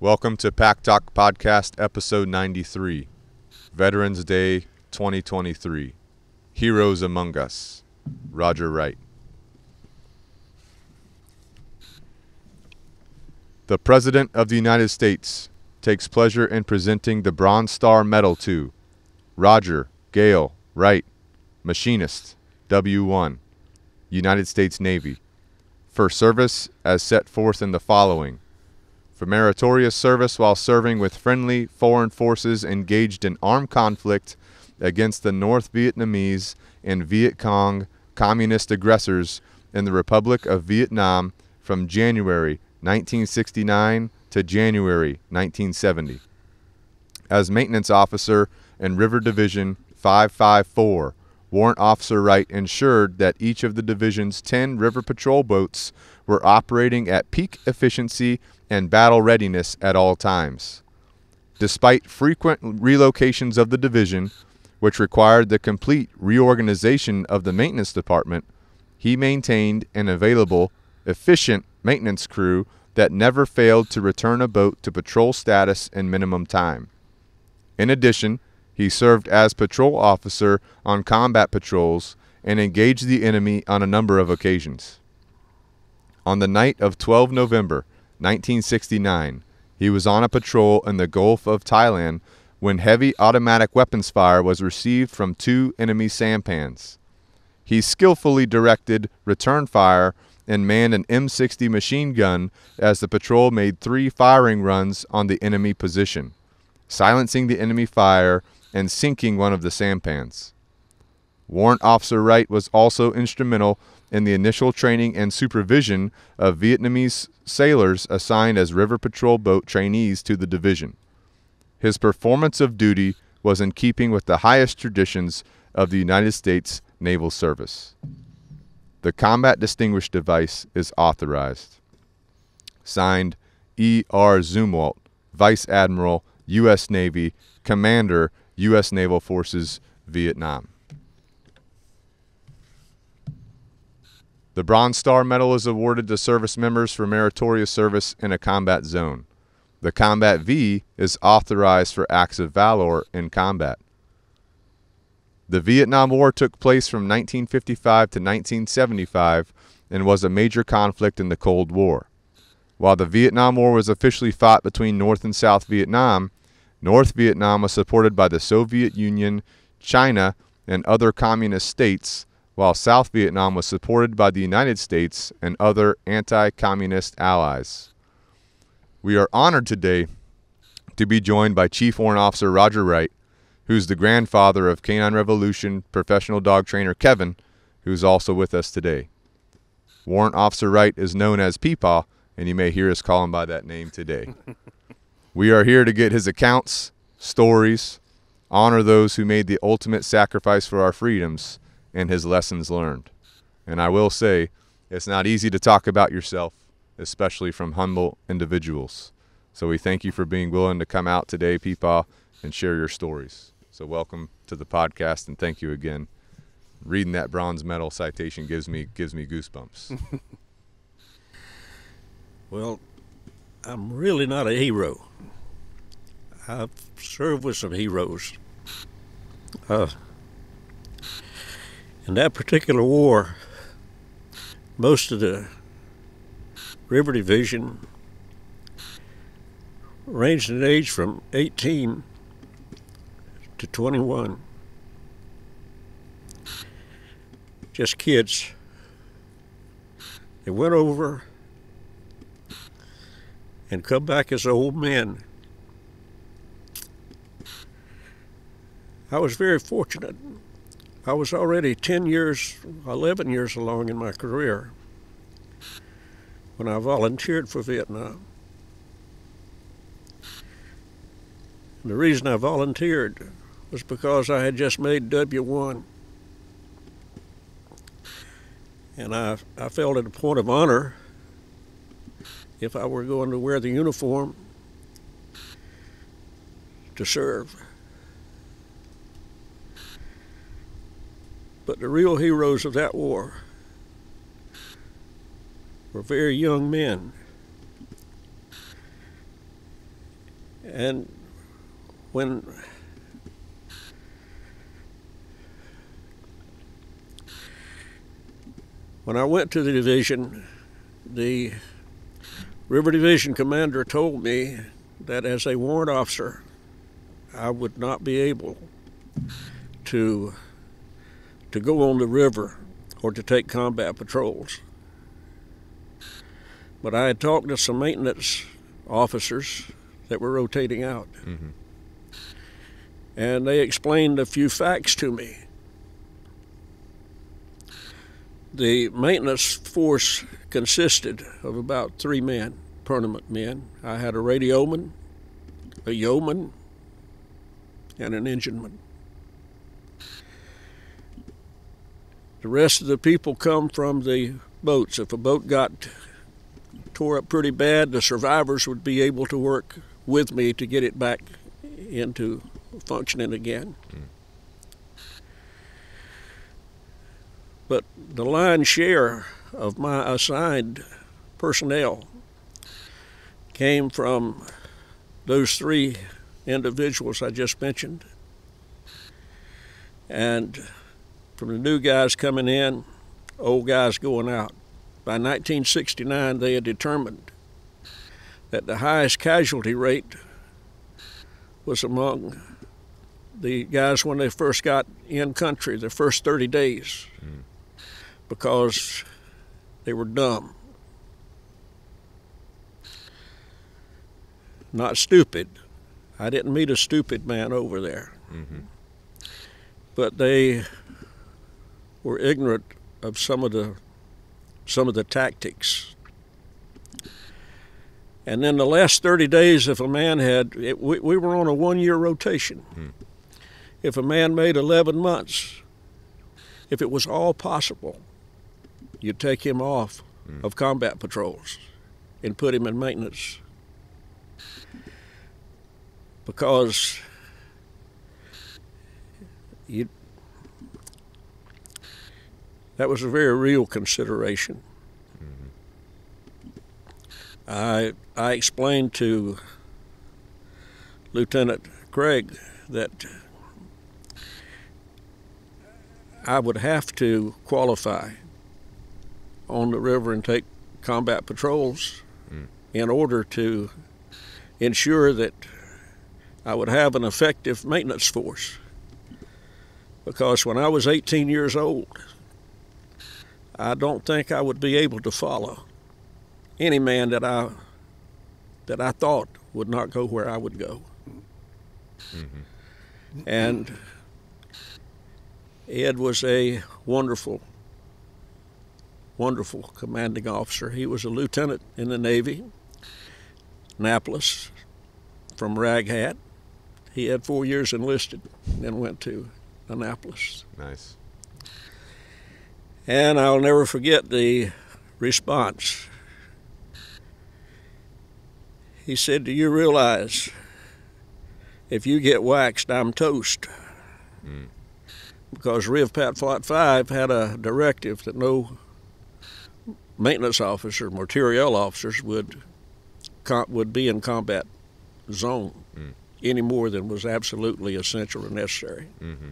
Welcome to Pack Talk Podcast, episode 93, Veterans Day 2023. Heroes Among Us, Roger Wright. The President of the United States takes pleasure in presenting the Bronze Star Medal to Roger Gale Wright, Machinist, W1, United States Navy, for service as set forth in the following: for meritorious service while serving with friendly foreign forces engaged in armed conflict against the North Vietnamese and Viet Cong communist aggressors in the Republic of Vietnam from January 1969 to January 1970. As Maintenance Officer in River Division 554, Warrant Officer Wright ensured that each of the division's 10 river patrol boats were operating at peak efficiency and battle readiness at all times. Despite frequent relocations of the division, which required the complete reorganization of the maintenance department, he maintained an available, efficient maintenance crew that never failed to return a boat to patrol status in minimum time. In addition, he served as patrol officer on combat patrols and engaged the enemy on a number of occasions. On the night of 12 November 1969, he was on a patrol in the Gulf of Thailand when heavy automatic weapons fire was received from 2 enemy sampans. He skillfully directed return fire and manned an M60 machine gun as the patrol made 3 firing runs on the enemy position, silencing the enemy fire and sinking one of the sampans. Warrant Officer Wright was also instrumental in the initial training and supervision of Vietnamese sailors assigned as river patrol boat trainees to the division. His performance of duty was in keeping with the highest traditions of the United States Naval Service. The Combat Distinguished Device is authorized. Signed, E.R. Zumwalt, Vice Admiral, U.S. Navy, Commander, U.S. Naval Forces, Vietnam. The Bronze Star Medal is awarded to service members for meritorious service in a combat zone. The Combat V is authorized for acts of valor in combat. The Vietnam War took place from 1955 to 1975 and was a major conflict in the Cold War. While the Vietnam War was officially fought between North and South Vietnam, North Vietnam was supported by the Soviet Union, China, and other communist states, while South Vietnam was supported by the United States and other anti-communist allies. We are honored today to be joined by Chief Warrant Officer Roger Wright, who's the grandfather of Canine Revolution professional dog trainer Kevin, who's also with us today. Warrant Officer Wright is known as Peepaw, and you may hear us call him by that name today. We are here to get his accounts, stories, honor those who made the ultimate sacrifice for our freedoms, and his lessons learned. And I will say, it's not easy to talk about yourself, especially from humble individuals. So we thank you for being willing to come out today, Peepaw, and share your stories. So welcome to the podcast, and thank you again. Reading that bronze medal citation gives me goosebumps. Well, I'm really not a hero. I've served with some heroes. In that particular war, most of the River Division ranged in age from 18 to 21. Just kids. They went over and come back as old men. I was very fortunate. I was already 11 years along in my career when I volunteered for Vietnam. And the reason I volunteered was because I had just made W1. And I felt it a point of honor if I were going to wear the uniform to serve. But the real heroes of that war were very young men And when I went to the division, the River Division commander told me that as a warrant officer, I would not be able to go on the river or to take combat patrols. But I had talked to some maintenance officers that were rotating out. Mm-hmm. And they explained a few facts to me. The maintenance force consisted of about 3 men, permanent men. I had a radioman, a yeoman, and an engineman. The rest of the people come from the boats. If a boat got tore up pretty bad, the survivors would be able to work with me to get it back into functioning again. But the lion's share of my assigned personnel came from those 3 individuals I just mentioned. And from the new guys coming in, old guys going out. By 1969, they had determined that the highest casualty rate was among the guys when they first got in country, the first 30 days, because they were dumb. Not stupid. I didn't meet a stupid man over there. Mm-hmm. But they were ignorant of some of the tactics. And then the last 30 days, if a man we were on a 1-year rotation. Mm. If a man made 11 months, if it was all possible, you'd take him off of combat patrols and put him in maintenance. Because that was a very real consideration. Mm-hmm. I explained to Lieutenant Craig that I would have to qualify on the river and take combat patrols in order to ensure that I would have an effective maintenance force. Because when I was 18 years old, I don't think I would be able to follow any man that I thought would not go where I would go. Mm-hmm. And Ed was a wonderful, wonderful commanding officer. He was a lieutenant in the Navy, Annapolis, from Rag Hat. He had 4 years enlisted, then went to Annapolis. Nice. And I'll never forget the response. He said, "Do you realize if you get waxed, I'm toast?" Mm. Because Riv Pat Flat 5 had a directive that no maintenance officer, meritorious officers would be in combat zone any more than was absolutely essential and necessary. Mm-hmm.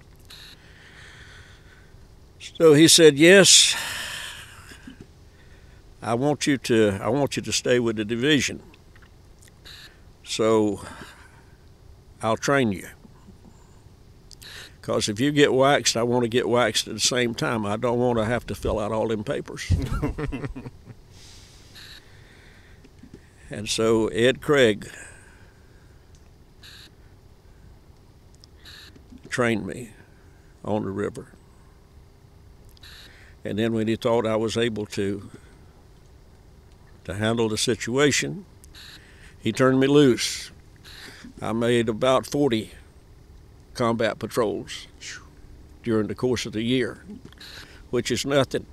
So he said, "Yes, I want you to stay with the division. So I'll train you. Because if you get waxed, I want to get waxed at the same time. I don't want to have to fill out all them papers." And so Ed Craig trained me on the river. And then when he thought I was able to handle the situation, he turned me loose. I made about 40 combat patrols during the course of the year, which is nothing.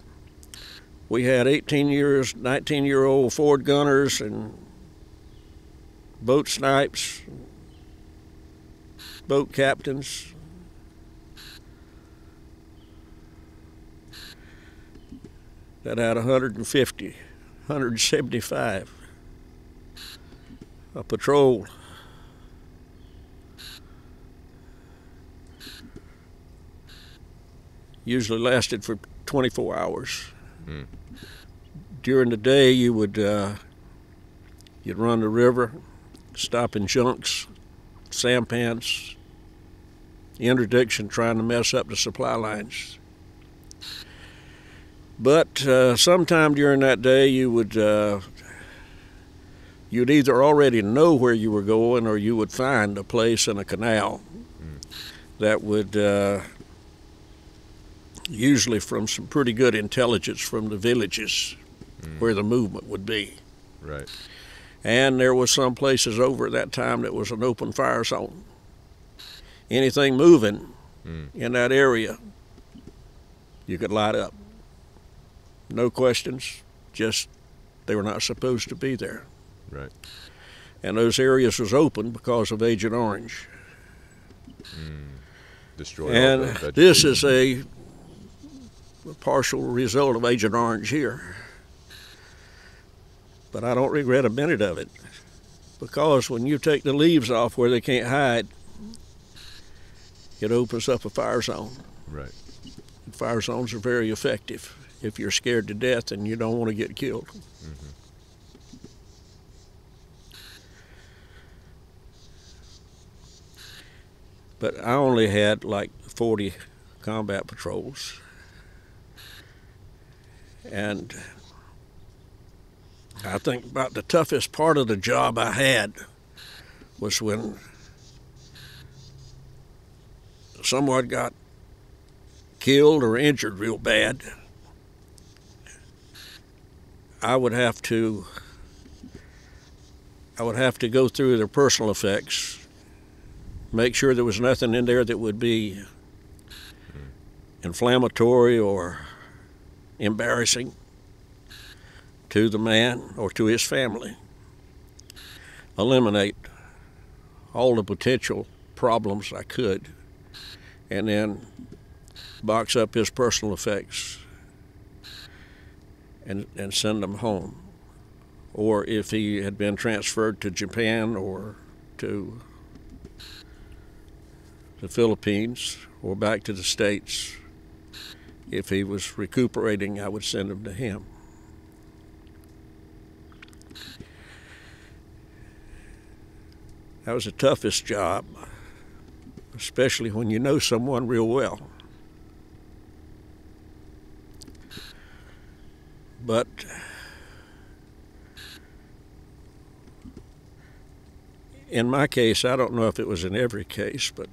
We had 19-year-old Ford gunners and boat snipes, boat captains. That had 150, 175 a patrol Usually lasted for 24 hours. Mm. During the day, you would you'd run the river, stop in junks, sampans, interdiction, trying to mess up the supply lines. But sometime during that day, you would you'd either already know where you were going, or you would find a place in a canal that would, usually from some pretty good intelligence from the villages where the movement would be. Right. And there was some places over at that time that was an open fire zone. Anything moving in that area, you could light up. No questions, just they were not supposed to be there. Right. And those areas was open because of Agent Orange. Destroy all And the vegetation. this is a partial result of Agent Orange here. But I don't regret a minute of it, because when you take the leaves off where they can't hide, it opens up a fire zone. Right. And fire zones are very effective if you're scared to death and you don't want to get killed. But I only had like 40 combat patrols. And I think about the toughest part of the job I had was when someone got killed or injured real bad. I would have to go through their personal effects, make sure there was nothing in there that would be inflammatory or embarrassing to the man or to his family. Eliminate all the potential problems I could, and then box up his personal effects and send him home. Or if he had been transferred to Japan or to the Philippines or back to the States, if he was recuperating, I would send him to him. That was the toughest job, especially when you know someone real well. But in my case, I don't know if it was in every case, but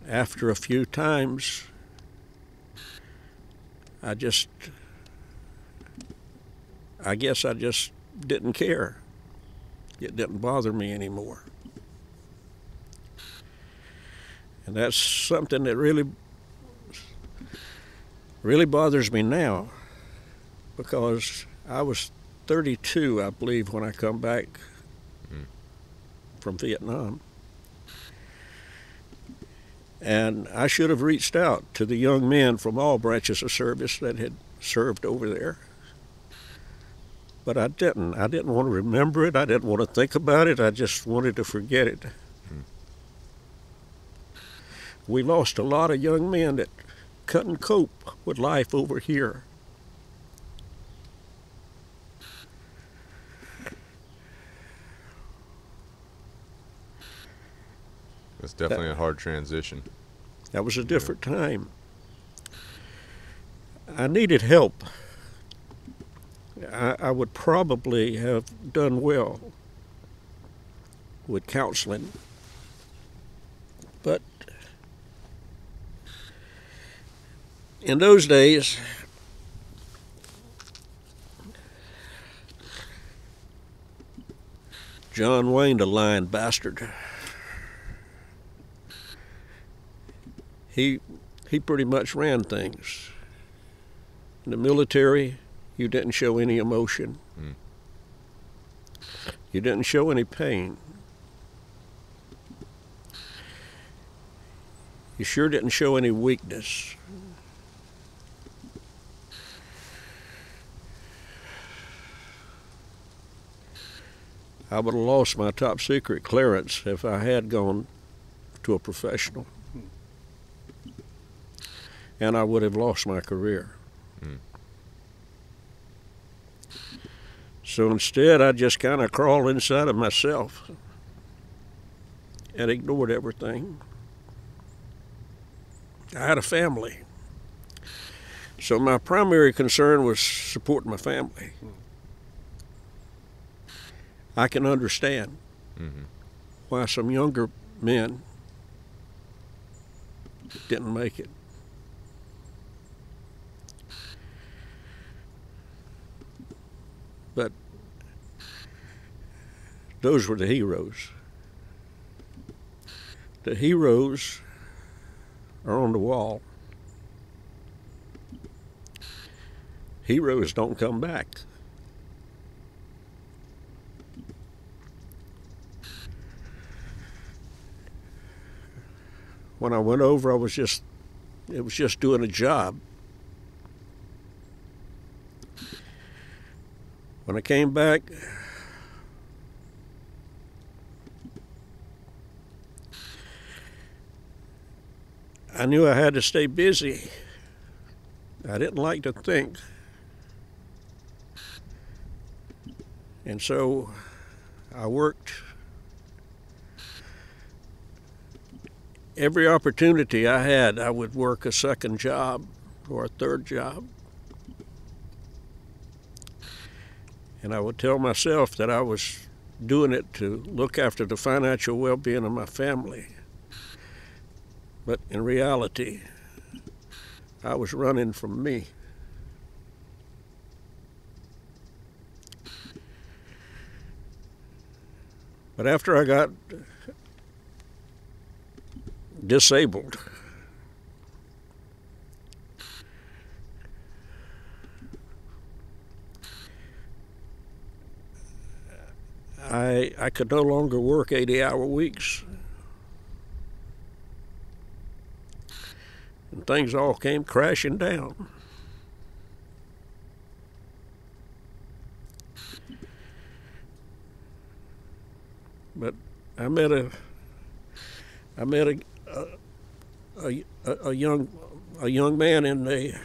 after a few times, I guess I just didn't care. It didn't bother me anymore. And that's something that really bothers me now, because I was 32, I believe, when I come back from Vietnam. And I should have reached out to the young men from all branches of service that had served over there. But I didn't. I didn't want to remember it. I didn't want to think about it. I just wanted to forget it. We lost a lot of young men that couldn't cope with life over here. It's definitely a hard transition. That was a different time. I needed help. I would probably have done well with counseling, but in those days, John Wayne, the lying bastard, he pretty much ran things. In the military, you didn't show any emotion. You didn't show any pain. You sure didn't show any weakness. I would have lost my top secret clearance if I had gone to a professional. and I would have lost my career. So instead, I just kind of crawled inside of myself and ignored everything. I had a family. So my primary concern was supporting my family. I can understand why some younger men didn't make it. But those were the heroes. The heroes are on the wall. Heroes don't come back. When I went over, it was just doing a job. When I came back, I knew I had to stay busy. I didn't like to think. And so I worked every opportunity I had. I would work a second job or a third job. And I would tell myself that I was doing it to look after the financial well-being of my family. But in reality, I was running from me. But after I got disabled, I could no longer work 80-hour weeks. And things all came crashing down. But I met a young man in the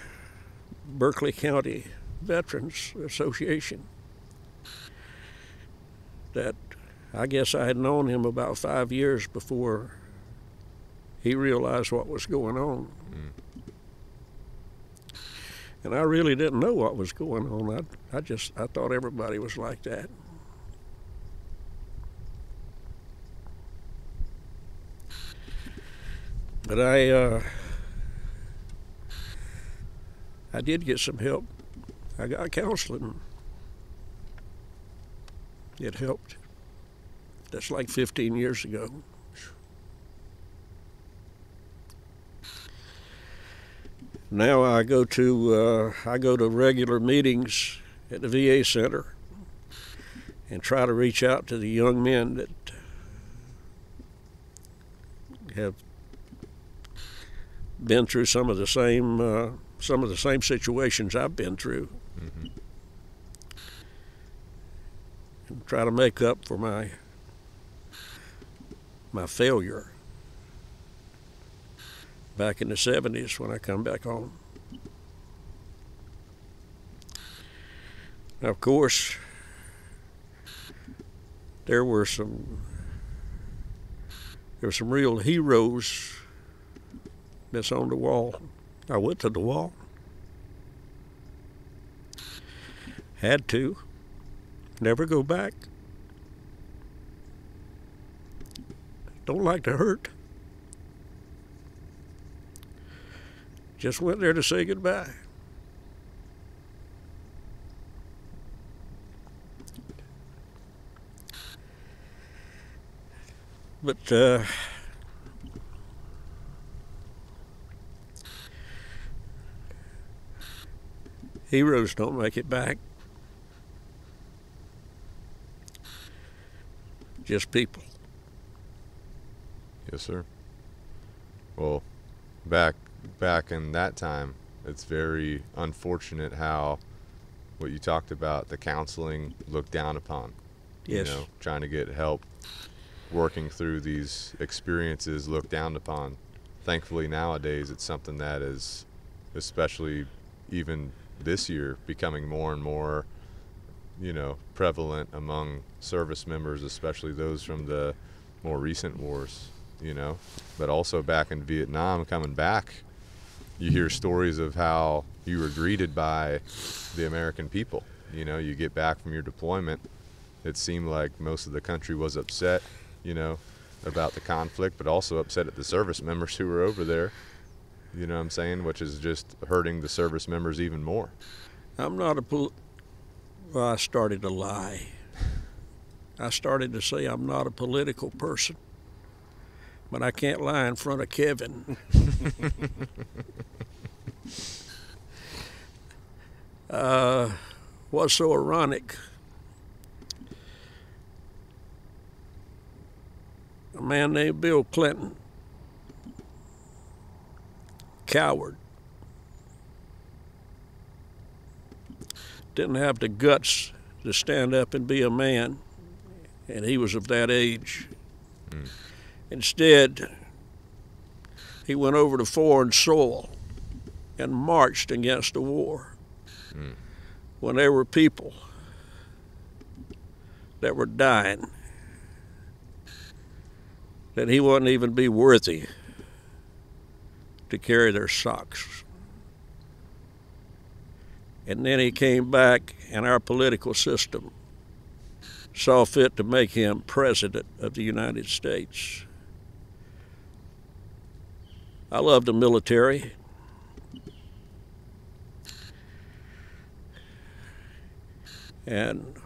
Berkeley County Veterans Association that I guess I had known him about 5 years before he realized what was going on. And I really didn't know what was going on. I thought everybody was like that. But I did get some help. I got counseling. It helped. That's like 15 years ago. Now I go to regular meetings at the VA Center and try to reach out to the young men that have been through some of the same situations I've been through, and try to make up for my failure back in the 70s when I come back home. Now, of course, there were some real heroes that's on the wall. I went to the wall. Had to. Never go back. Don't like to hurt. Just went there to say goodbye. But heroes don't make it back. Just people. Yes, sir. Well, back in that time, it's very unfortunate how what you talked about, the counseling looked down upon. Yes. You know, trying to get help, working through these experiences looked down upon. Thankfully nowadays it's something that is especially even this year, becoming more and more, prevalent among service members, especially those from the more recent wars, but also back in Vietnam, coming back, you hear stories of how you were greeted by the American people. You get back from your deployment, it seemed like most of the country was upset, about the conflict, but also upset at the service members who were over there, you know what I'm saying, which is just hurting the service members even more. I'm not well, I started to lie. I started to say I'm not a political person, but I can't lie in front of Kevin. What's so ironic, a man named Bill Clinton, coward, didn't have the guts to stand up and be a man, and he was of that age. Instead, he went over to foreign soil and marched against the war when there were people that were dying that he wouldn't even be worthy to carry their socks. And then he came back, and our political system saw fit to make him President of the United States. I love the military. And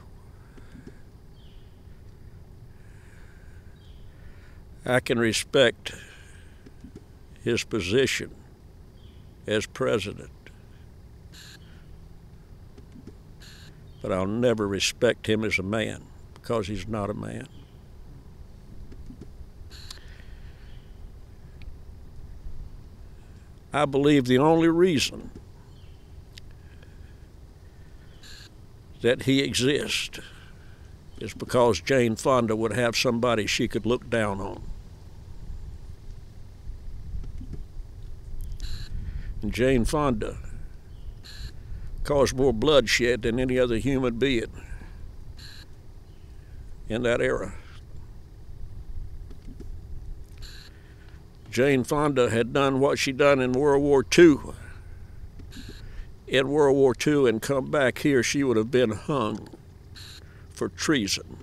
I can respect his position as president, but I'll never respect him as a man because he's not a man. I believe the only reason that he exists is because Jane Fonda would have somebody she could look down on. And Jane Fonda caused more bloodshed than any other human being in that era. Jane Fonda had done what she done in World War II. In World War II and come back here, she would have been hung for treason.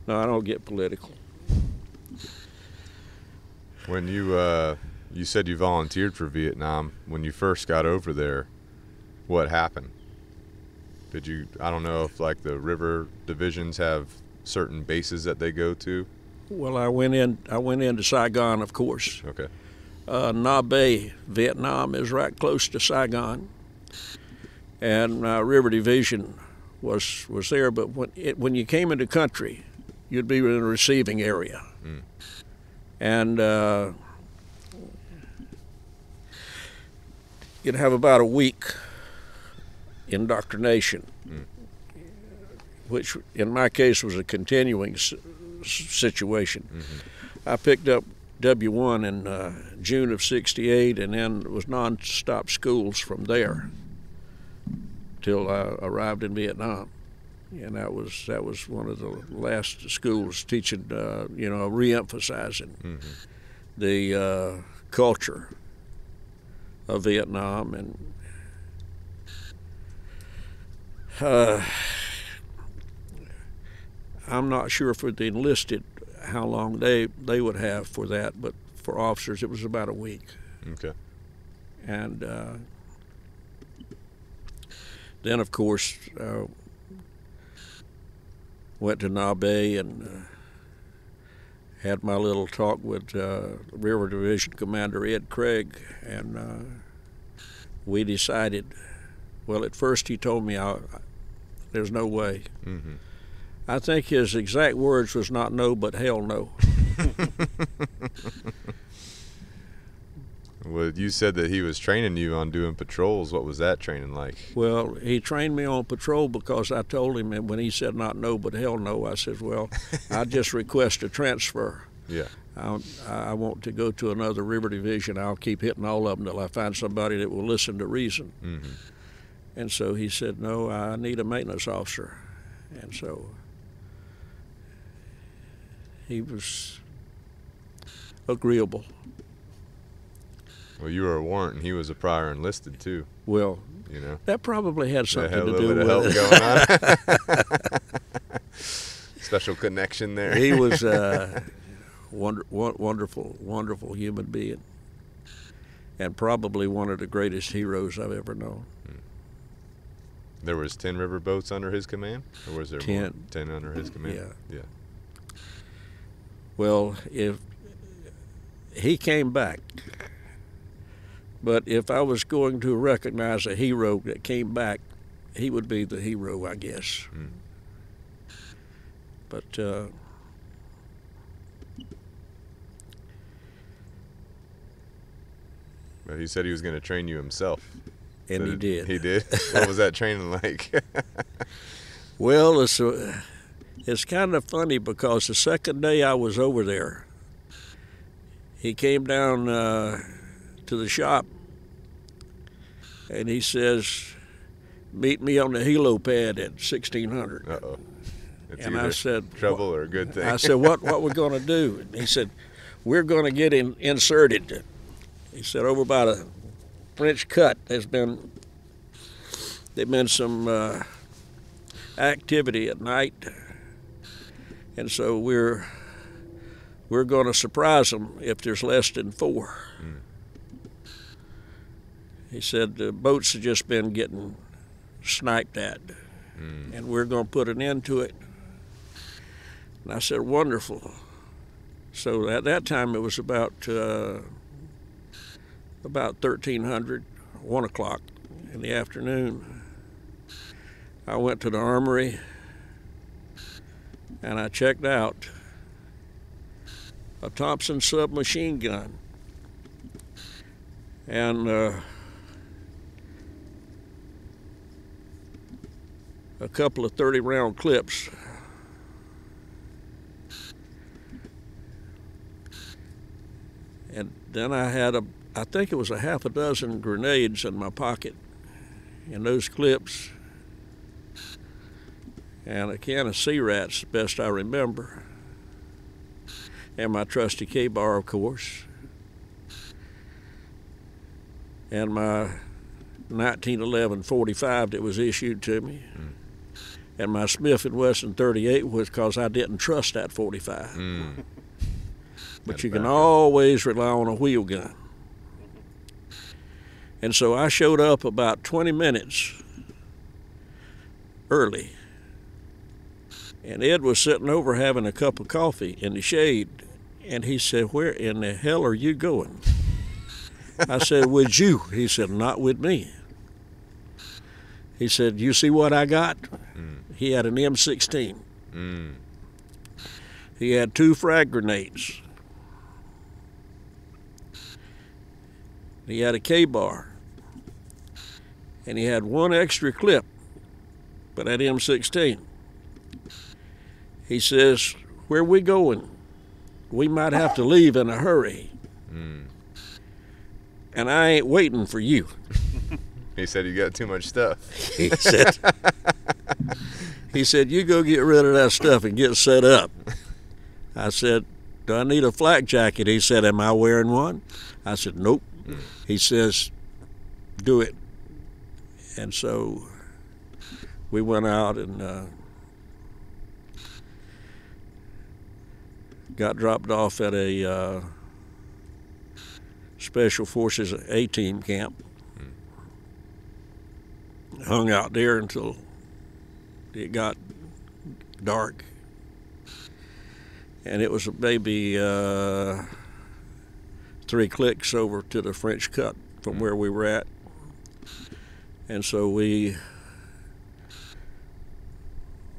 No, I don't get political. When you said you volunteered for Vietnam, when you first got over there, what happened? Did you, I don't know if like the river divisions have certain bases that they go to? Well, I went into Saigon, of course. Okay. Na Bay, Vietnam is right close to Saigon, and River Division was there. But when you came into country, you'd be in a receiving area, and you'd have about a week indoctrination, which in my case was a continuing situation. I picked up W1 in June of '68, and then it was non-stop schools from there till I arrived in Vietnam. And that was one of the last schools teaching, re-emphasizing the culture of Vietnam. And I'm not sure for the enlisted how long they would have for that, but for officers it was about a week. Okay. And then of course went to Na Bay and had my little talk with River Division Commander Ed Craig, and we decided, well, at first he told me there's no way. I think his exact words was not no, but hell no. Well, you said that he was training you on doing patrols. What was that training like? Well, he trained me on patrol because I told him, and when he said not no, but hell no, I said, well, I just request a transfer. Yeah. I want to go to another river division. I'll keep hitting all of them till I find somebody that will listen to reason. Mm-hmm. And so he said, no, I need a maintenance officer. And so he was agreeable. Well, you were a warrant, and he was a prior enlisted too. Well, you know, that probably had something had a to little do bit with of it. help going on. Special connection there. He was a wonderful human being, and probably one of the greatest heroes I've ever known. There was 10 riverboats under his command, or was there 10. more? 10 under his command. Yeah. Yeah. Well, if he came back, but if I was going to recognize a hero that came back, he would be the hero, I guess. Mm. But But he said he was going to train you himself. and he did. He did? What was that training like? Well, it's kind of funny because the second day I was over there, he came down to the shop and he says, meet me on the helo pad at 1600. Uh-oh. It's And either I said, trouble or a good thing. I said, what we're going to do? And he said, we're going to get inserted. He said, over by the French Cut, there's been some activity at night, and so we're going to surprise them if there's less than 4. Mm. He said the boats have just been getting sniped at, and we're going to put an end to it. And I said, wonderful. So at that time it was about 1300, 1 o'clock in the afternoon. I went to the armory and I checked out a Thompson submachine gun and a couple of 30-round clips. And then I had I think it was a half a dozen grenades in my pocket, and those clips, and a can of sea rats, best I remember, and my trusty K-bar, of course, and my 1911 .45 that was issued to me, and my Smith & Wesson .38 was because I didn't trust that .45. But you can always rely on a wheel gun. And so I showed up about 20 minutes early. And Ed was sitting over having a cup of coffee in the shade. And he said, where in the hell are you going? I said, with you. He said, not with me. He said, you see what I got? He had an M16. He had 2 frag grenades. He had a K-bar, and he had 1 extra clip, but at M16. He says, where we going? We might have to leave in a hurry. And I ain't waiting for you. He said you got too much stuff. He said, you go get rid of that stuff and get set up. I said, do I need a flak jacket? He said, am I wearing one? I said, nope. He says, do it. And so we went out and got dropped off at a Special Forces A-team camp. Hung out there until it got dark. And it was maybe 3 clicks over to the French Cut from where we were at. And so we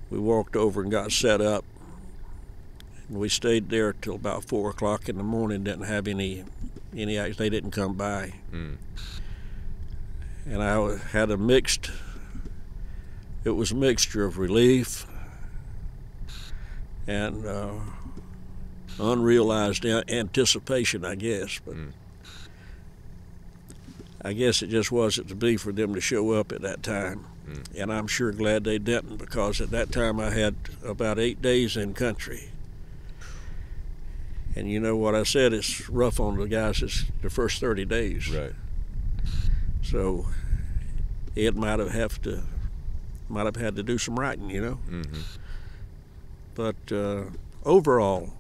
walked over and got set up. And we stayed there till about 4 o'clock in the morning, didn't have any they didn't come by. And I had it was a mixture of relief and unrealized anticipation, I guess. But I guess it just wasn't to be for them to show up at that time. And I'm sure glad they didn't, because at that time I had about 8 days in country. And you know what I said, it's rough on the guys, it's the first 30 days. Right. So Ed might have had to do some writing, you know. But overall,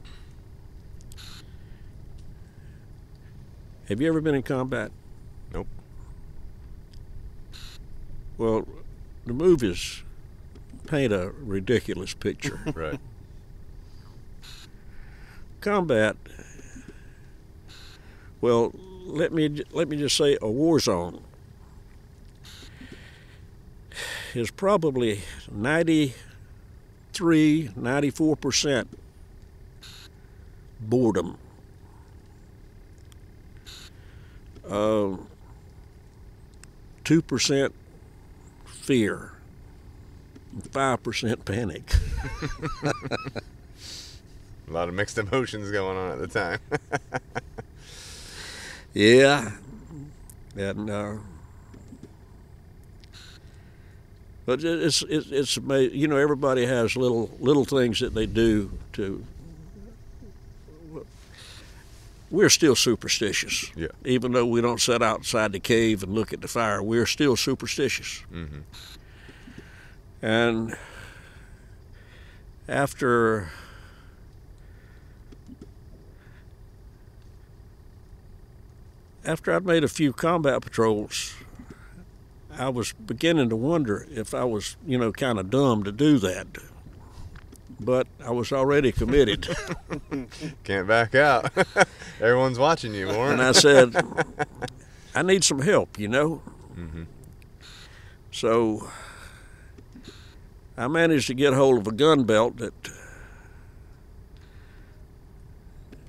have you ever been in combat? Nope. Well, the movies paint a ridiculous picture. Right. Combat, well, let me just say a war zone is probably 94% boredom. 2% fear, 5% panic. A lot of mixed emotions going on at the time. Yeah, and but it's amazing. You know, everybody has little things that they do to. We're still superstitious. Yeah. Even though we don't sit outside the cave and look at the fire, we're still superstitious. And after I'd made a few combat patrols, I was beginning to wonder if I was, you know, kind of dumb to do that. But I was already committed. Can't back out. Everyone's watching you, Warren. And I said, I need some help, you know. So I managed to get hold of a gun belt that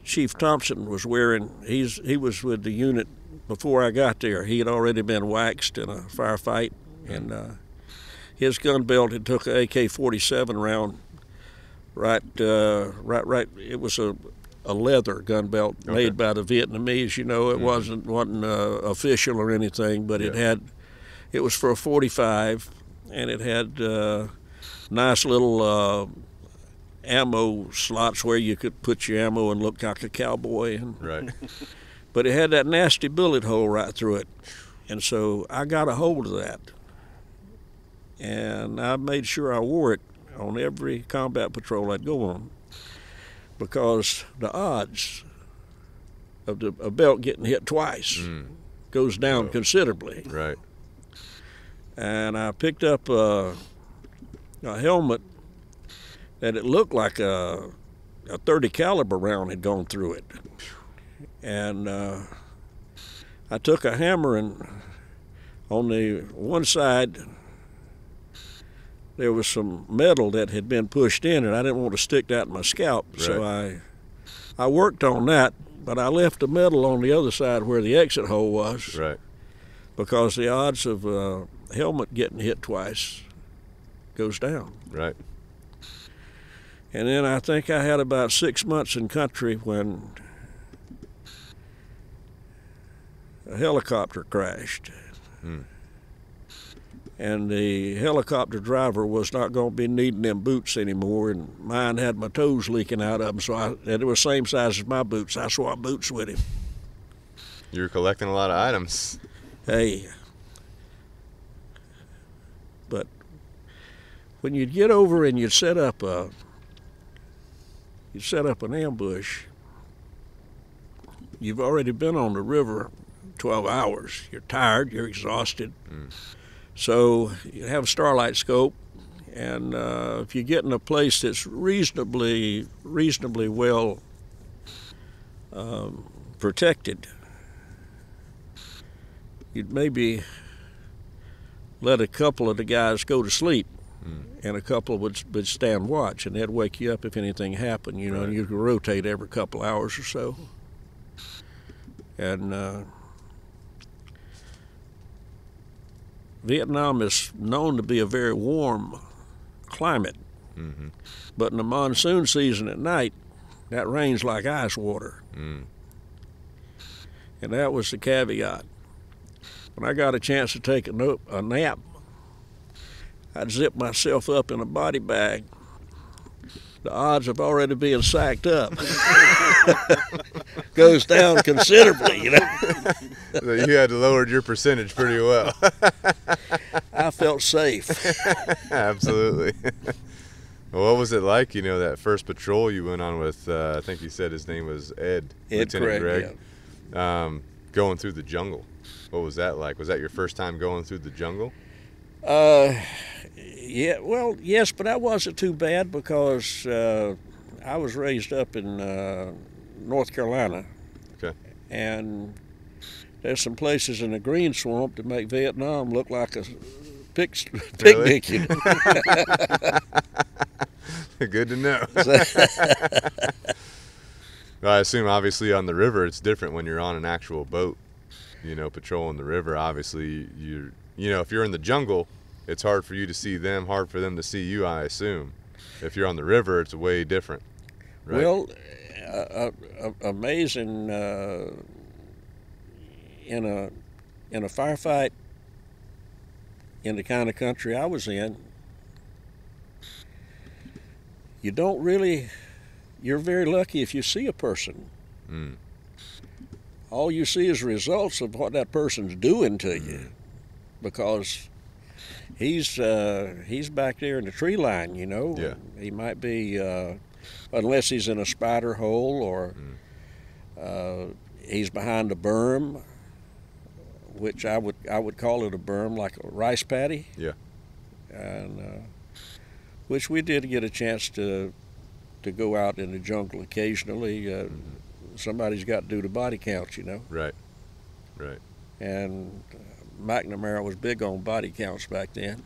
Chief Thompson was wearing. He was with the unit before I got there. He had already been waxed in a firefight, and his gun belt had took an AK-47 round. Right. It was a leather gun belt made by the Vietnamese. You know, it wasn't official or anything, but it was for a 45, and it had nice little ammo slots where you could put your ammo and look like a cowboy. Right. But it had that nasty bullet hole right through it. And so I got a hold of that. And I made sure I wore it on every combat patrol I'd go on, because the odds of a belt getting hit twice goes down considerably. Right. And I picked up a helmet that it looked like a 30 caliber round had gone through it. And I took a hammer, and on the one side there was some metal that had been pushed in, and I didn't want to stick that in my scalp. Right. So I worked on that, but I left the metal on the other side where the exit hole was. Right. Because the odds of a helmet getting hit twice goes down. Right. And then I think I had about 6 months in country when a helicopter crashed. And the helicopter driver was not going to be needing them boots anymore, and mine had my toes leaking out of them, so it was the same size as my boots. I swapped boots with him. You were collecting a lot of items. Hey. But when you'd get over and you'd set up an ambush, you've already been on the river 12 hours. You're tired, you're exhausted. So you have a starlight scope, and if you get in a place that's reasonably well protected, you'd maybe let a couple of the guys go to sleep, and a couple would stand watch, and they'd wake you up if anything happened, you know, and you could rotate every couple hours or so. And Vietnam is known to be a very warm climate, but in the monsoon season at night, That rain's like ice water. Mm. And that was the caveat. When I got a chance to take a nap, I'd zip myself up in a body bag. The odds of already being sacked up goes down considerably, you know. So you had lowered your percentage pretty well. I felt safe. Absolutely. Well, what was it like, you know, that first patrol you went on with, I think you said his name was Ed, Lieutenant Greg, going through the jungle? What was that like? Was that your first time going through the jungle? Yeah, well, yes, but that wasn't too bad because I was raised up in North Carolina. Okay. And there's some places in the green swamp that make Vietnam look like a picnic. You know? Good to know. Well, I assume obviously on the river it's different when you're on an actual boat, you know, patrolling the river. Obviously, you know, if you're in the jungle, it's hard for you to see them, hard for them to see you, I assume. If you're on the river, it's way different, right? Well, amazing in a firefight in the kind of country I was in, you're very lucky if you see a person. Mm. All you see is results of what that person's doing to you, because he's back there in the tree line, you know. Yeah. He might be, unless he's in a spider hole or he's behind a berm, which I would call it a berm, like a rice paddy. Yeah. And which we did get a chance to go out in the jungle occasionally. Somebody's got to do the body counts, you know. Right. Right. And McNamara was big on body counts back then.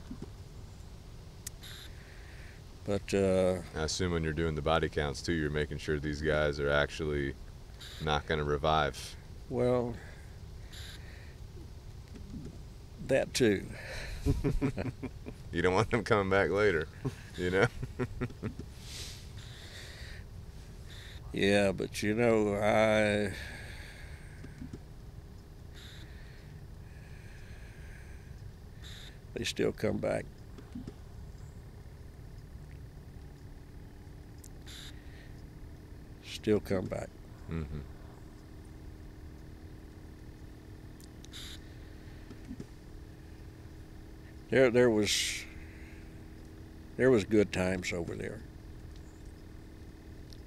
But I assume when you're doing the body counts too, you're making sure these guys are actually not going to revive. Well, that too. You don't want them coming back later, you know. Yeah, but you know, they still come back. Still come back. Mm-hmm. There was good times over there,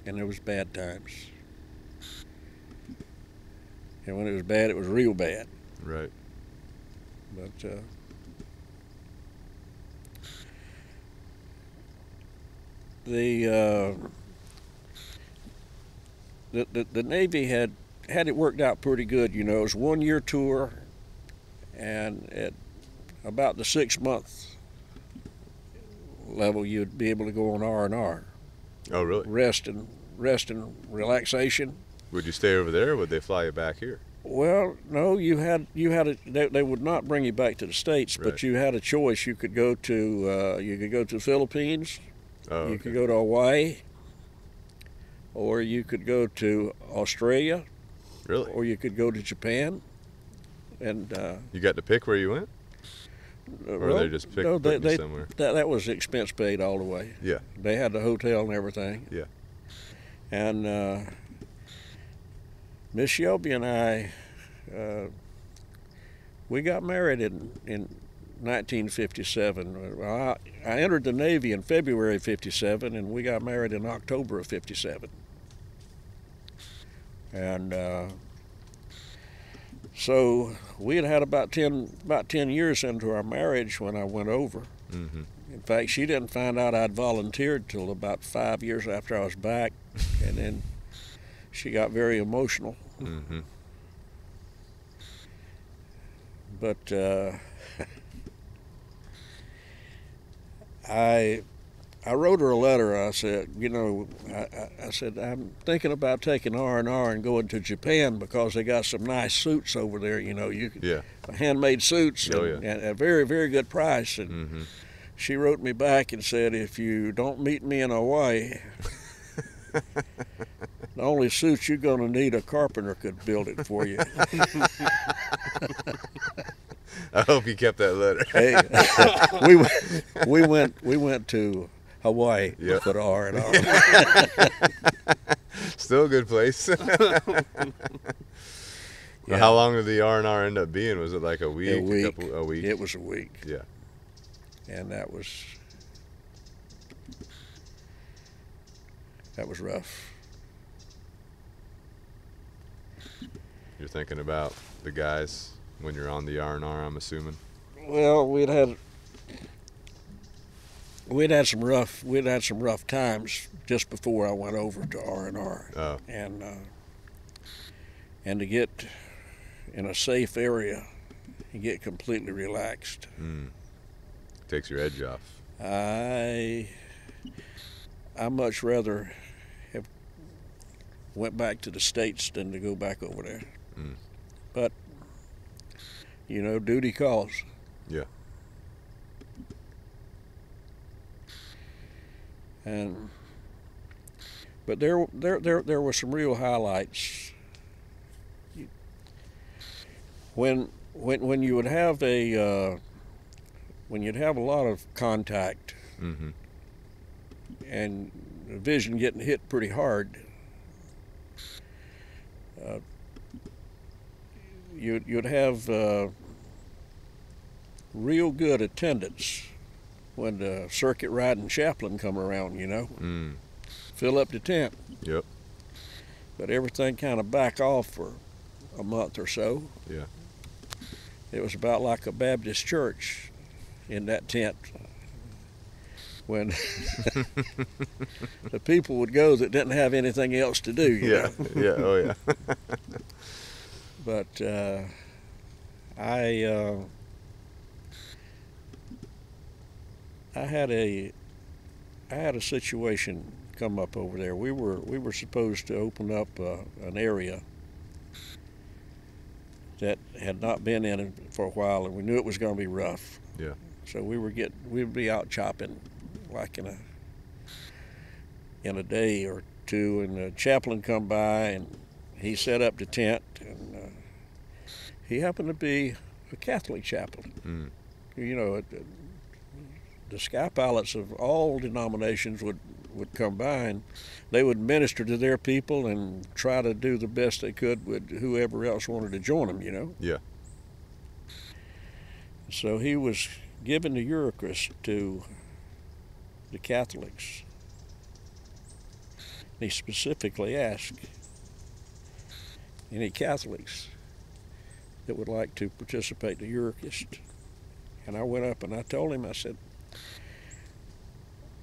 and there was bad times. And when it was bad, it was real bad. Right. But the Navy had it worked out pretty good. You know, it was a 1-year tour, and at about the 6-month level, you'd be able to go on R&R. Oh, really? Rest and relaxation. Would you stay over there, or would they fly you back here? Well, no, they would not bring you back to the States, Right. but you had a choice. You could go to the Philippines, Oh, you could go to Hawaii, or you could go to Australia, really? or you could go to Japan. And You got to pick where you went? Or they just putting you somewhere? That was expense paid all the way. Yeah. They had the hotel and everything. Yeah. And Miss Shelby and I, we got married in 1957. Well, I entered the Navy in February of '57, and we got married in October of '57. And so we had about 10 years into our marriage when I went over. Mm-hmm. In fact, she didn't find out I'd volunteered till about 5 years after I was back, and then she got very emotional. Mm-hmm. But I wrote her a letter. I said, you know, I said, I'm thinking about taking R&R and going to Japan because they got some nice suits over there. You know, handmade suits and at a very, very good price. And she wrote me back and said, if you don't meet me in Hawaii, The only suit you're going to need, a carpenter could build it for you. I hope you kept that letter. Hey, we went to Hawaii for the R&R. Still a good place. Yeah. How long did the R&R end up being? Was it like a week? A week? It was a week. Yeah. And that was rough. You're thinking about the guys when you're on the R&R, I'm assuming. Well, we'd had some rough times just before I went over to R&R. Oh. And to get in a safe area and get completely relaxed. Takes your edge off. I much rather have went back to the States than to go back over there. But, you know, duty calls. Yeah. But there were some real highlights. When you would have when you'd have a lot of contact and the vision getting hit pretty hard, you'd have real good attendance when the circuit riding chaplain come around, you know. Fill up the tent. Yep. But everything kind of back off for a month or so. Yeah. It was about like a Baptist church in that tent when the people would go that didn't have anything else to do. You know? Yeah. Oh yeah. But I had a situation come up over there. We were supposed to open up an area that had not been in it for a while, and we knew it was going to be rough. Yeah. So we'd be out chopping like in a day or two, and the chaplain come by and he set up the tent, and he happened to be a Catholic chaplain. You know, the sky pilots of all denominations would come by, and they would minister to their people and try to do the best they could with whoever else wanted to join them, you know. Yeah. So he was giving the Eucharist to the Catholics. He specifically asked any Catholics that would like to participate in the Eucharist. And I went up and I told him, I said,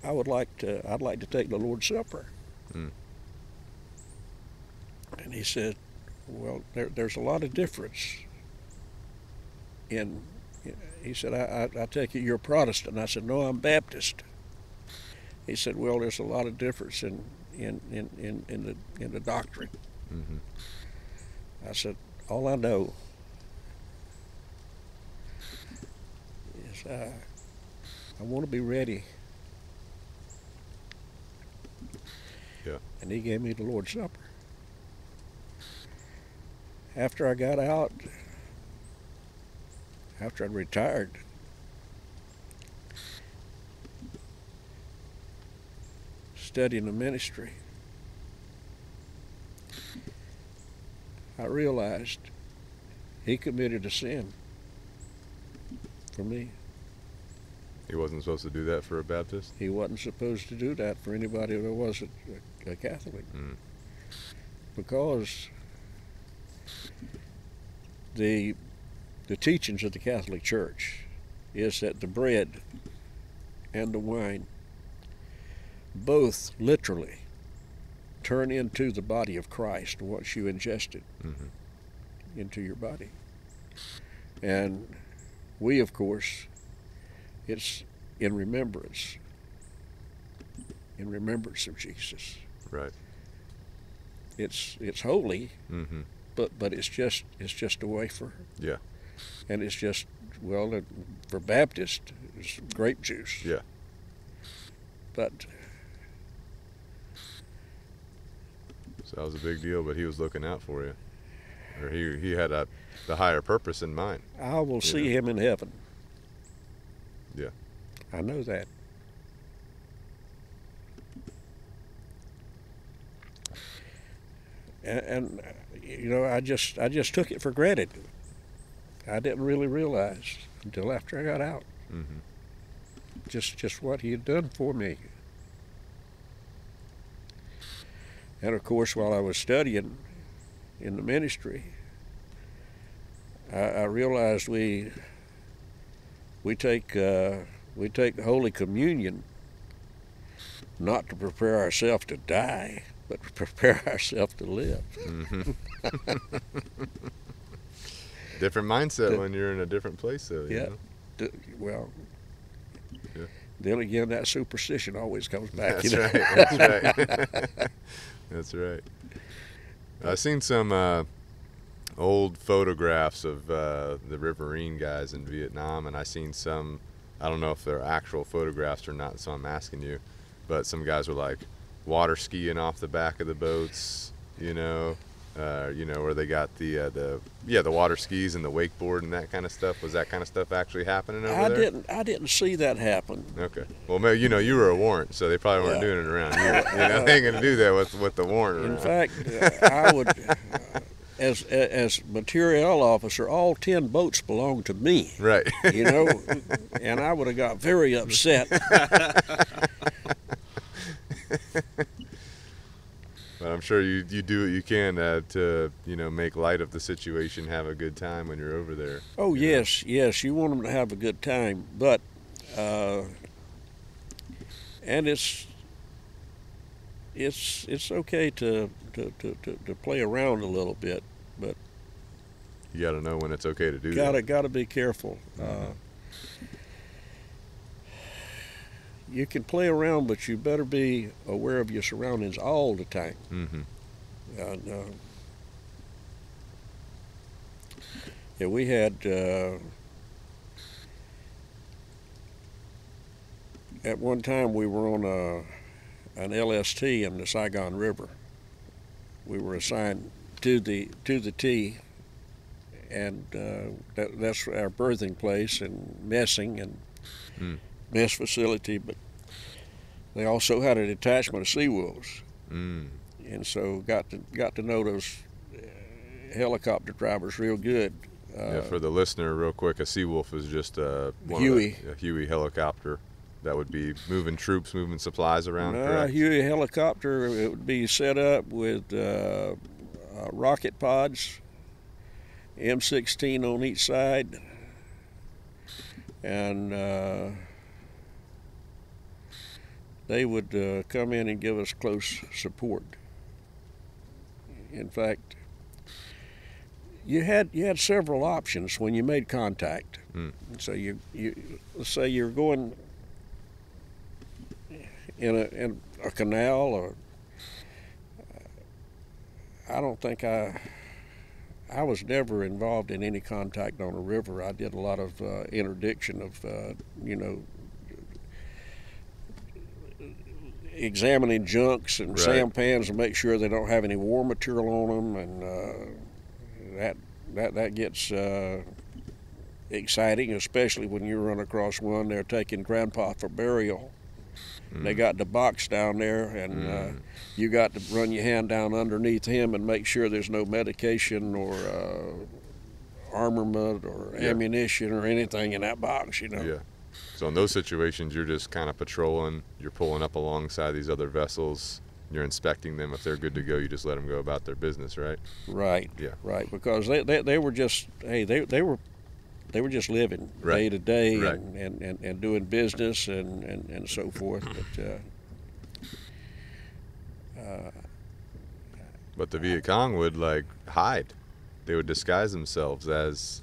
I'd like to take the Lord's Supper. And he said, well, there's a lot of difference he said, I take it you're Protestant. I said, no, I'm Baptist. He said, well, there's a lot of difference in the doctrine. I said, all I know is I want to be ready. Yeah. And he gave me the Lord's Supper. After I got out, after I'd retired, studying the ministry, I realized he committed a sin for me. He wasn't supposed to do that for a Baptist? He wasn't supposed to do that for anybody that wasn't a Catholic. Because the teachings of the Catholic Church is that the bread and the wine both literally turn into the body of Christ once you ingest it into your body. And we, of course, it's in remembrance of Jesus. Right. It's holy, but it's just a wafer. Yeah. And it's just, well, for Baptist, it's grape juice. Yeah. But So that was a big deal, but he was looking out for you. Or he had the higher purpose in mind. I will see him in heaven. Yeah. I know that. And you know, I just took it for granted. I didn't really realize until after I got out. Mm-hmm. Just what he had done for me. And of course, while I was studying in the ministry, I realized we take Holy Communion not to prepare ourselves to die, but to prepare ourselves to live. Mm-hmm. Different mindset when you're in a different place, though. Yeah. You know? Well. Yeah. Then again, that superstition always comes back. That's you know? right. That's right. That's right. I've seen some old photographs of the Riverine guys in Vietnam, and I've seen some, I don't know if they're actual photographs or not, so I'm asking you, but some guys were like water skiing off the back of the boats, you know, where they got the water skis and the wakeboard and that kind of stuff. Was that kind of stuff actually happening over there? I didn't see that happen. Okay. Well, maybe, you were a warrant, so they probably weren't doing it around you. They ain't gonna do that with the warrant around. In fact, I would, as material officer, all 10 boats belonged to me. Right. You know, and I would have got very upset. But I'm sure you do what you can to make light of the situation, have a good time when you're over there. Oh yes, yes, you want them to have a good time, but and it's okay to play around a little bit, but you got to know when it's okay to do that. Got to be careful. You can play around, but you better be aware of your surroundings all the time. Mm-hmm. Yeah, we had at one time we were on an LST in the Saigon River. We were assigned to the T, and that's our berthing place and messing and mess facility, but they also had a detachment of Seawolves, and so got to know those helicopter drivers real good. For the listener, real quick, a Seawolf is just a Huey helicopter that would be moving troops, moving supplies around. A Huey helicopter, it would be set up with rocket pods, M16 on each side, and they would come in and give us close support. In fact, you had several options when you made contact. So you let's say you're going in a canal, or I don't think I was never involved in any contact on a river. I did a lot of interdiction of examining junks and sampans to make sure they don't have any war material on them, and that gets exciting, especially when you run across one they're taking grandpa for burial. They got the box down there, and you got to run your hand down underneath him and make sure there's no medication or armament or ammunition or anything in that box, Yeah. So in those situations, you're just kind of patrolling, you're pulling up alongside these other vessels, you're inspecting them. If they're good to go, you just let them go about their business, right? Right. Yeah. Right. Because they were just, they were just living day to day and doing business and so forth. But the Viet Cong would hide. They would disguise themselves as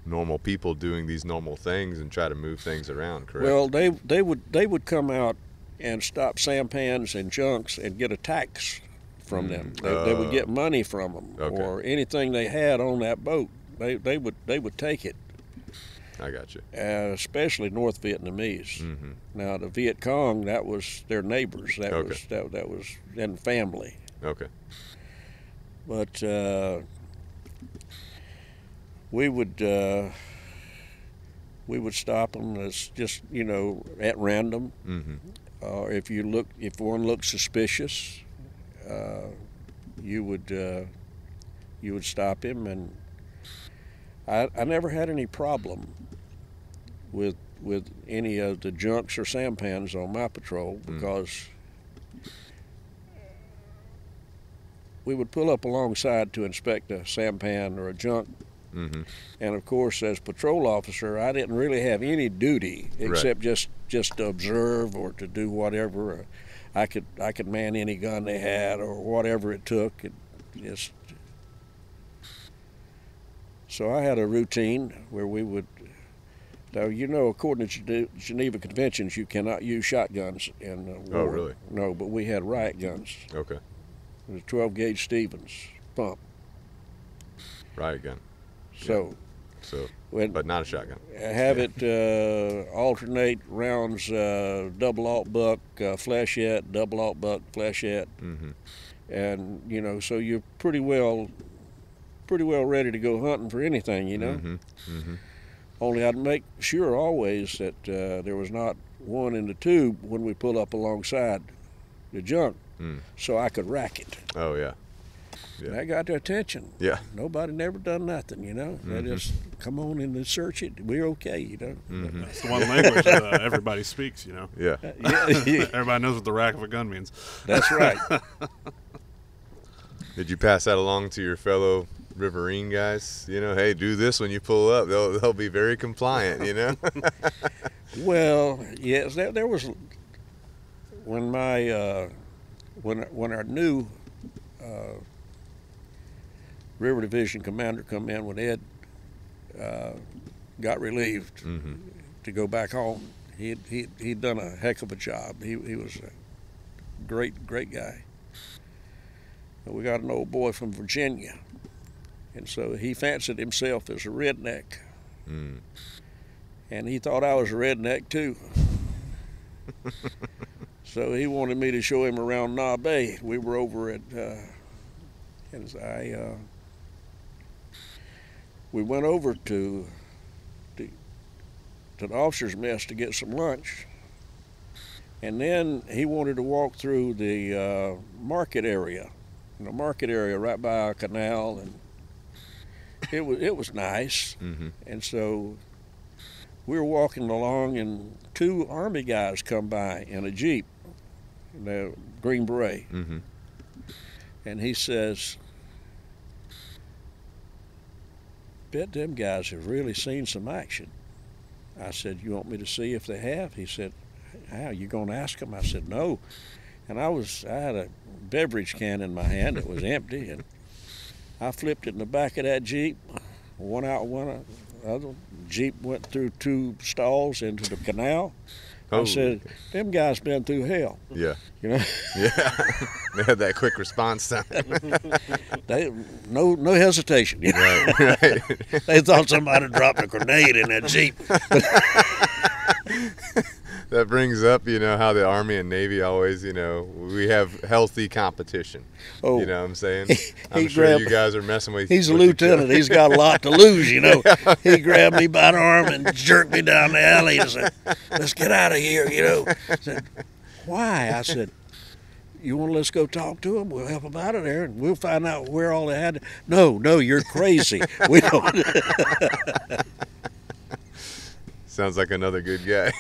normal people doing these normal things and try to move things around, correct? Well, they would come out and stop sampans and junks and get a tax from them. They would get money from them, or anything they had on that boat. They would take it. I got you. Especially North Vietnamese. Mm-hmm. Now the Viet Cong, that was their neighbors. That was and family. Okay. But we would stop them as just, you know, at random. Mm-hmm. If one looked suspicious, you would stop him, and I never had any problem with any of the junks or sampans on my patrol, because we would pull up alongside to inspect a sampan or a junk. Mm-hmm. And of course, as patrol officer, I didn't really have any duty except just to observe or to do whatever. I could man any gun they had or whatever it took. So I had a routine where we would. Now, you know, according to Geneva Conventions, you cannot use shotguns in war. Oh, really? No, but we had riot guns. Okay. It was a 12-gauge Stevens pump. Riot gun. So, but not a shotgun. Have it alternate rounds, double alt buck, flechette, double alt buck, flechette, Mm-hmm. and you know, so you're pretty well ready to go hunting for anything, you know. Mm-hmm. Mm-hmm. Only I'd make sure always that there was not one in the tube when we pull up alongside the junk, so I could rack it. Oh yeah. Yeah. That got their attention. Yeah. Nobody never done nothing, you know. They just come on in and search it. We're okay, you know. Mm-hmm. It's the one language everybody speaks, you know. Yeah. Everybody knows what the rack of a gun means. That's right. Did you pass that along to your fellow Riverine guys? You know, hey, do this when you pull up. They'll be very compliant, you know. Well, yes, there was when my when our new River Division commander come in, when Ed got relieved to go back home. He'd done a heck of a job. He was a great guy. But we got an old boy from Virginia, and so he fancied himself as a redneck, and he thought I was a redneck too. So he wanted me to show him around Na Bay. We were over at we went over to the officers' mess to get some lunch, and then he wanted to walk through the market area, right by a canal, and it was nice. And so we were walking along, and two Army guys come by in a Jeep, in a Green Beret, and he says, "Bet them guys have really seen some action." I said, "You want me to see if they have?" He said, "How, you gonna ask them?" I said, "No." And I had a beverage can in my hand. It was empty, and I flipped it in the back of that Jeep. One other Jeep went through two stalls into the canal. I said, "Them guys been through hell." Yeah. You know. Yeah. They had that quick response time. No hesitation. You know? Right. They thought somebody dropped a grenade in that Jeep. That brings up, you know, how the Army and Navy always, you know, we have healthy competition. Oh, you know what I'm saying? I'm sure you guys are messing with. He's a lieutenant. He's got a lot to lose, you know. He grabbed me by the arm and jerked me down the alley and said, "Let's get out of here," you know. I said, "Why?" I said, "You want to let's go talk to them? We'll help them out of there, and we'll find out where all they had." No, you're crazy. We don't. Sounds like another good guy.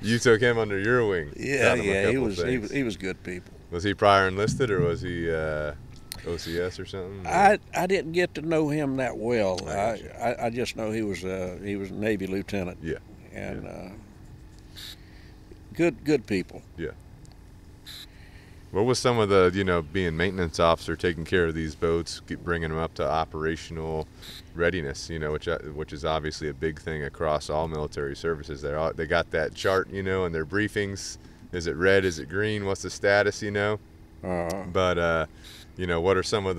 You took him under your wing. Yeah, he was good people. Was he prior enlisted, or was he OCS or something? I didn't get to know him that well. I just know he was a Navy lieutenant. Yeah. And good people. Yeah. What was some of the, you know, being maintenance officer, taking care of these boats, bringing them up to operational readiness, you know, which is obviously a big thing across all military services. They got that chart, you know, in their briefings. Is it red? Is it green? What's the status? You know. But you know, what were some of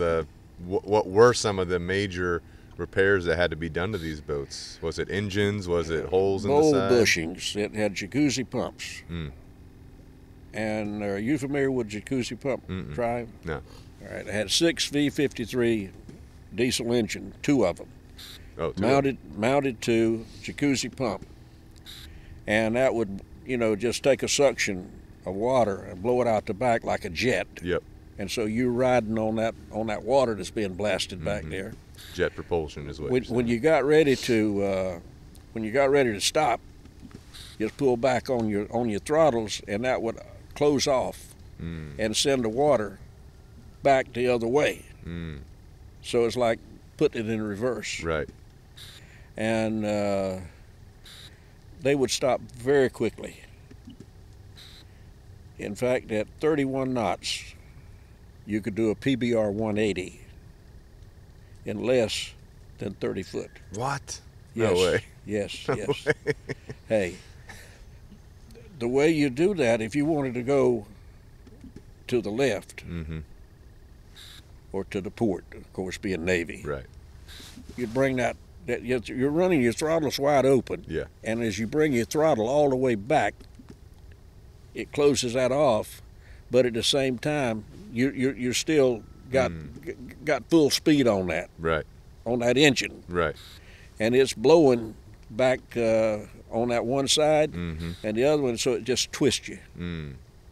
the major repairs that had to be done to these boats? Was it engines? Was it holes in the side? Bowl bushings. It had jacuzzi pumps. And are you familiar with jacuzzi pump drive? No. All right, I had 6 V53 diesel engine, 2 of them, Oh, two. mounted to jacuzzi pump, and that would, just take a suction of water and blow it out the back like a jet. Yep. And so you're riding on that water that's being blasted back there. Jet propulsion is what. When you got ready to stop, just pull back on your throttles, and that would close off and send the water back the other way. So it's like putting it in reverse. Right. And they would stop very quickly. In fact, at 31 knots, you could do a PBR 180 in less than 30 foot. What? Yes. No way. Yes, No yes. way. Hey, the way you do that, if you wanted to go to the left or to the port, of course, being Navy, Right. you'd bring that you're running your throttles wide open. Yeah. And as you bring your throttle all the way back, it closes that off, but at the same time, you're still got full speed on that. Right. On that engine. Right. And it's blowing back on that one side and the other one, so it just twists you.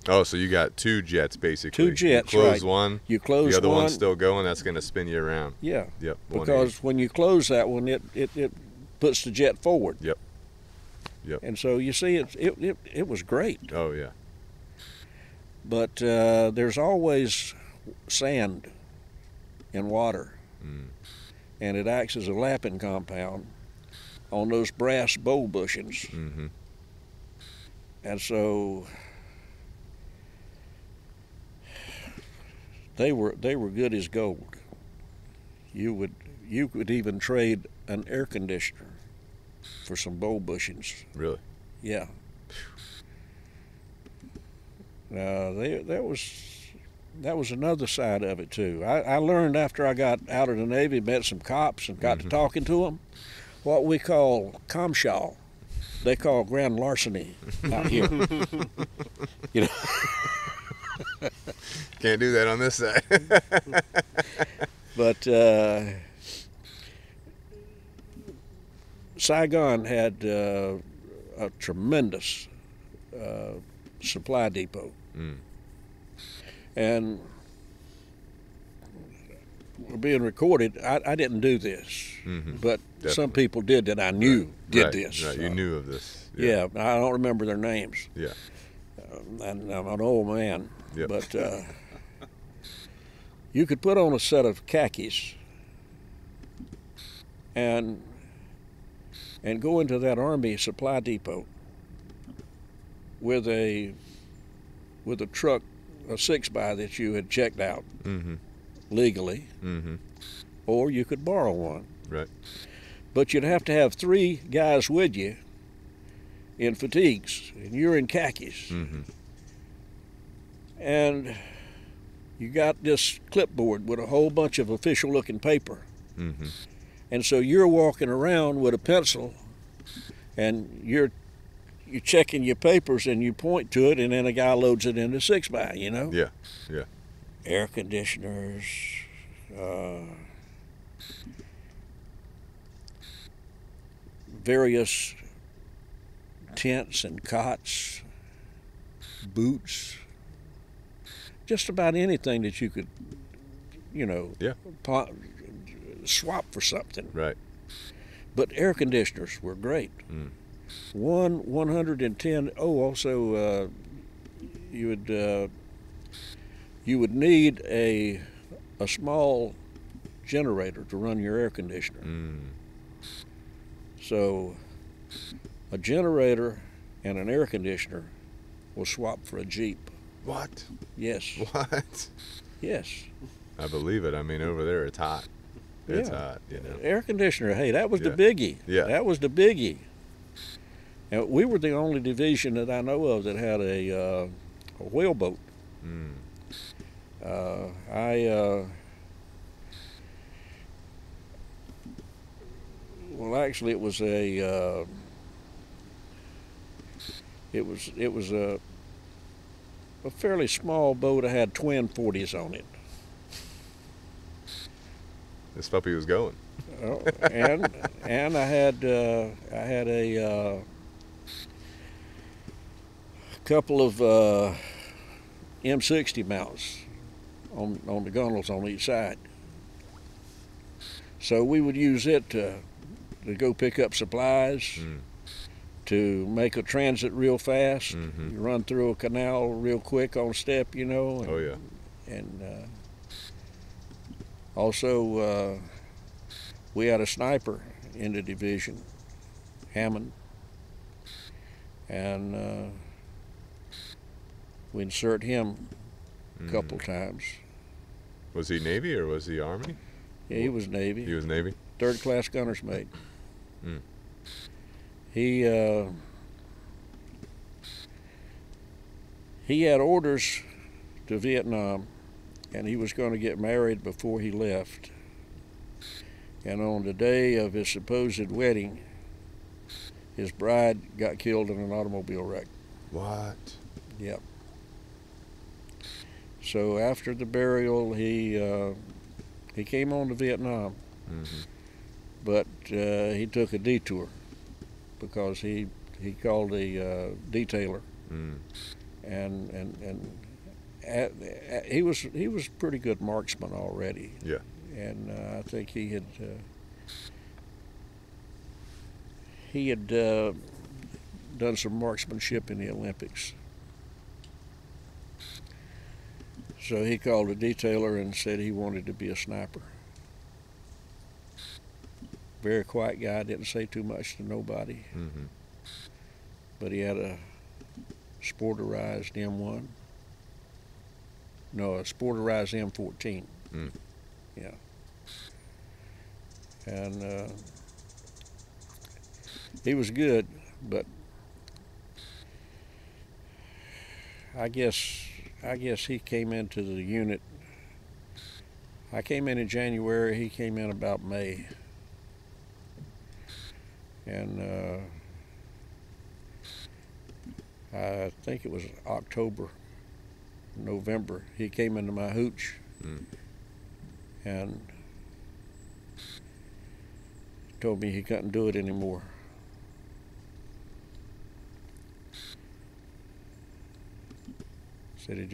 Oh, so you got 2 jets basically. 2 jets, you close right. one. You close the other one. one's still going. That's going to spin you around. Yeah. Yep. Because when you close that one, it puts the jet forward. Yep. Yep. And so you see, it was great. Oh yeah. But there's always sand in water, and it acts as a lapping compound on those brass bow bushings. And so they were good as gold. You could even trade an air conditioner for some bow bushings. Really? Yeah. That was another side of it too. I learned after I got out of the Navy, met some cops and got to talking to them, what we call comshaw. They call grand larceny out here. You know. Can't do that on this side. But Saigon had a tremendous supply depot. And we're being recorded. I didn't do this, but Definitely. some people did that I knew did Right, this. Right, you knew of this. Yeah, I don't remember their names. Yeah. And I'm an old man. Yep. But you could put on a set of khakis and go into that Army supply depot with a truck, a 6x that you had checked out legally, or you could borrow one. Right. But you'd have to have 3 guys with you in fatigues, and you're in khakis. And you got this clipboard with a whole bunch of official-looking paper. And so you're walking around with a pencil, and you're checking your papers, and you point to it, and then a guy loads it into 6x, you know? Yeah, yeah. Air conditioners, various tents and cots, boots, just about anything that you could, Yeah. swap for something. Right. But air conditioners were great. 110. Oh, also, you would need a small generator to run your air conditioner. So a generator and an air conditioner will swap for a Jeep. What? Yes. What? Yes. I believe it. I mean, over there it's hot. It's hot, Air conditioner, hey, that was the Yeah. biggie. Yeah. That was the biggie. And we were the only division that I know of that had a whaleboat. Well, actually, it was a fairly small boat. I had twin 40s on it. This puppy was going. Oh, and I had a couple of M60 mounts on the gunnels on each side. So we would use it to go pick up supplies, to make a transit real fast. Mm-hmm. You run through a canal real quick on step, you know. And, Oh yeah. And also we had a sniper in the division, Hammond, and we insert him a couple times. Was he Navy or was he Army? Yeah, he was Navy. He was Navy? Third class gunner's mate. Mm. He had orders to Vietnam, and he was going to get married before he left. And on the day of his supposed wedding, his bride got killed in an automobile wreck. What? Yep. So after the burial, he came on to Vietnam, but he took a detour because he called a detailer, and he was a pretty good marksman already. Yeah. And I think he had done some marksmanship in the Olympics. So he called a detailer and said he wanted to be a sniper. Very quiet guy, didn't say too much to nobody. But he had a sporterized M1. No, a sporterized M14. Yeah. And he was good, but I guess he came into the unit. I came in January, he came in about May. And I think it was October, November, he came into my hooch and told me he couldn't do it anymore. Said he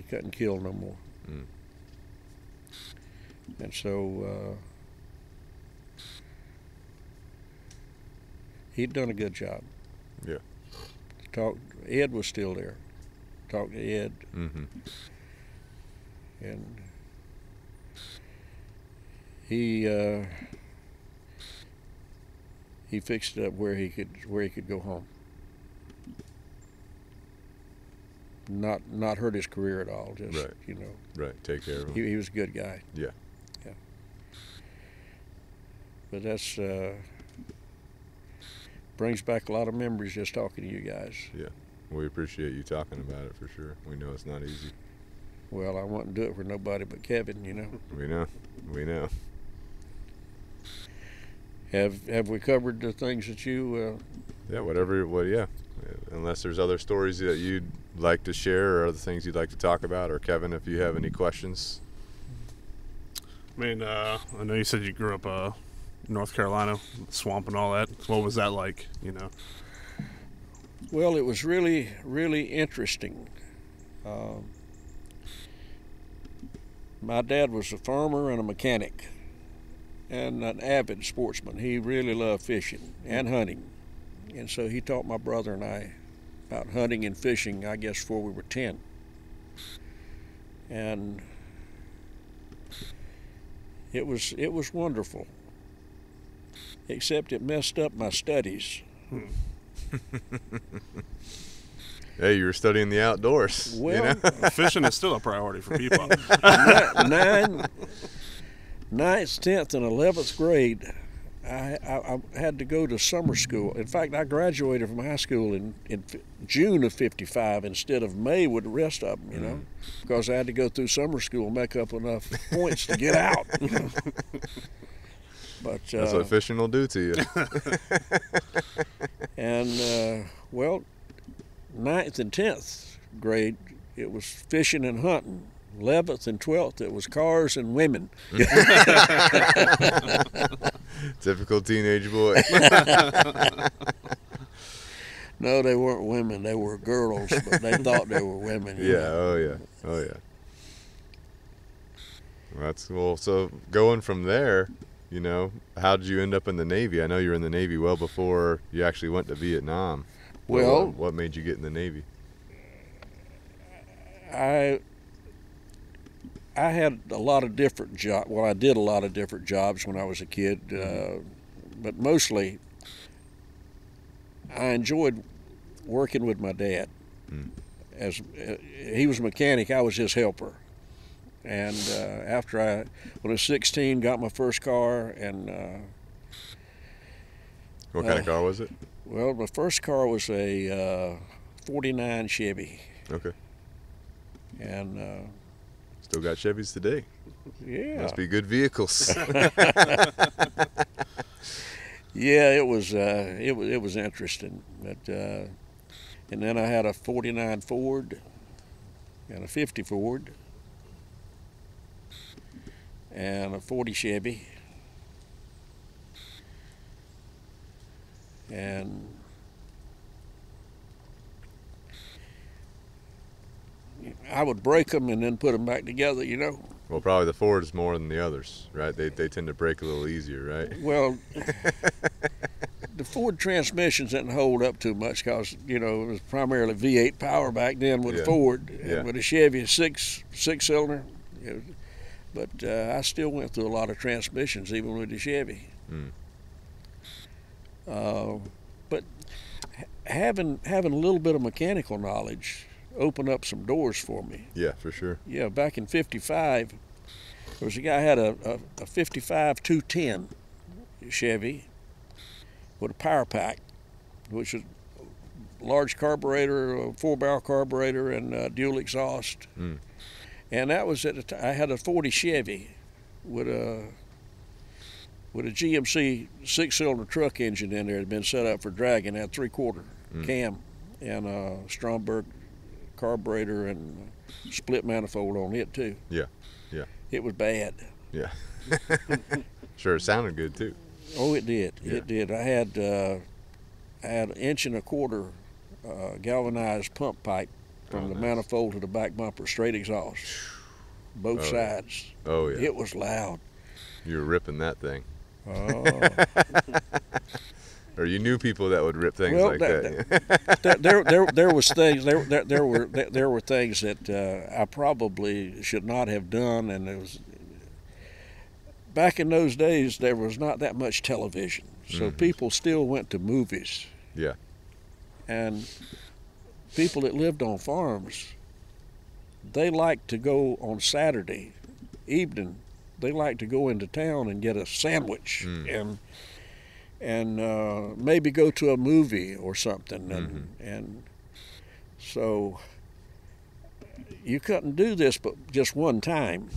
couldn't kill no more. And so he'd done a good job. Yeah. Ed was still there. Talked to Ed. And he fixed it up where he could go home. Not hurt his career at all. Just Right. You know. Right. Take care of him. He was a good guy. Yeah. Yeah. But that's brings back a lot of memories just talking to you guys. Yeah. We appreciate you talking about it for sure. We know it's not easy. Well, I wouldn't do it for nobody but Kevin, you know. We know. We know. Have we covered the things that you? Yeah. Whatever. Well, yeah. Unless there's other stories that you'd like to share or other things you'd like to talk about, or Kevin, if you have any questions. I mean, I know you said you grew up North Carolina, swamp and all that. What was that like, you know? Well, it was really, really interesting. My dad was a farmer and a mechanic and an avid sportsman. He really loved fishing and hunting. And so he taught my brother and I about hunting and fishing, I guess, before we were 10. And it was wonderful, except it messed up my studies. Hey, you were studying the outdoors. Well, you know? Fishing is still a priority for people. 9th, 10th, and 11th grade, I had to go to summer school. In fact, I graduated from high school in June of '55 instead of May with the rest of them, you know, because I had to go through summer school and make up enough points to get out. But that's what fishing will do to you. And well, 9th and 10th grade, it was fishing and hunting. 11th and 12th, it was cars and women. Typical teenage boy. No, they weren't women. They were girls, but they thought they were women. Yeah. Oh yeah. Oh yeah. Well, that's cool. So going from there, you know, how did you end up in the Navy? I know you were in the Navy well before you actually went to Vietnam. Well, what made you get in the Navy? I had a lot of different jobs. Well, I did a lot of different jobs when I was a kid, but mostly I enjoyed working with my dad. As he was a mechanic, I was his helper. And after when I was 16, got my first car, and What kind of car was it? well, my first car was a 49 Chevy, Okay. and Still got Chevys today. yeah, Must be good vehicles. yeah, it was interesting. But and then I had a 49 Ford and a 50 Ford and a 40 Chevy, and I would break them and then put them back together, you know. Well, probably the Ford's more than the others, right? They tend to break a little easier, right? Well, the Ford transmissions didn't hold up too much because, you know, it was primarily V8 power back then with Yeah. a Ford. Yeah. And with a Chevy, six cylinder. But I still went through a lot of transmissions, even with the Chevy. But having a little bit of mechanical knowledge opened up some doors for me. Yeah, for sure. Yeah, back in '55, there was a guy who had a 55 210 Chevy with a power pack, which is a large carburetor, a 4-barrel carburetor, and dual exhaust. And that was at the time. I had a 40 Chevy with a GMC 6-cylinder truck engine in there. It had been set up for dragging. It had 3/4 cam and a Stromberg carburetor and split manifold on it too. Yeah, yeah, It was bad. yeah. Sure, it sounded good too. Oh, it did. Yeah. It did. I had an 1.25 inch galvanized pump pipe from the nice. manifold to the back bumper, straight exhaust, both Oh, sides. Oh yeah. It was loud. You were ripping that thing. Oh. Or you knew people that would rip things Well, like that. there was things there were things that I probably should not have done, and it was back in those days there was not that much television, so people still went to movies. Yeah. And people that lived on farms, they liked to go on Saturday evening. They liked to go into town and get a sandwich and maybe go to a movie or something. And so you couldn't do this but just one time.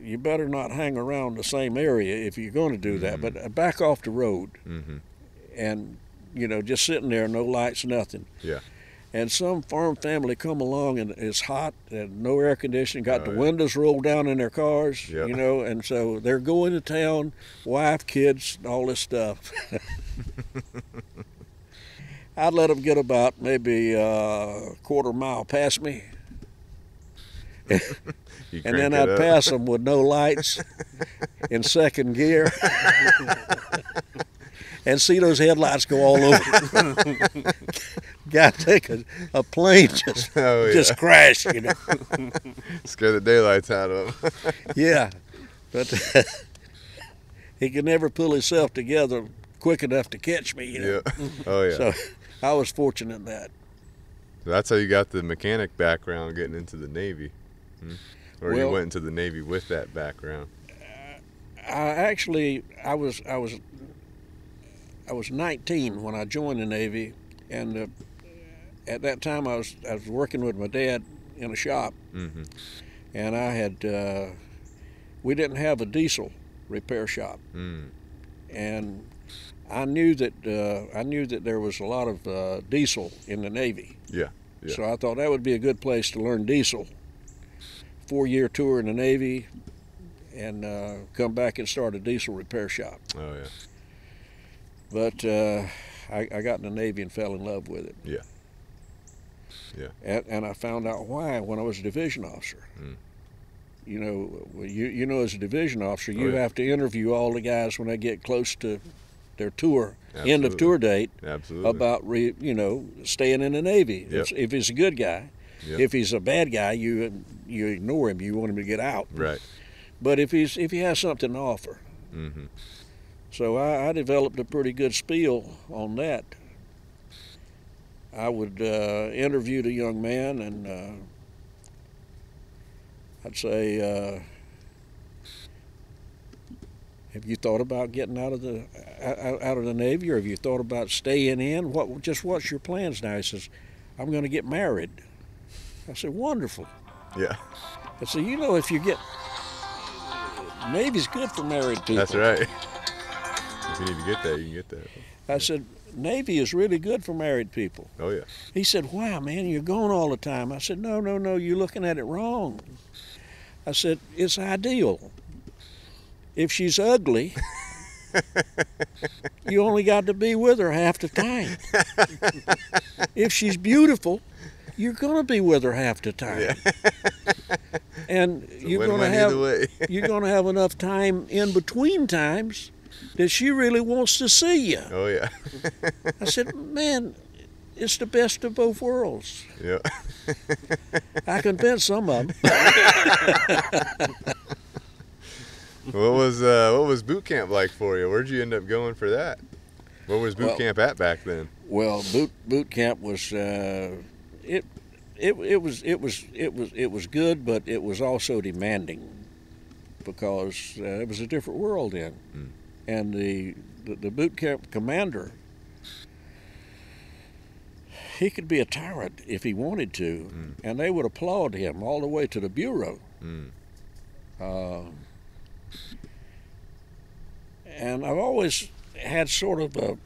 You better not hang around the same area if you're going to do that, but back off the road. And, you know, just sitting there, no lights, nothing. Yeah. And some farm family come along and it's hot and no air conditioning, got the windows rolled down in their cars, Yep. you know, and so they're going to town, wife, kids, all this stuff. I'd let them get about maybe a quarter mile past me. And then I'd pass them with no lights in second gear and see those headlights go all over. Guy take a plane just crash, you know. Scare the daylights out of him. Yeah, but he could never pull himself together quick enough to catch me, you know. Yeah. Oh yeah. So I was fortunate in that. So that's how you got the mechanic background, getting into the Navy. Or you Well, went into the Navy with that background. I was 19 when I joined the Navy, and at that time I was working with my dad in a shop, and I had we didn't have a diesel repair shop, and I knew that there was a lot of diesel in the Navy. Yeah. Yeah. So I thought that would be a good place to learn diesel, 4-year tour in the Navy, and come back and start a diesel repair shop. Oh yeah. But I got in the Navy and fell in love with it. Yeah. Yeah. And I found out why when I was a division officer. You know, as a division officer, you have to interview all the guys when they get close to their tour, end of tour date, about staying in the Navy. If he's a good guy, if he's a bad guy, you ignore him. You want him to get out. Right. But if he has something to offer, so I developed a pretty good spiel on that. I would interview the young man, and I'd say, have you thought about getting out of the Navy, or have you thought about staying in? What's your plans now? He says, I'm going to get married. I said, wonderful. Yeah. I said, if you get, Navy's good for married people. That's right. If you need to get that, you can get that. I said, Navy is really good for married people. Oh yeah. He said, wow, man, you're gone all the time. I said, no, you're looking at it wrong. I said, it's ideal. If she's ugly, you only got to be with her half the time. If she's beautiful, you're going to be with her half the time. Yeah. And you're going to have enough time in between times that she really wants to see you. Oh yeah. I said, man, it's the best of both worlds. Yeah. I convinced some of them. What was boot camp like for you? Where'd you end up going for that? What was boot camp at back then? Well, boot camp was it was good, but it was also demanding, because it was a different world then, and the boot camp commander, he could be a tyrant if he wanted to, and they would applaud him all the way to the bureau. And I've always had sort of a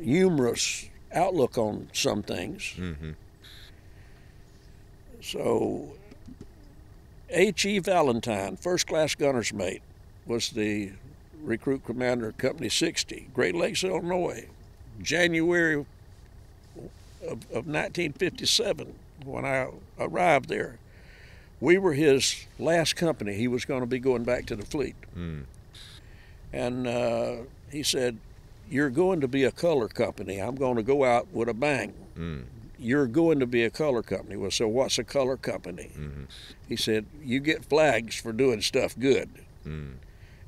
humorous outlook on some things. So H.E. Valentine, first class gunner's mate, was the recruit commander of Company 60, Great Lakes, Illinois, January of 1957, when I arrived there. We were his last company. He was going to be going back to the fleet. And he said, you're going to be a color company. I'm going to go out with a bang. You're going to be a color company. Well, so what's a color company? He said, you get flags for doing stuff good.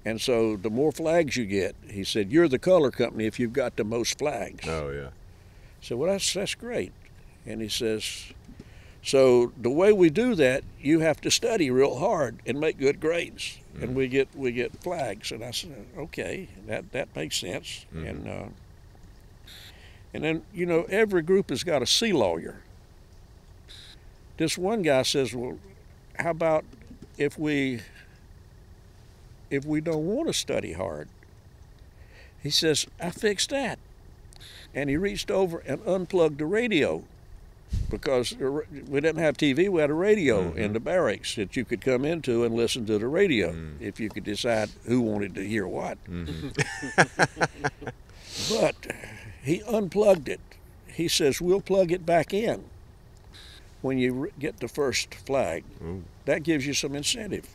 And so the more flags you get, he said, you're the color company if you've got the most flags. Oh yeah. So, well, that's great. And he says, so the way we do that, you have to study real hard and make good grades, and we get flags. And I said, okay, that makes sense. And then every group has got a sea lawyer. This one guy says, well, how about if we don't want to study hard? He says, I fixed that. And he reached over and unplugged the radio, because we didn't have TV. We had a radio in the barracks that you could come into and listen to the radio if you could decide who wanted to hear what. But he unplugged it. He says, we'll plug it back in when you get the first flag. That gives you some incentive.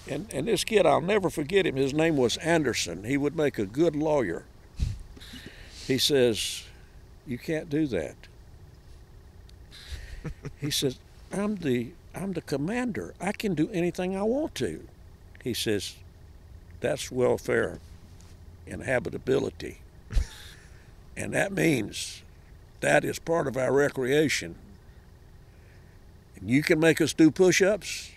And this kid, I'll never forget him. His name was Anderson. He would make a good lawyer. He says, you can't do that. He says, I'm the commander. I can do anything I want to. He says, that's welfare and habitability. And that means that is part of our recreation. And you can make us do push-ups,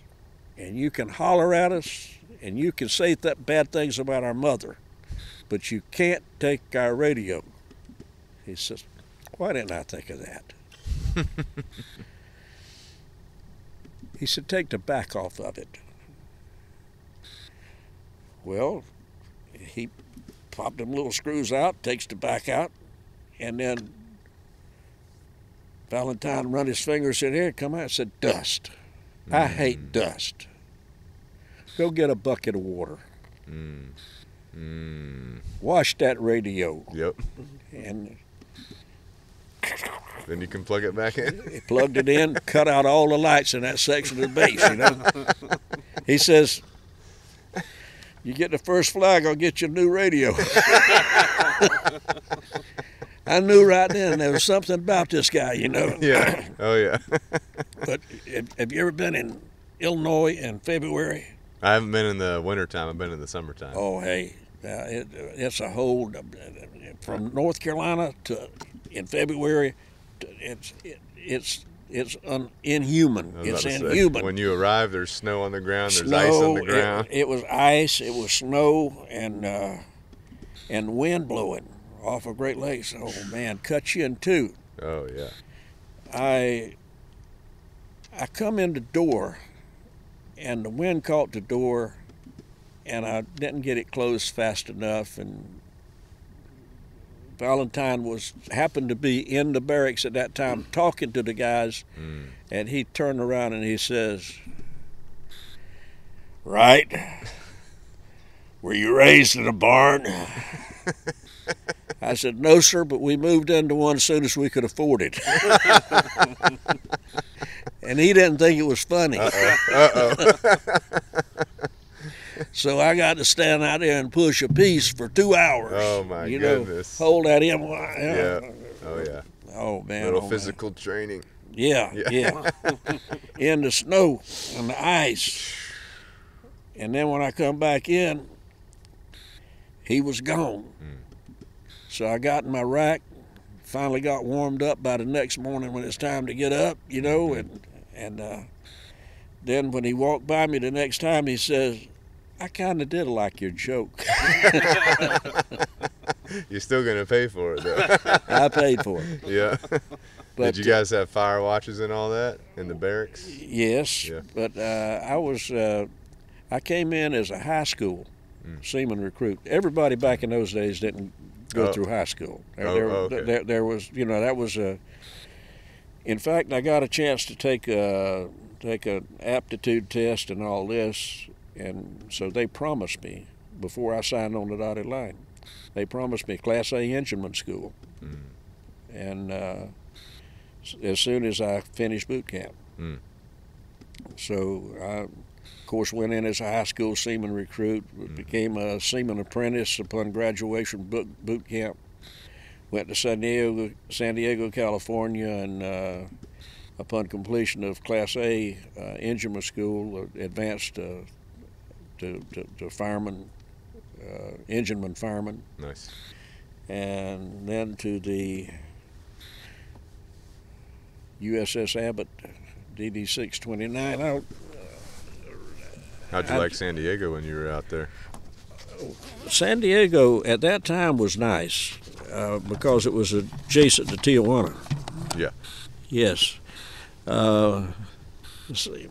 and you can holler at us, and you can say bad things about our mother, but you can't take our radio. He says, why didn't I think of that? He said, take the back off of it. Well, he popped them little screws out, takes the back out, and then Valentine run his fingers in here, come out and said, dust. I hate dust. Go get a bucket of water. Wash that radio. Yep. And Then you can plug it back in. he plugged it in, cut out all the lights in that section of the base, you know. He says, you get the first flag, I'll get you a new radio. I knew right then there was something about this guy, you know. Yeah. Oh, yeah. But have you ever been in Illinois in February? I haven't been in the wintertime. I've been in the summertime. Oh, hey, it's a whole, from North Carolina to in February, it's inhuman. It's inhuman. When you arrive, there's snow on the ground. There's ice on the ground. It was ice. It was snow and wind blowing off of Great Lakes. Oh man, cut you in two. Oh yeah. I come in the door, and the wind caught the door, and I didn't get it closed fast enough, and Valentine happened to be in the barracks at that time talking to the guys, and he turned around and he says, "Wright, were you raised in a barn?" I said, "No, sir, but we moved into one as soon as we could afford it." And he didn't think it was funny. So I got to stand out there and push a piece for 2 hours. Oh my You goodness. know, hold that in. Yeah. Oh yeah. Oh man. Little physical training. Yeah. In the snow and the ice. And then when I come back in, he was gone. So I got in my rack, finally got warmed up by the next morning when it's time to get up, you know, and then when he walked by me the next time, he says, "I kind of did like your joke." You're still gonna pay for it though. I paid for it. Yeah. But, did you guys have fire watches and all that in the barracks? Yes, Yeah. but I came in as a high school seaman recruit. Everybody back in those days didn't go through high school. Okay. There was, you know, that was a. In fact, I got a chance to take an aptitude test and all this, and so they promised me before I signed on the dotted line. They promised me Class A engineman school, and as soon as I finished boot camp. So I, of course, went in as a high school seaman recruit, became a seaman apprentice upon graduation boot camp, went to San Diego, California, and upon completion of Class A engineman school, advanced to fireman, engineman fireman. Nice. And then to the USS Abbott DD 629. How'd you like San Diego when you were out there? San Diego at that time was nice because it was adjacent to Tijuana. Yeah. Yes. Let's see.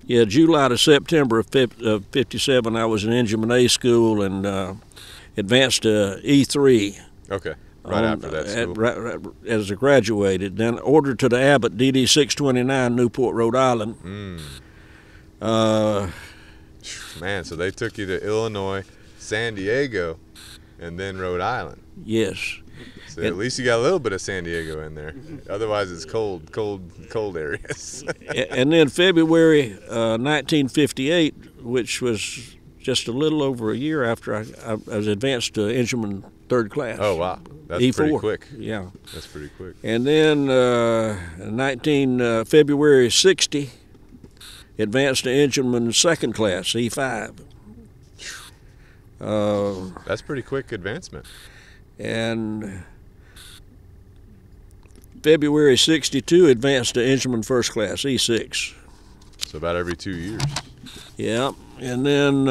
Yeah, July to September of 57, I was in Engineman A school and advanced to E3. Okay. Right after that school. As I graduated. Then ordered to the Abbott DD 629, Newport, Rhode Island. Man, so they took you to Illinois, San Diego, and then Rhode Island. Yes. So at least you got a little bit of San Diego in there. Otherwise, it's cold areas. And then February 1958, which was just a little over a year after I was advanced to Engineman third class. Oh, wow. That's E4. pretty quick. Yeah. That's pretty quick. And then February 60, advanced to Engineman second class, E5. That's pretty quick advancement. And February 62, advanced to Engineman first class, E6. So about every 2 years. Yeah. And then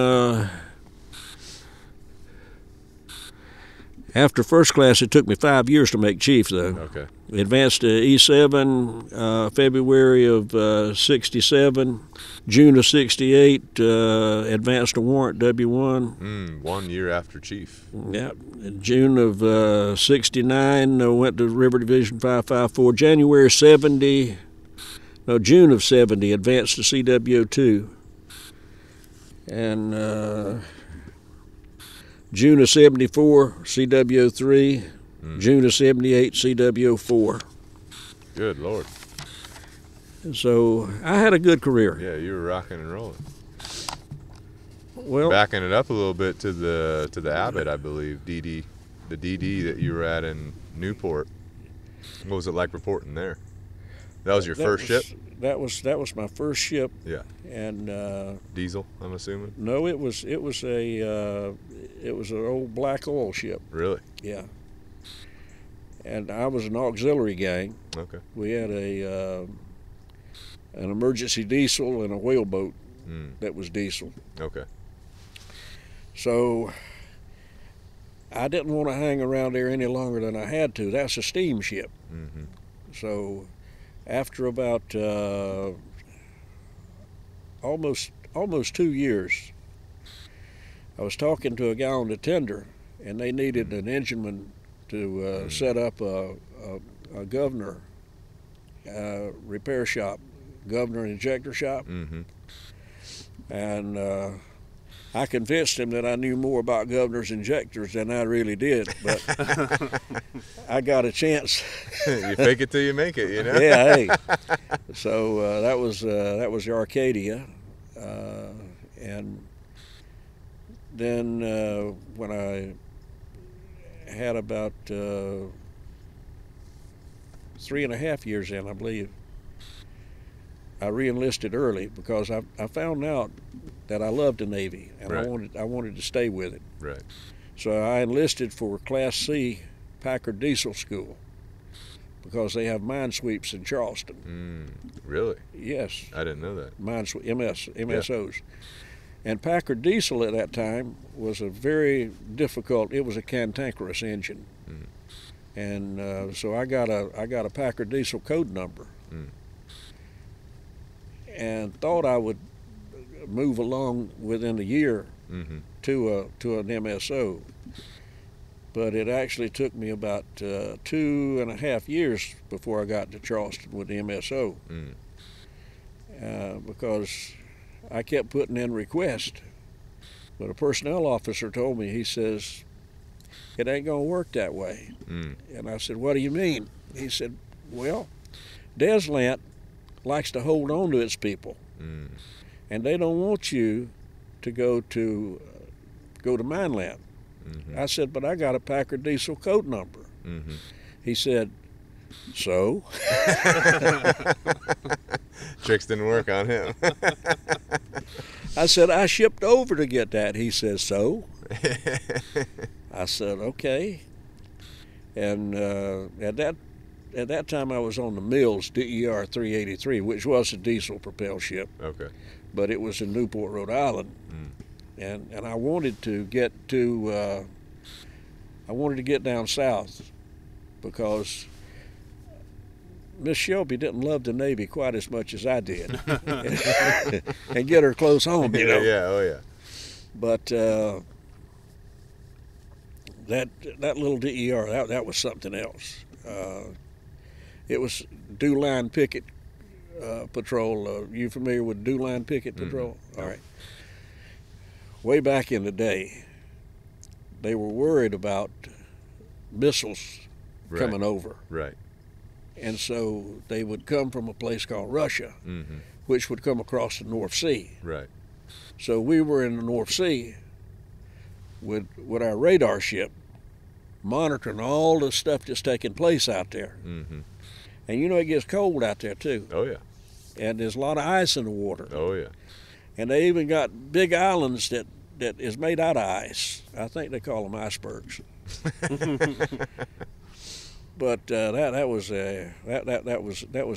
after first class, it took me 5 years to make chief, though. Okay. Advanced to E7 February of 67. June of 68, advanced to Warrant W1. 1 year after Chief. Yeah. In June of 69, went to River Division 554. June of 70, advanced to CWO2. And June of 74, CWO3. June of 78, CWO4. Good Lord. So I had a good career. Yeah, you were rocking and rolling. Well, backing it up a little bit to the Abbott, I believe, the DD that you were at in Newport. What was it like reporting there? That was your first ship? That was my first ship. Yeah. And diesel, I'm assuming. No, it was an old black oil ship. Really? Yeah. And I was an auxiliary gang. Okay. We had an emergency diesel and a whaleboat that was diesel. Okay. So I didn't want to hang around there any longer than I had to. That's a steamship. Mm-hmm. So after about almost 2 years, I was talking to a guy on the tender, and they needed an engineman to set up a governor repair shop, governor and injector shop. Mm-hmm. And I convinced him that I knew more about governors injectors than I really did, but I got a chance. You fake it till you make it, you know. Yeah, hey. So that was the Arcadia, and then when I had about 3.5 years in, I believe, I re-enlisted early because I found out that I loved the Navy, and right. I wanted to stay with it. Right. So I enlisted for Class C Packard Diesel School because they have mine sweeps in Charleston. Really? Yes. I didn't know that. MSOs. Yeah. And Packard Diesel at that time was a very difficult. It was a cantankerous engine, and so I got a Packard Diesel code number, and thought I would move along within a year to an MSO, but it actually took me about 2.5 years before I got to Charleston with the MSO, because I kept putting in requests, but a personnel officer told me, he says, it ain't gonna work that way. And I said, what do you mean? He said, well, Deslant likes to hold on to its people, and they don't want you to go to Mineland. I said, but I got a Packard Diesel code number. He said, so? Tricks didn't work on him. I said, I shipped over to get that. He says, so? I said, okay. And at that time I was on the Mills DER 383, which was a diesel propelled ship. Okay. But it was in Newport, Rhode Island. And I wanted to get down south because Miss Shelby didn't love the Navy quite as much as I did, and get her close home, you know. Yeah, oh yeah. But that little DER, that was something else. It was Dew Line Picket Patrol. You familiar with Dew Line Picket Patrol? All right. Way back in the day, they were worried about missiles coming over. Right. And so they would come from a place called Russia, which would come across the North Sea. Right. So we were in the North Sea with our radar ship, monitoring all the stuff that's taking place out there. And you know it gets cold out there too. Oh yeah. And there's a lot of ice in the water. Oh yeah. And they even got big islands that is made out of ice. I think they call them icebergs. But that was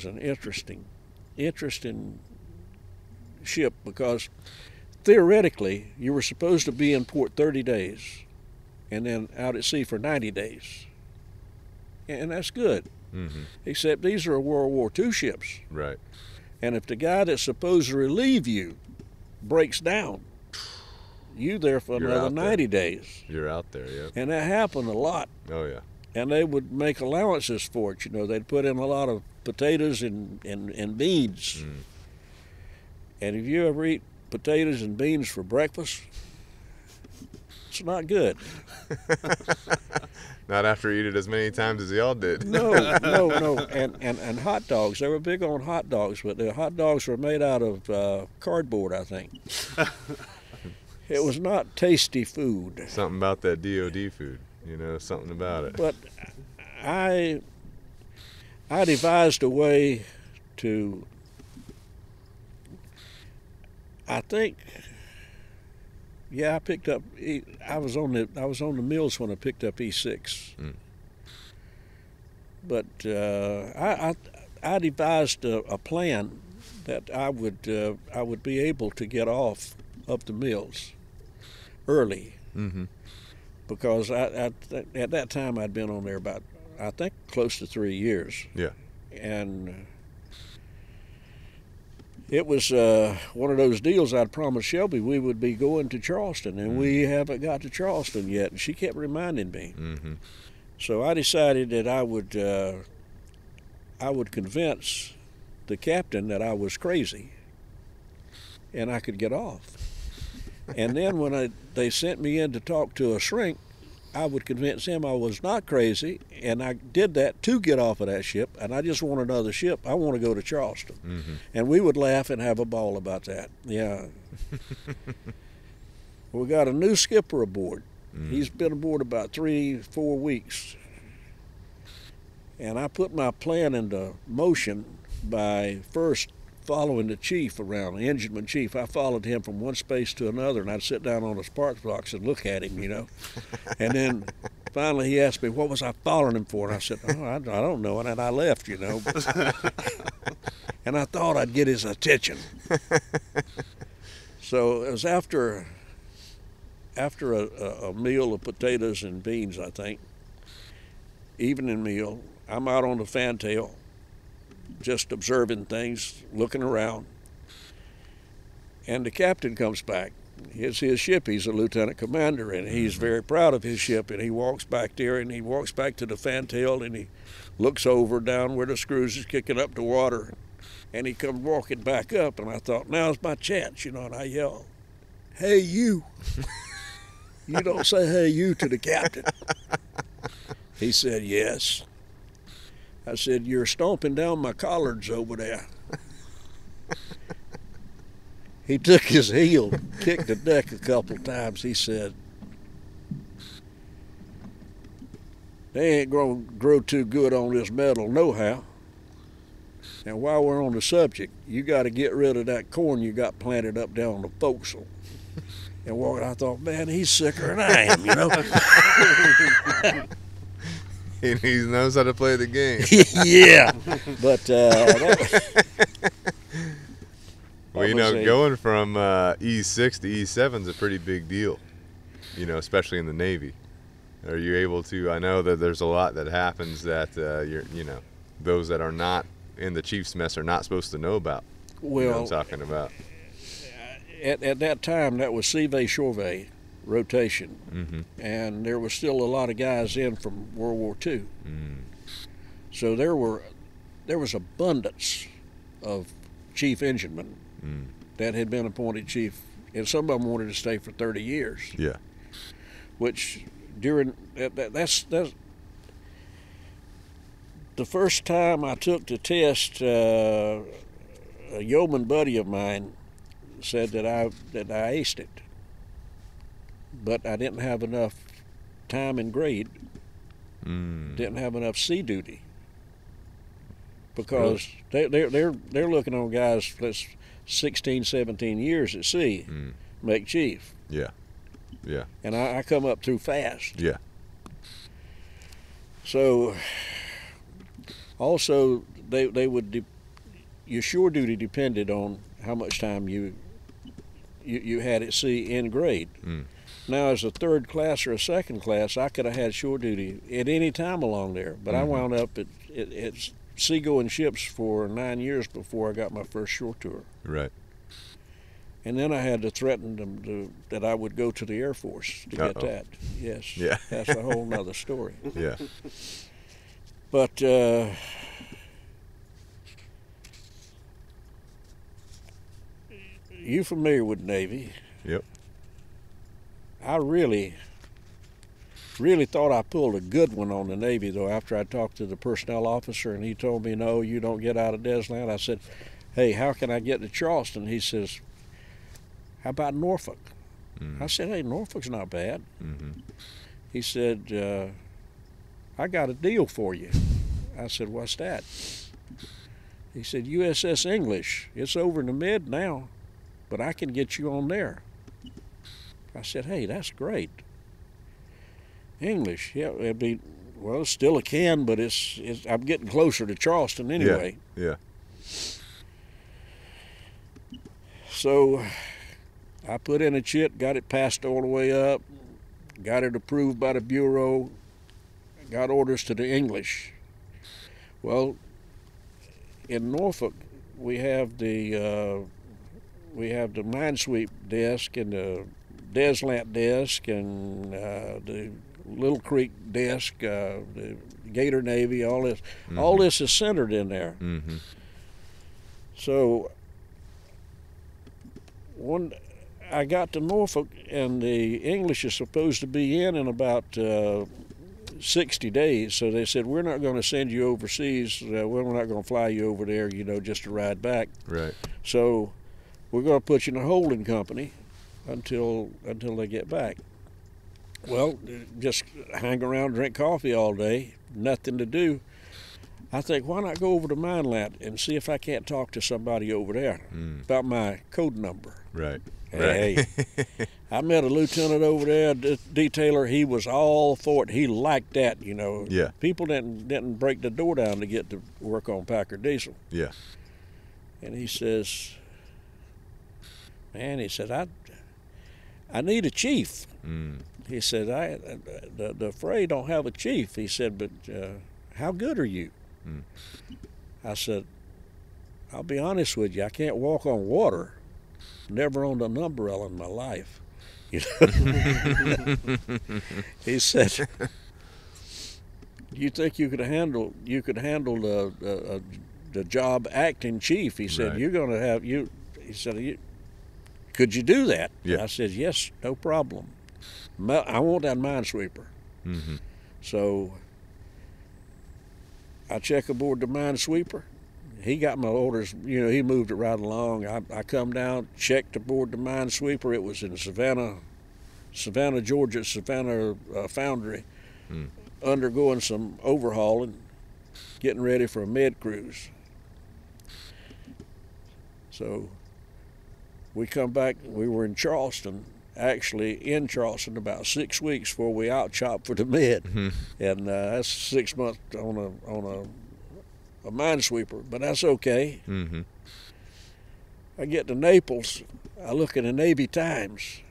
an interesting ship, because theoretically you were supposed to be in port 30 days and then out at sea for 90 days. and that's good. Mm-hmm. Except these are World War II ships. Right. And if the guy that's supposed to relieve you breaks down, you there for You're another out there. 90 days. You're out there, yeah. And that happened a lot. Oh, yeah. And they would make allowances for it. You know, they'd put in a lot of potatoes and beans. Mm. And if you ever eat potatoes and beans for breakfast, it's not good. Not after you eat it as many times as y'all did. No. And hot dogs, they were big on hot dogs, but the hot dogs were made out of cardboard, I think. It was not tasty food. Something about that DOD food, you know, something about it. But I devised a way to, I think, yeah, I picked up. I was on the mills when I picked up E6. Mm. But I devised a plan that I would be able to get off of the mills early. Mm-hmm. Because at that time I'd been on there about, I think, close to 3 years. Yeah. And it was one of those deals I'd promised Shelby we would be going to Charleston, and we haven't got to Charleston yet. And she kept reminding me. Mm-hmm. So I decided that I would convince the captain that I was crazy, and I could get off. And then when they sent me in to talk to a shrink, I would convince him I was not crazy, and I did that to get off of that ship, and I just want another ship. I want to go to Charleston. Mm-hmm. And we would laugh and have a ball about that. Yeah. We got a new skipper aboard. Mm-hmm. He's been aboard about 3-4 weeks. And I put my plan into motion by first following the chief around, the engineman chief. I followed him from one space to another, and I'd sit down on his parts box and look at him, you know. And then finally he asked me, what was I following him for? And I said, I don't know. And then I left, you know. And I thought I'd get his attention. So it was after a meal of potatoes and beans, I think, evening meal, I'm out on the fantail, just observing things, looking around. And the captain comes back. It's his ship. He's a lieutenant commander, and he's very proud of his ship. And he walks back there, and he walks back to the fantail, and he looks over down where the screws is kicking up the water. And he comes walking back up, and I thought, now's my chance, you know, and I yell, hey, you. You don't say hey, you to the captain. He said, yes. I said, you're stomping down my collards over there. He took his heel, kicked the deck a couple times. He said, they ain't going to grow too good on this metal nohow. And while we're on the subject, you got to get rid of that corn you got planted up down on the forecastle. And I thought, man, he's sicker than I am, you know. He knows how to play the game. Yeah, but well, you know, going from E6 to E7 is a pretty big deal, you know, especially in the Navy. Are you able to? I know that there's a lot that happens that those that are not in the chief's mess are not supposed to know about. Well, you know what I'm talking about. At that time, that was Cive Chauvet rotation, Mm-hmm. and there was still a lot of guys in from World War II. Mm. So there was abundance of chief enginemen that had been appointed chief, and some of them wanted to stay for 30 years. Yeah. Which during that's the first time I took the test. A yeoman buddy of mine said that I aced it, but I didn't have enough time and grade. Didn't have enough sea duty, because they're looking on guys that's 16, 17 years at sea make chief. Yeah. Yeah. And I come up too fast. Yeah. So also they would your shore duty depended on how much time you had at sea in grade. Now, as a third class or a second class, I could have had shore duty at any time along there, but I wound up at seagoing ships for 9 years before I got my first shore tour. Right. And then I had to threaten them that I would go to the Air Force to get that. Yes. Yeah. That's a whole nother story. Yeah. But you familiar with Navy? Yep. I really thought I pulled a good one on the Navy, though, after I talked to the personnel officer, and he told me, no, you don't get out of Desland. I said, hey, how can I get to Charleston? He says, how about Norfolk? I said, hey, Norfolk's not bad. He said, I got a deal for you. I said, what's that? He said, USS English. It's over in the mid now, but I can get you on there. I said, hey, that's great. English, yeah, it'd be, well, still a can, but I'm getting closer to Charleston anyway. Yeah. So I put in a chit, got it passed all the way up, got it approved by the Bureau, got orders to the English. Well, in Norfolk, we have the minesweep desk and the Deslant desk and the Little Creek desk, the Gator Navy, all this. All this is centered in there. So I got to Norfolk, and the English is supposed to be in about 60 days. So they said, we're not going to send you overseas. We're not going to fly you over there, just to ride back. Right. So we're going to put you in a holding company until they get back. Well, just hang around, drink coffee all day, nothing to do. I think, why not go over to Mineland and see if I can't talk to somebody over there about my code number. Right. Hey, I met a lieutenant over there, detailer. He was all for it. He liked that, Yeah. People didn't break the door down to get to work on Packard Diesel. Yeah. And he says, man, he said, I need a chief. He said, the fray don't have a chief. He said, but how good are you? I said, I'll be honest with you, I can't walk on water. Never owned an umbrella in my life. He said, you think you could handle the job acting chief? He said, Right. you're going to have you. He said, could you do that? Yeah. I said, yes, no problem. I want that minesweeper. So I check aboard the minesweeper. He got my orders, he moved it right along. I come down, checked aboard the minesweeper. It was in Savannah, Georgia, Savannah Foundry, undergoing some overhauling, getting ready for a med cruise. So we come back, we were in Charleston, about 6 weeks before we out-chopped for the med. And that's 6 months on a minesweeper, but that's okay. I get to Naples, I look at the Navy Times,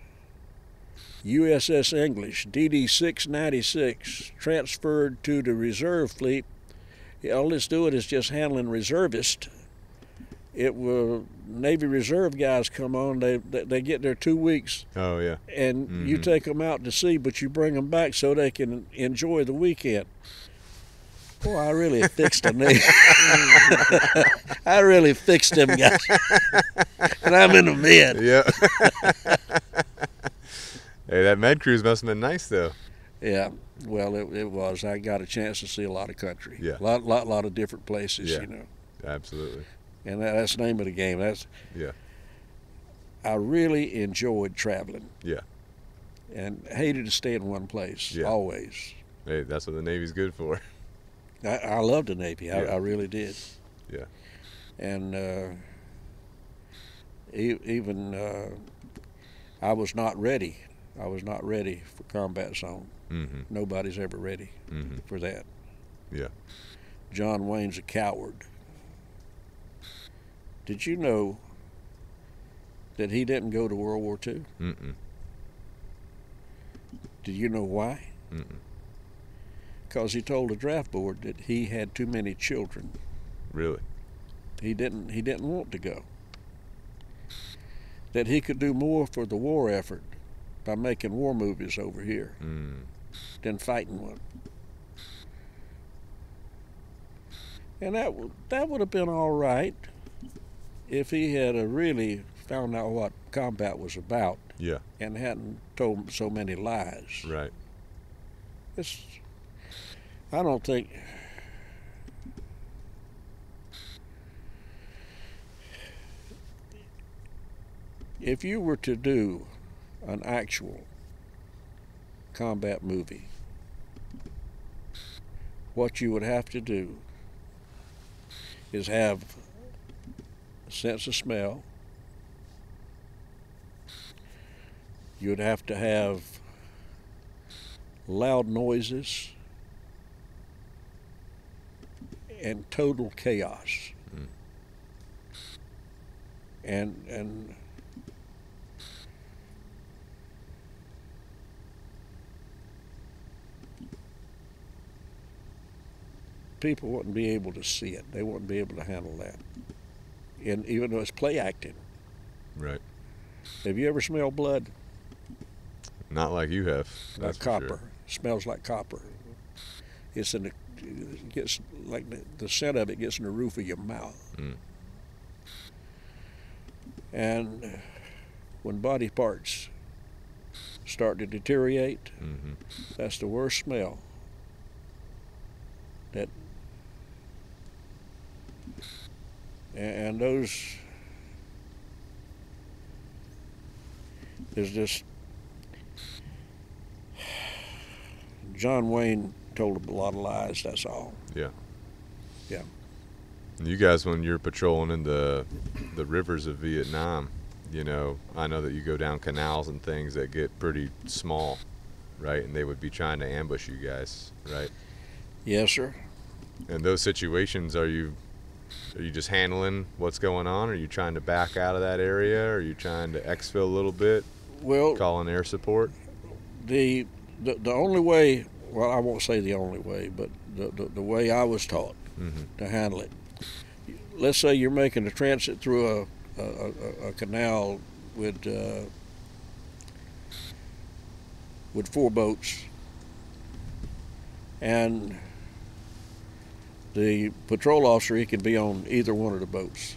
USS English, DD 696, transferred to the reserve fleet. All it's doing is just handling reservists. It will Navy Reserve guys come on. They get there 2 weeks. Oh yeah. And you take them out to sea, but you bring them back so they can enjoy the weekend. Boy, I really fixed the Navy. I really fixed them guys. And I'm in the med. Yeah. Hey, that med cruise must have been nice though. Yeah. Well, it was. I got a chance to see a lot of country. Yeah. A lot of different places. Yeah. Absolutely. And that's the name of the game. Yeah. I really enjoyed traveling. Yeah. And hated to stay in one place. Yeah. Always. Hey, that's what the Navy's good for. I loved the Navy. Yeah. I really did. Yeah. And even I was not ready. I was not ready for combat zone. Nobody's ever ready for that. Yeah. John Wayne's a coward. Did you know that he didn't go to World War II? Do you know why? Because he told the draft board that he had too many children. Really? He didn't want to go. That he could do more for the war effort by making war movies over here than fighting one. And that would have been all right if he had really found out what combat was about. Yeah. And hadn't told so many lies. Right. I don't think. If you were to do an actual combat movie, what you would have to do is have a sense of smell. You'd have to have loud noises and total chaos. And people wouldn't be able to see it. They wouldn't be able to handle that. And even though it's play acting. Right. Have you ever smelled blood? Not like you have. Like copper. Sure. Smells like copper. It gets like the scent of it gets in the roof of your mouth. And when body parts start to deteriorate, that's the worst smell. And those, there's just, John Wayne told a lot of lies, that's all. Yeah. Yeah. You guys, when you're patrolling in the rivers of Vietnam, you know, I know that you go down canals and things that get pretty small, right? And they would be trying to ambush you guys, right? Yes, sir. In those situations, are you just handling what's going on? Are you trying to back out of that area? Are you trying to exfil a little bit? Well, calling air support? The only way, well, I won't say the only way, but the way I was taught to handle it. Let's say you're making a transit through a canal with 4 boats, and the patrol officer, he can be on either one of the boats,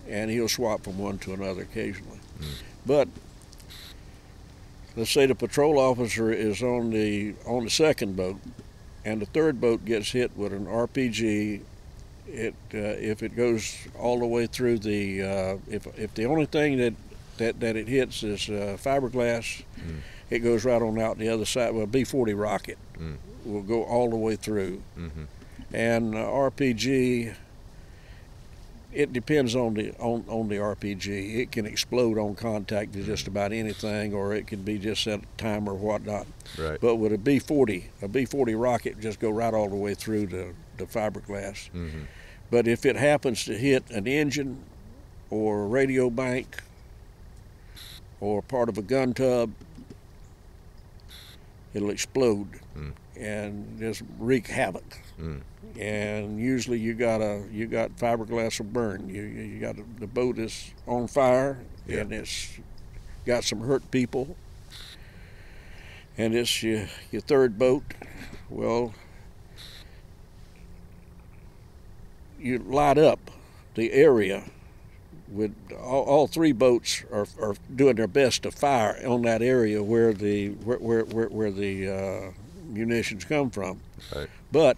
and he'll swap from one to another occasionally. But let's say the patrol officer is on the second boat, and the third boat gets hit with an RPG. If it goes all the way through the if the only thing that it hits is fiberglass, it goes right on out the other side. Well, B-40 rocket will go all the way through. And RPG, it depends on the RPG. It can explode on contact to just about anything, or it can be just at a time or whatnot. Right. But with a B-40 rocket just go right all the way through the fiberglass. But if it happens to hit an engine or a radio bank or part of a gun tub, it'll explode and just wreak havoc. And usually you got fiberglass will burn. You got the boat is on fire, and it's got some hurt people, and it's your third boat. Well, you light up the area with all 3 boats are doing their best to fire on that area where the munitions come from. Right. But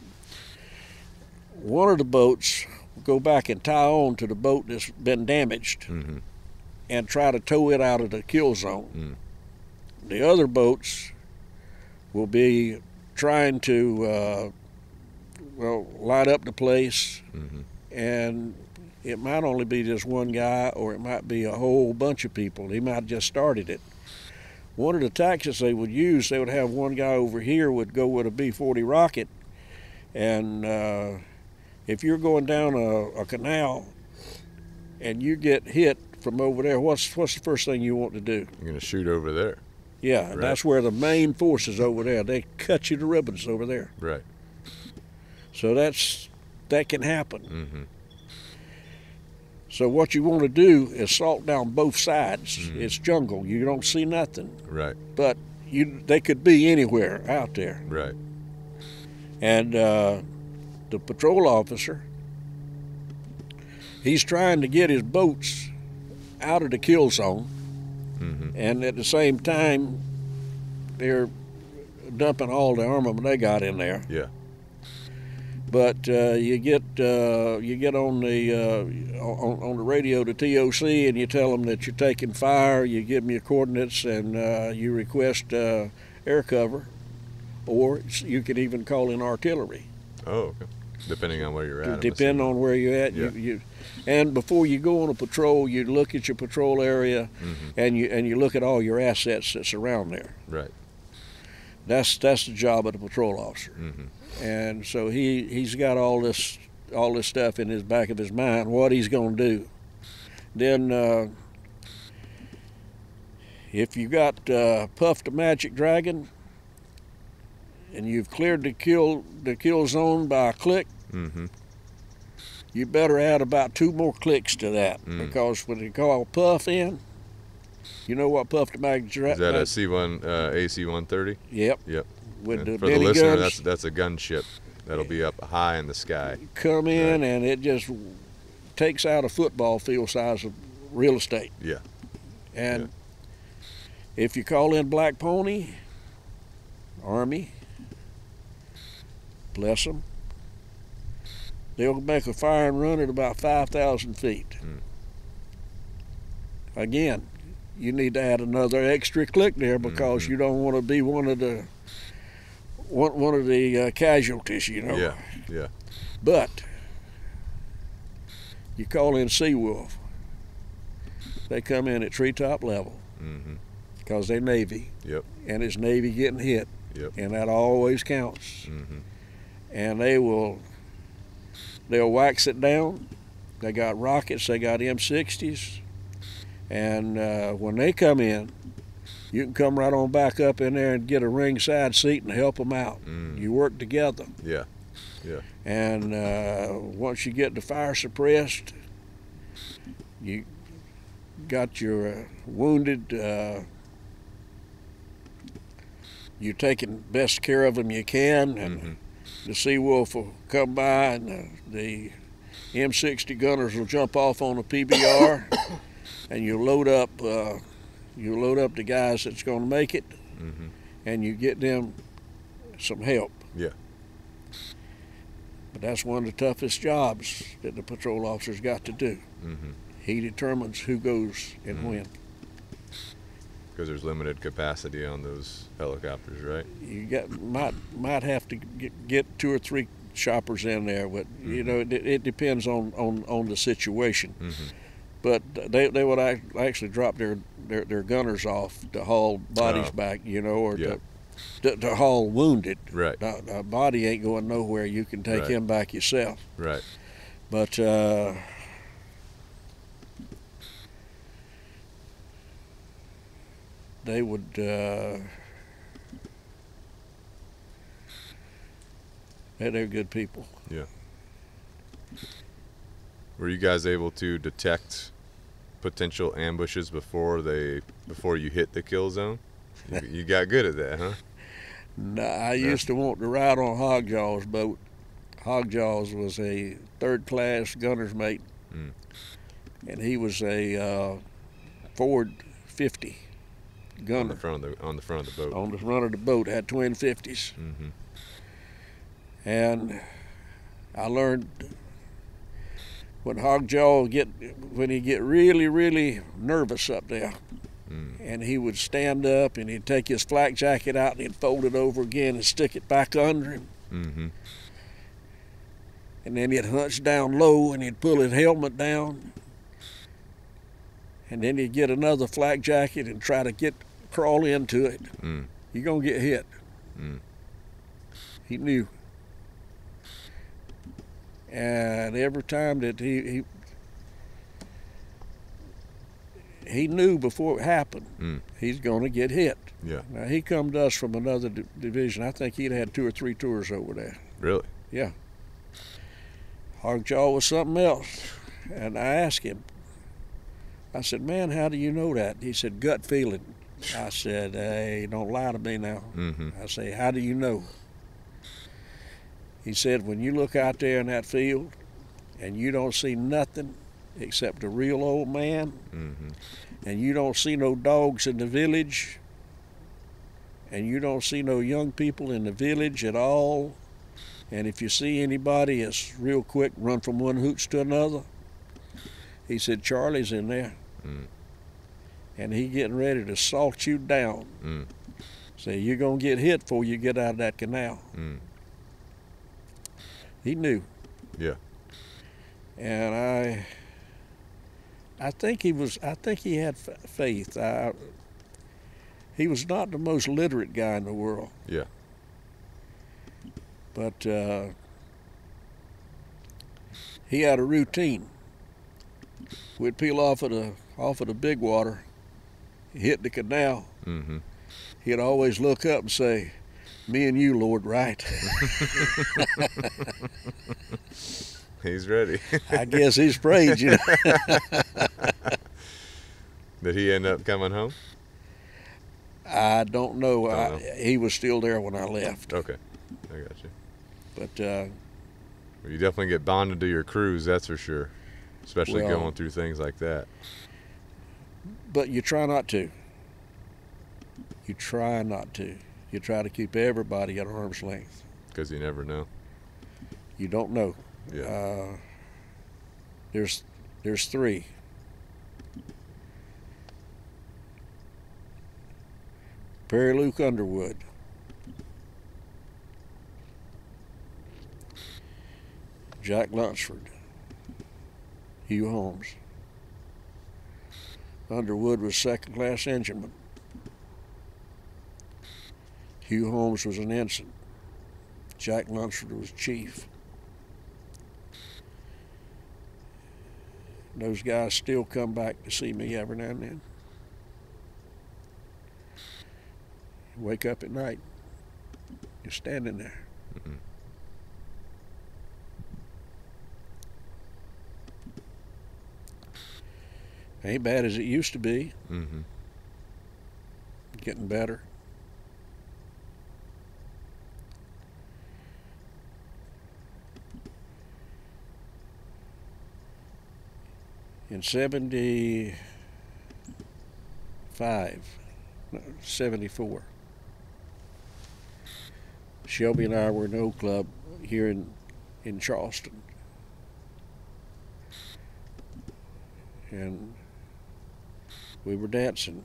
one of the boats will go back and tie on to the boat that's been damaged and try to tow it out of the kill zone. The other boats will be trying to light up the place, and it might only be just one guy, or it might be a whole bunch of people. He might have just started it. One of the tactics they would use, they would have one guy over here would go with a B-40 rocket, and if you're going down a canal and you get hit from over there, what's the first thing you want to do? You're going to shoot over there. Yeah, Right. that's where the main force is over there. They cut you to ribbons over there. Right. So that can happen. Mm-hmm. So what you want to do is salt down both sides. Mm. It's jungle. You don't see nothing. Right. But they could be anywhere out there. Right. And the patrol officer, he's trying to get his boats out of the kill zone. Mm-hmm. And at the same time, they're dumping all the armament they got in there. Yeah. But you get on the radio to TOC and you tell them that you're taking fire. You give them your coordinates and you request air cover, or you can even call in artillery. Oh, okay. Depending on where you're at. Depending on where you're at, Yeah. and before you go on a patrol, you look at your patrol area, Mm-hmm. and you look at all your assets that's around there. Right. That's the job of the patrol officer. Mm-hmm. And so he's got all this stuff in his back of his mind, what he's going to do. Then if you got Puff the Magic Dragon and you've cleared the kill zone by a click, Mm-hmm. you better add about 2 more clicks to that, because when they call Puff in, you know what Puff the Magic Dragon Is that a C1 AC-130? Yep. Yep. With And the for the mini listener, guns. that's a gunship that'll be up high in the sky. Come in Right. and it just takes out a football field size of real estate. Yeah. And if you call in Black Pony, Army, bless them, they'll make a fire and run at about 5,000 feet. Mm. Again, you need to add another extra click there because Mhm. you don't want to be one of the casualties, you know. Yeah. Yeah. But you call in Seawolf, they come in at treetop level Mm-hmm. because they're Navy. Yep. And it's Navy getting hit. Yep. And that always counts. Mm-hmm. And they'll wax it down. They got rockets, they got M60s. And when they come in, you can come right on back up in there and get a ringside seat and help them out. Mm. You work together. Yeah. Yeah. And once you get the fire suppressed, you got your wounded, you're taking best care of them you can, and Mm-hmm. the Seawolf will come by and the M60 gunners will jump off on a PBR and you load up the guys that's going to make it, Mm-hmm. and you get them some help. Yeah. But that's one of the toughest jobs that the patrol officer's got to do. Mm-hmm. He determines who goes and when. Because there's limited capacity on those helicopters, right? You might have to get 2 or 3 choppers in there, but you know it depends on the situation. Mm-hmm. But they would actually drop their gunners off to haul bodies back, you know, or Yeah. to haul wounded. Right. The body ain't going nowhere. You can take Right. him back yourself. Right. But they would they're good people. Yeah. Were you guys able to detect potential ambushes before you hit the kill zone? You got good at that, huh? Nah, I used to want to ride on Hogjaw's boat. Hogjaw's was a 3rd-class gunner's mate, and he was a Ford 50 gunner. On the front of the boat. On the front of the boat, had twin 50s. Mm-hmm. And I learned when Hogjaw when he get really, really nervous up there, and he would stand up and he'd take his flak jacket out and he'd fold it over again and stick it back under him. Mm-hmm. And then he'd hunch down low and he'd pull his helmet down. And then he'd get another flak jacket and try to crawl into it. Mm. You're gonna get hit. Mm. He knew. And every time that he he knew before it happened Mm. he's going to get hit. Yeah. Now, he come to us from another division. I think he'd had 2 or 3 tours over there. Really? Yeah. Hogjaw was something else. And I asked him, I said, man, how do you know that? He said, gut feeling. I said, hey, don't lie to me now. Mm-hmm. I say, how do you know? He said, when you look out there in that field and you don't see nothing except a real old man, Mm-hmm. and you don't see no dogs in the village, and you don't see no young people in the village at all, and if you see anybody, it's real quick, run from one hooch to another. He said, Charlie's in there, and he getting ready to salt you down. Mm. Say, you're going to get hit before you get out of that canal. Mm. He knew. Yeah. And I think he had faith. He was not the most literate guy in the world. Yeah. But he had a routine. We'd peel off of the big water, hit the canal. Mm-hmm. He'd always look up and say, me and you, Lord Wright. He's ready. I guess he's prayed, you know. Did he end up coming home? I don't know. Don't know. He was still there when I left. Okay. I got you. But Well, you definitely get bonded to your crews, that's for sure. Especially Well, going through things like that. but you try not to. You try not to. You try to keep everybody at arm's length. Because you never know. You don't know. Yeah. There's 3. Perry Luke Underwood, Jack Lunsford, Hugh Holmes. Underwood was second-class engineman. Hugh Holmes was an ensign. Jack Lunsford was chief. Those guys still come back to see me every now and then. Wake up at night, you're standing there. Mm-hmm. Ain't bad as it used to be. Mm-hmm. Getting better. In 74, Shelby and I were in the Oak Club here in Charleston. And we were dancing.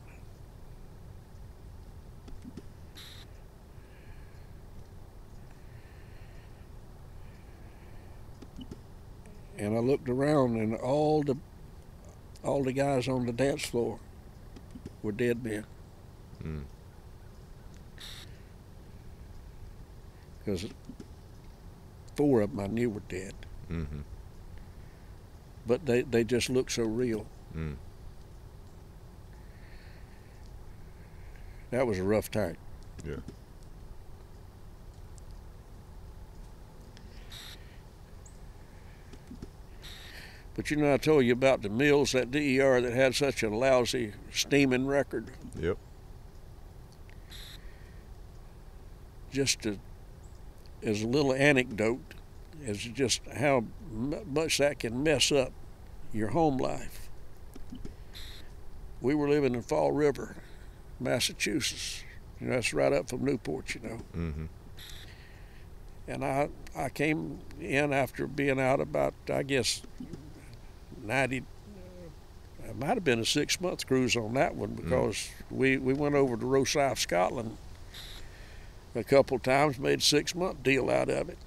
And I looked around, and all the guys on the dance floor were dead men. Mm. Because 4 of them I knew were dead. Mm-hmm. But they just looked so real. Mm. That was a rough time. Yeah. But you know, I told you about the mills, that DER that had such a lousy steaming record. Yep. Just as a little anecdote, as just how much that can mess up your home life. We were living in Fall River, Massachusetts. You know, that's right up from Newport, you know. Mm-hmm. And I came in after being out about, I guess, 90, it might have been a 6-month cruise on that one, because we went over to Rosyth, Scotland a couple times, made a 6-month deal out of it.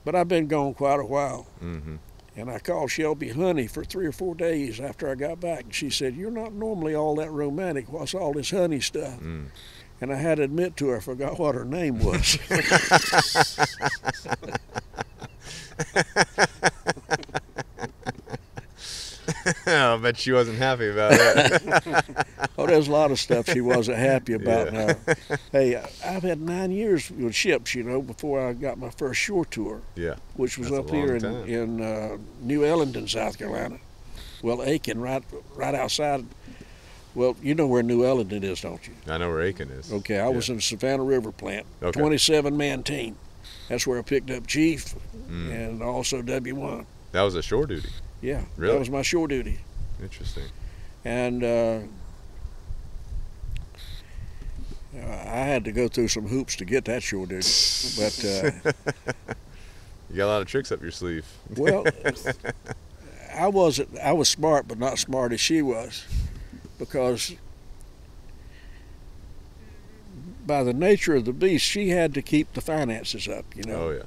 But I've been gone quite a while. Mm-hmm. And I called Shelby honey for 3 or 4 days after I got back. And she said, you're not normally all that romantic. What's all this honey stuff? Mm. And I had to admit to her, I forgot what her name was. Oh bet she wasn't happy about that. Oh, there's a lot of stuff she wasn't happy about. Yeah. Now, hey, I've had 9 years with ships, before I got my first shore tour, Yeah. which was That's up a long here time. in New Ellendon, South Carolina. Well, Aiken, right outside. Well, you know where New Ellendon is, don't you? I know where Aiken is. Okay, I was in the Savannah River plant, Okay. 27-man team. That's where I picked up Chief Mm. and also W1. That was a shore duty. Yeah, Really? that was my shore duty. Interesting. And I had to go through some hoops to get that shore duty. But, You got a lot of tricks up your sleeve. well, I was smart, but not smart as she was. Because by the nature of the beast, she had to keep the finances up, Oh, yeah.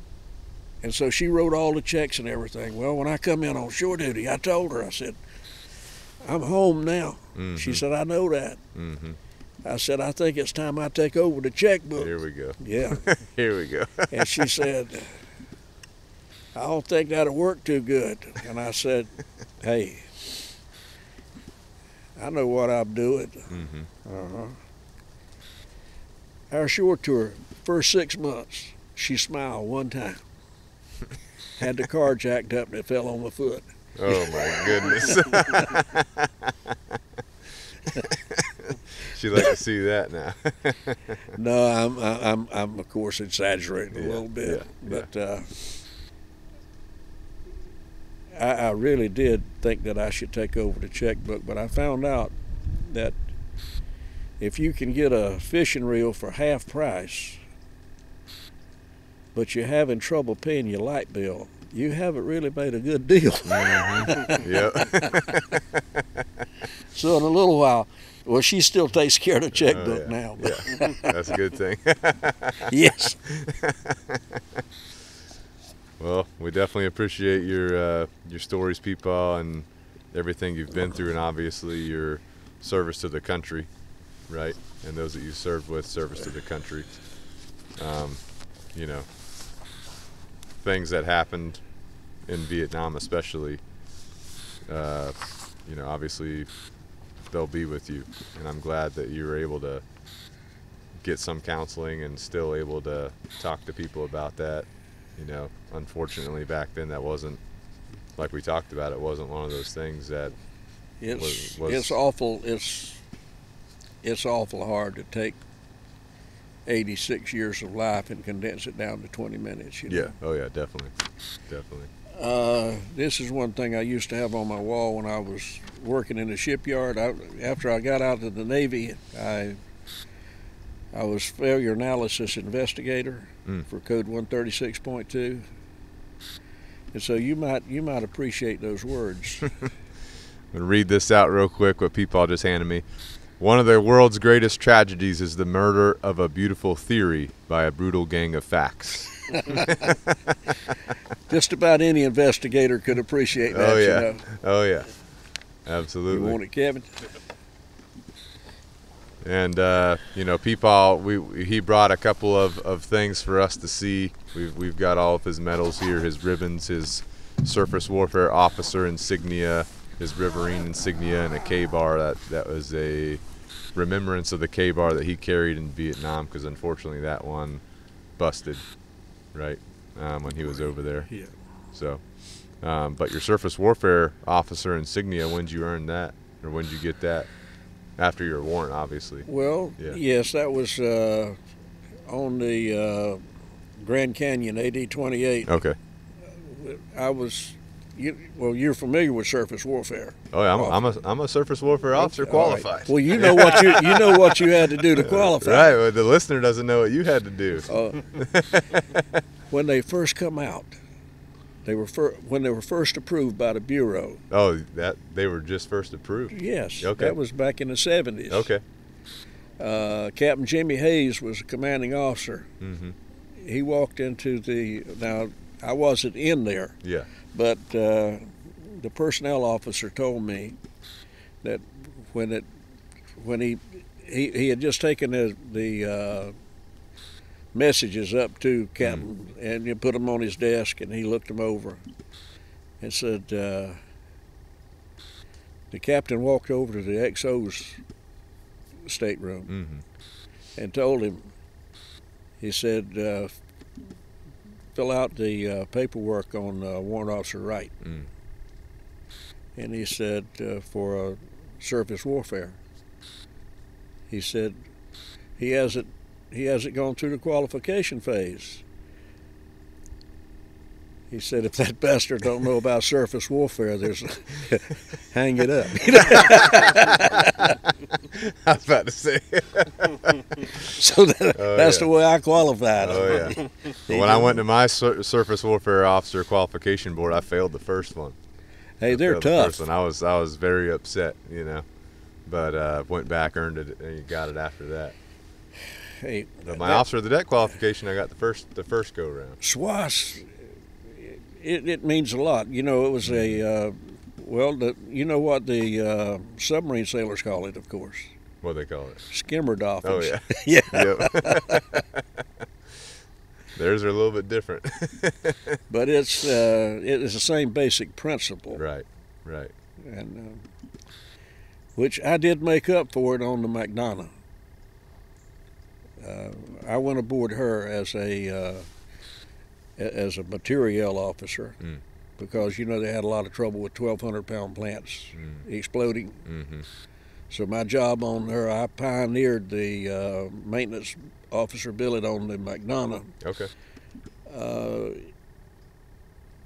And so she wrote all the checks and everything. Well, when I come in on shore duty, I told her, I said, I'm home now. Mhm. She said, I know that. Mm-hmm. I said, I think it's time I take over the checkbook. Here we go. Yeah. Here we go. And she said, I don't think that'll work too good. And I said, hey, I know what I'm doing. Mm-hmm. Uh-huh. Our shore tour, first 6 months, she smiled one time. Had the car jacked up and it fell on my foot. Oh my goodness. She'd like to see that now. No, I'm of course exaggerating a little bit, but I really did think that I should take over the checkbook. But I found out that if you can get a fishing reel for half price, but you're having trouble paying your light bill, you haven't really made a good deal. Mm-hmm. Yep. So in a little while, well, she still takes care of the checkbook now. But Yeah. That's a good thing. yes. Well, we definitely appreciate your stories, Peepaw, and everything you've been through, and obviously your service to the country, right? And those that you served with, service to the country. You know, things that happened in Vietnam, especially. You know, obviously they'll be with you, and I'm glad that you were able to get some counseling and still able to talk to people about that. You know, unfortunately back then that wasn't, like we talked about, it wasn't one of those things that It's awful. It's awful hard to take 86 years of life and condense it down to 20 minutes. You know? Yeah. Oh yeah, definitely. This is one thing I used to have on my wall when I was working in the shipyard. After I got out of the Navy, I was failure analysis investigator for code 136.2. And so you might appreciate those words. I'm gonna read this out real quick, what Peepaw just handed me. One of the world's greatest tragedies is the murder of a beautiful theory by a brutal gang of facts. Just about any investigator could appreciate that. Oh yeah. You know. Oh yeah. Absolutely. You want it, Kevin? And you know, Peepaw, he brought a couple of things for us to see. We've got all of his medals here, his ribbons, his Surface Warfare Officer insignia, his Riverine insignia, and a K-bar. That was a remembrance of the K-bar that he carried in Vietnam, because unfortunately that one busted, right, when he was over there. Yeah. So, but your Surface Warfare Officer insignia, when did you earn that, or when did you get that? After your warrant, obviously. Well, Yeah. yes, that was on the Grand Canyon AD-28. Okay. You're familiar with surface warfare. Oh yeah, I'm a Surface Warfare Officer qualified. All right. Well, you know what you had to do to qualify. Right. Well, the listener doesn't know what you had to do. When they first come out, when they were first approved by the Bureau. Oh, that they were just first approved. Yes. Okay. That was back in the 70s. Okay. Captain Jimmy Hayes was the commanding officer. Mm-hmm. He walked into now I wasn't in there. Yeah. But the personnel officer told me that when he had just taken the messages up to Captain and you put them on his desk, and he looked them over and said, The captain walked over to the XO's stateroom and told him, he said, fill out the paperwork on Warrant Officer Wright. And he said, for surface warfare. He said, he hasn't gone through the qualification phase. He said, if that bastard don't know about surface warfare, there's hang it up. I was about to say. So that's the way I qualified. Oh, yeah. When I went to my surface warfare officer qualification board, I failed the first one. Hey, they're tough. I was very upset, you know, but went back, earned it, and got it after that. Hey, but my officer of the deck qualification, I got the first go round. SWAS, it means a lot. You know, it was a you know what the submarine sailors call it, of course. What do they call it? Skimmer dolphins. Oh, yeah. Yeah. Yep. Theirs are a little bit different. But it is the same basic principle. Right. And which I did make up for it on the McDonough. I went aboard her as a materiel officer because, you know, they had a lot of trouble with 1,200-pound plants exploding. So my job on her, I pioneered the maintenance officer billet on the McDonough. Okay.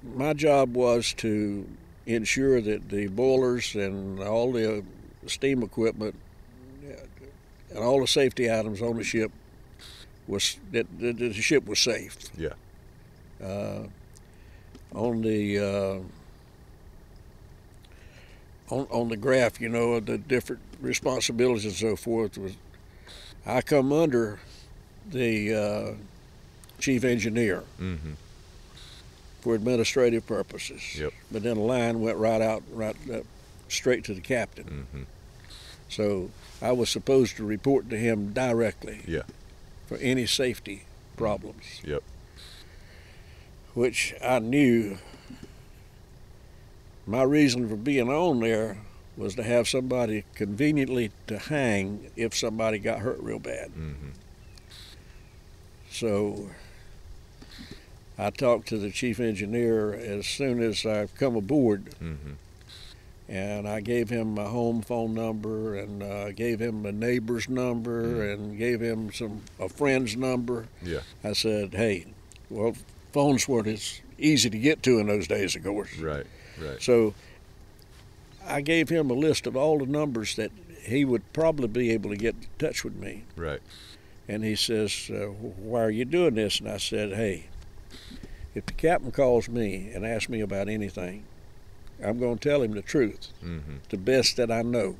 My job was to ensure that the boilers and all the steam equipment and all the safety items on the ship that the ship was safe. Yeah. On the on the graph, you know, the different responsibilities and so forth, was I come under the chief engineer for administrative purposes. Yep. But then the line went right up, straight to the captain. So I was supposed to report to him directly. Yeah. For any safety problems. Yep. Which I knew my reason for being on there was to have somebody conveniently to hang if somebody got hurt real bad. So I talked to the chief engineer as soon as I come aboard, and I gave him my home phone number, and gave him a neighbor's number, and gave him a friend's number. Yeah. I said, hey, well, phones weren't as easy to get to in those days, of course. Right. So I gave him a list of all the numbers that he would probably be able to get in touch with me. Right. And he says, why are you doing this? And I said, hey, if the captain calls me and asks me about anything, I'm going to tell him the truth, the best that I know,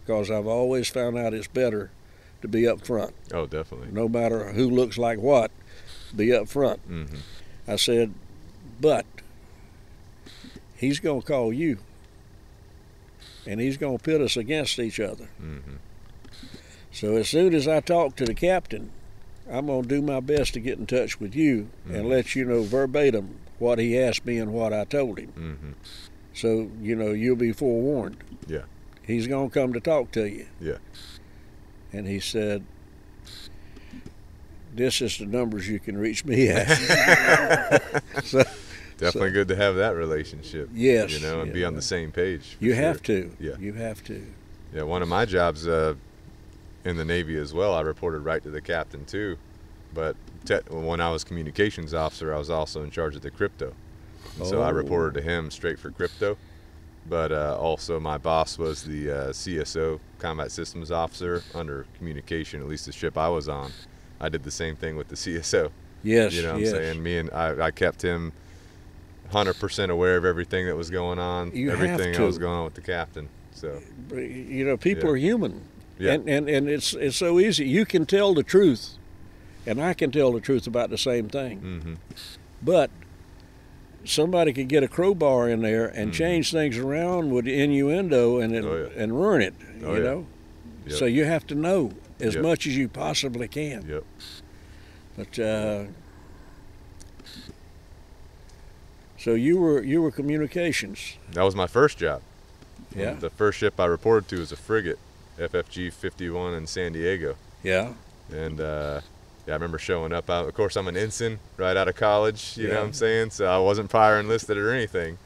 because I've always found out it's better to be up front. Oh, definitely. No matter who looks like what, be up front. I said, but he's going to call you, and he's going to pit us against each other. So as soon as I talk to the captain, I'm going to do my best to get in touch with you and let you know verbatim what he asked me and what I told him. So, you know, you'll be forewarned. Yeah. He's going to come to talk to you. Yeah. And he said, this is the numbers you can reach me at. Definitely good to have that relationship. Yes. You know, and be on the same page. You have to. Yeah. You have to. Yeah, one of my jobs in the Navy as well, I reported right to the captain too. But when I was communications officer, I was also in charge of the crypto. So I reported to him straight for crypto. But also my boss was the CSO, Combat Systems Officer, under communication, at least the ship I was on. I did the same thing with the CSO. Yes, you know what I'm saying? I kept him 100% aware of everything that was going on, everything that was going on with the captain. So, you know, people are human. Yeah. And it's so easy. You can tell the truth, and I can tell the truth about the same thing. But somebody could get a crowbar in there and change things around with innuendo and and ruin it. You know. Yep. So you have to know as much as you possibly can. Yep. But so you were communications. That was my first job. Yeah. The first ship I reported to was a frigate, FFG 51 in San Diego. Yeah. And yeah, I remember showing up. Of course, I'm an ensign right out of college. You know what I'm saying? So I wasn't prior enlisted or anything.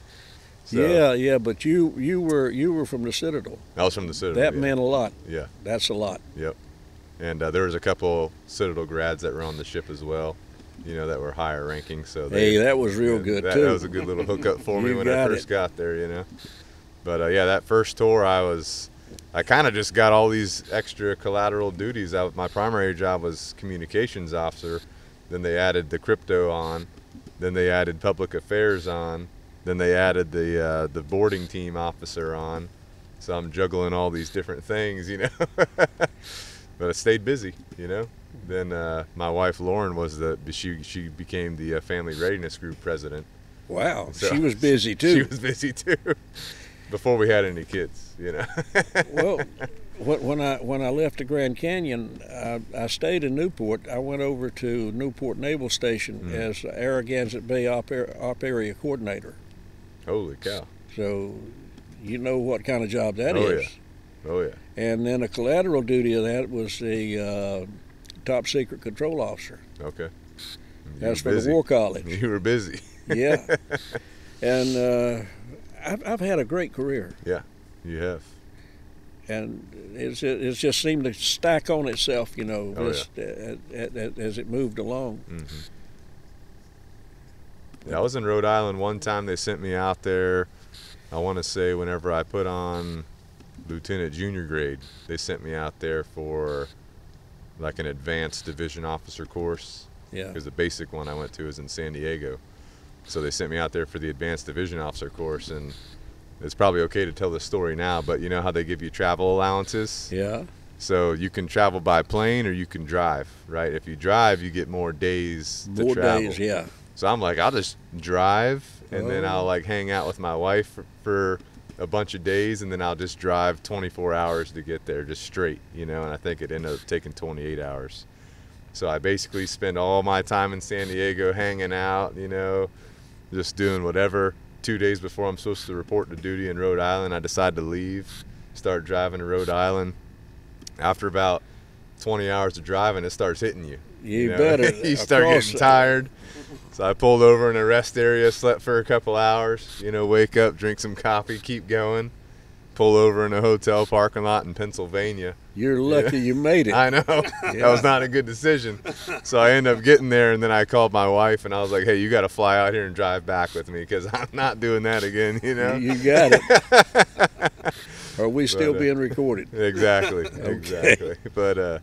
So, Yeah. But you were from the Citadel. I was from the Citadel. That meant a lot. Yeah. That's a lot. Yep. And there was a couple Citadel grads that were on the ship as well, you know, that were higher ranking. So that was real good too. That was a good little hookup for me when I first got there, you know. But yeah, that first tour, I kind of just got all these extra collateral duties. My primary job was communications officer. Then they added the crypto on. Then they added public affairs on. Then they added the boarding team officer on. So I'm juggling all these different things, you know. But I stayed busy, you know. Then my wife Lauren she became the family readiness group president. Wow, so she was busy too. She was busy too. Before we had any kids, you know. Well, when I left the Grand Canyon, I stayed in Newport. I went over to Newport Naval Station as Arragansett Bay Op Area Coordinator. Holy cow! So, you know what kind of job that is. Oh yeah. And then a collateral duty of that was a top secret control officer. Okay. That's for the War College. You were busy. Yeah. And I've had a great career. Yeah, you have. And it's just seemed to stack on itself, you know, as it moved along. Mm-hmm. Yeah, I was in Rhode Island one time. They sent me out there, I want to say whenever I put on lieutenant junior grade, they sent me out there for like an advanced division officer course. Yeah. Because the basic one I went to was in San Diego. So they sent me out there for the advanced division officer course, and it's probably okay to tell the story now, but you know how they give you travel allowances? Yeah. So you can travel by plane or you can drive, right? If you drive, you get more days to travel. More days, yeah. So I'm like, I'll just drive, and then I'll like hang out with my wife for a bunch of days, and then I'll just drive 24 hours to get there, just straight, you know, and I think it ended up taking 28 hours. So I basically spend all my time in San Diego hanging out, you know, just doing whatever. 2 days before I'm supposed to report to duty in Rhode Island, I decide to leave, start driving to Rhode Island. After about 20 hours of driving, it starts hitting you. You better. You start getting tired. So I pulled over in a rest area, slept for a couple hours, you know, wake up, drink some coffee, keep going. Pull over in a hotel parking lot in Pennsylvania. You're lucky you made it. I know. That was not a good decision. So I ended up getting there, and then I called my wife, and I was like, hey, you got to fly out here and drive back with me because I'm not doing that again, you know? You got it. Are we still being recorded? Exactly. Okay. Exactly. But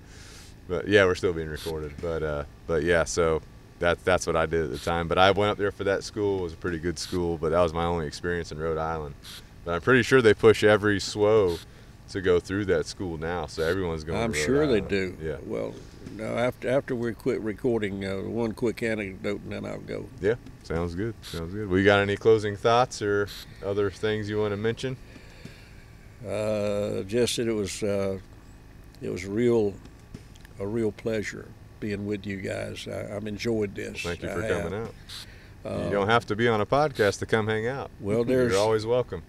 yeah, we're still being recorded. But yeah, so that's what I did at the time. But I went up there for that school. It was a pretty good school, but that was my only experience in Rhode Island. But I'm pretty sure they push every SWO to go through that school now, so everyone's going. I'm to Rhode sure Island. they do. Yeah. Well, no, after we quit recording, one quick anecdote, and then I'll go. Yeah, sounds good. Sounds good. We got any closing thoughts or other things you want to mention? Just that it was a real pleasure being with you guys. I've enjoyed this. Thank you for coming out. You don't have to be on a podcast to come hang out. Well, you're always welcome.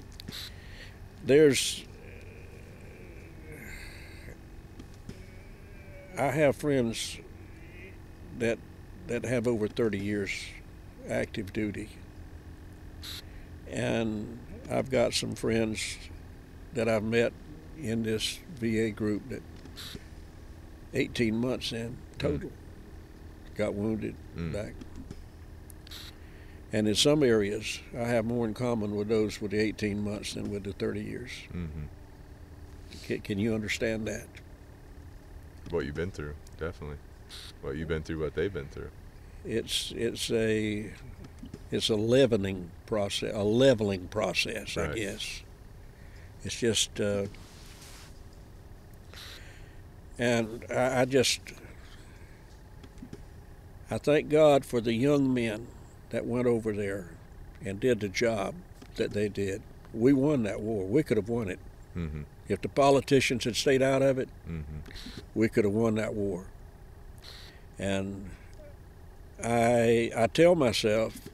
I have friends that have over 30 years active duty, and I've got some friends that I've met in this VA group that 18 months in total got wounded back. And in some areas, I have more in common with those with the 18 months than with the 30 years. Mm-hmm. Can you understand that? What you've been through, definitely. What you've been through, what they've been through. It's a leveling process. Right. I guess. It's just, and I thank God for the young men that went over there and did the job that they did. We won that war. We could have won it. Mm-hmm. If the politicians had stayed out of it, we could have won that war. And I tell myself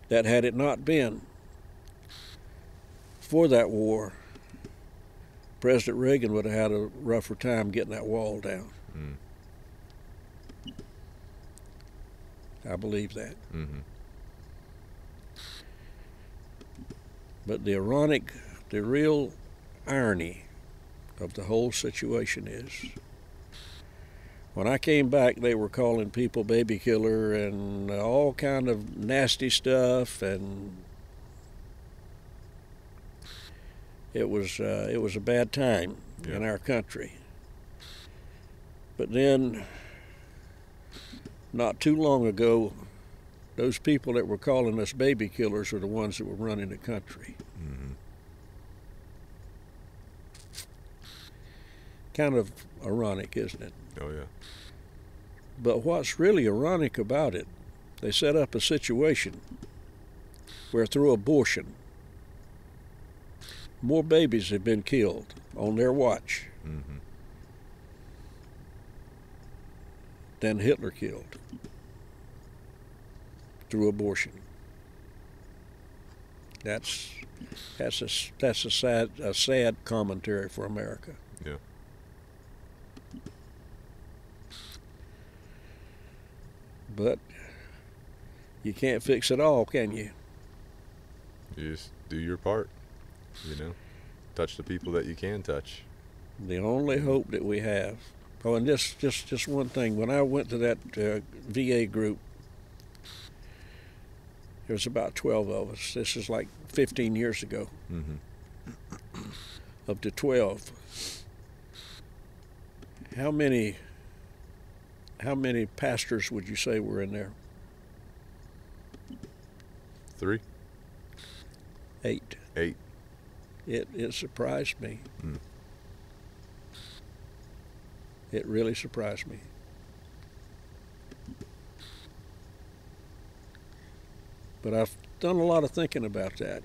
that had it not been before that war, President Reagan would have had a rougher time getting that wall down. Mm. I believe that. Mm-hmm. But the real irony of the whole situation is, when I came back, they were calling people baby killer and all kind of nasty stuff, and it was a bad time in our country. But then, not too long ago, those people that were calling us baby killers are the ones that were running the country. Mm-hmm. Kind of ironic, isn't it? Oh, yeah. But what's really ironic about it, they set up a situation where through abortion, more babies have been killed on their watch Mm-hmm. than Hitler killed through abortion. That's a sad commentary for America. Yeah. But you can't fix it all, can you? You just do your part, you know. Touch the people that you can touch. The only hope that we have. Oh, and just one thing. When I went to that VA group, there was about 12 of us. This is like 15 years ago. Mm-hmm. Of the 12, how many pastors would you say were in there? 3? 8. 8. It surprised me. Mm. It really surprised me. But I've done a lot of thinking about that.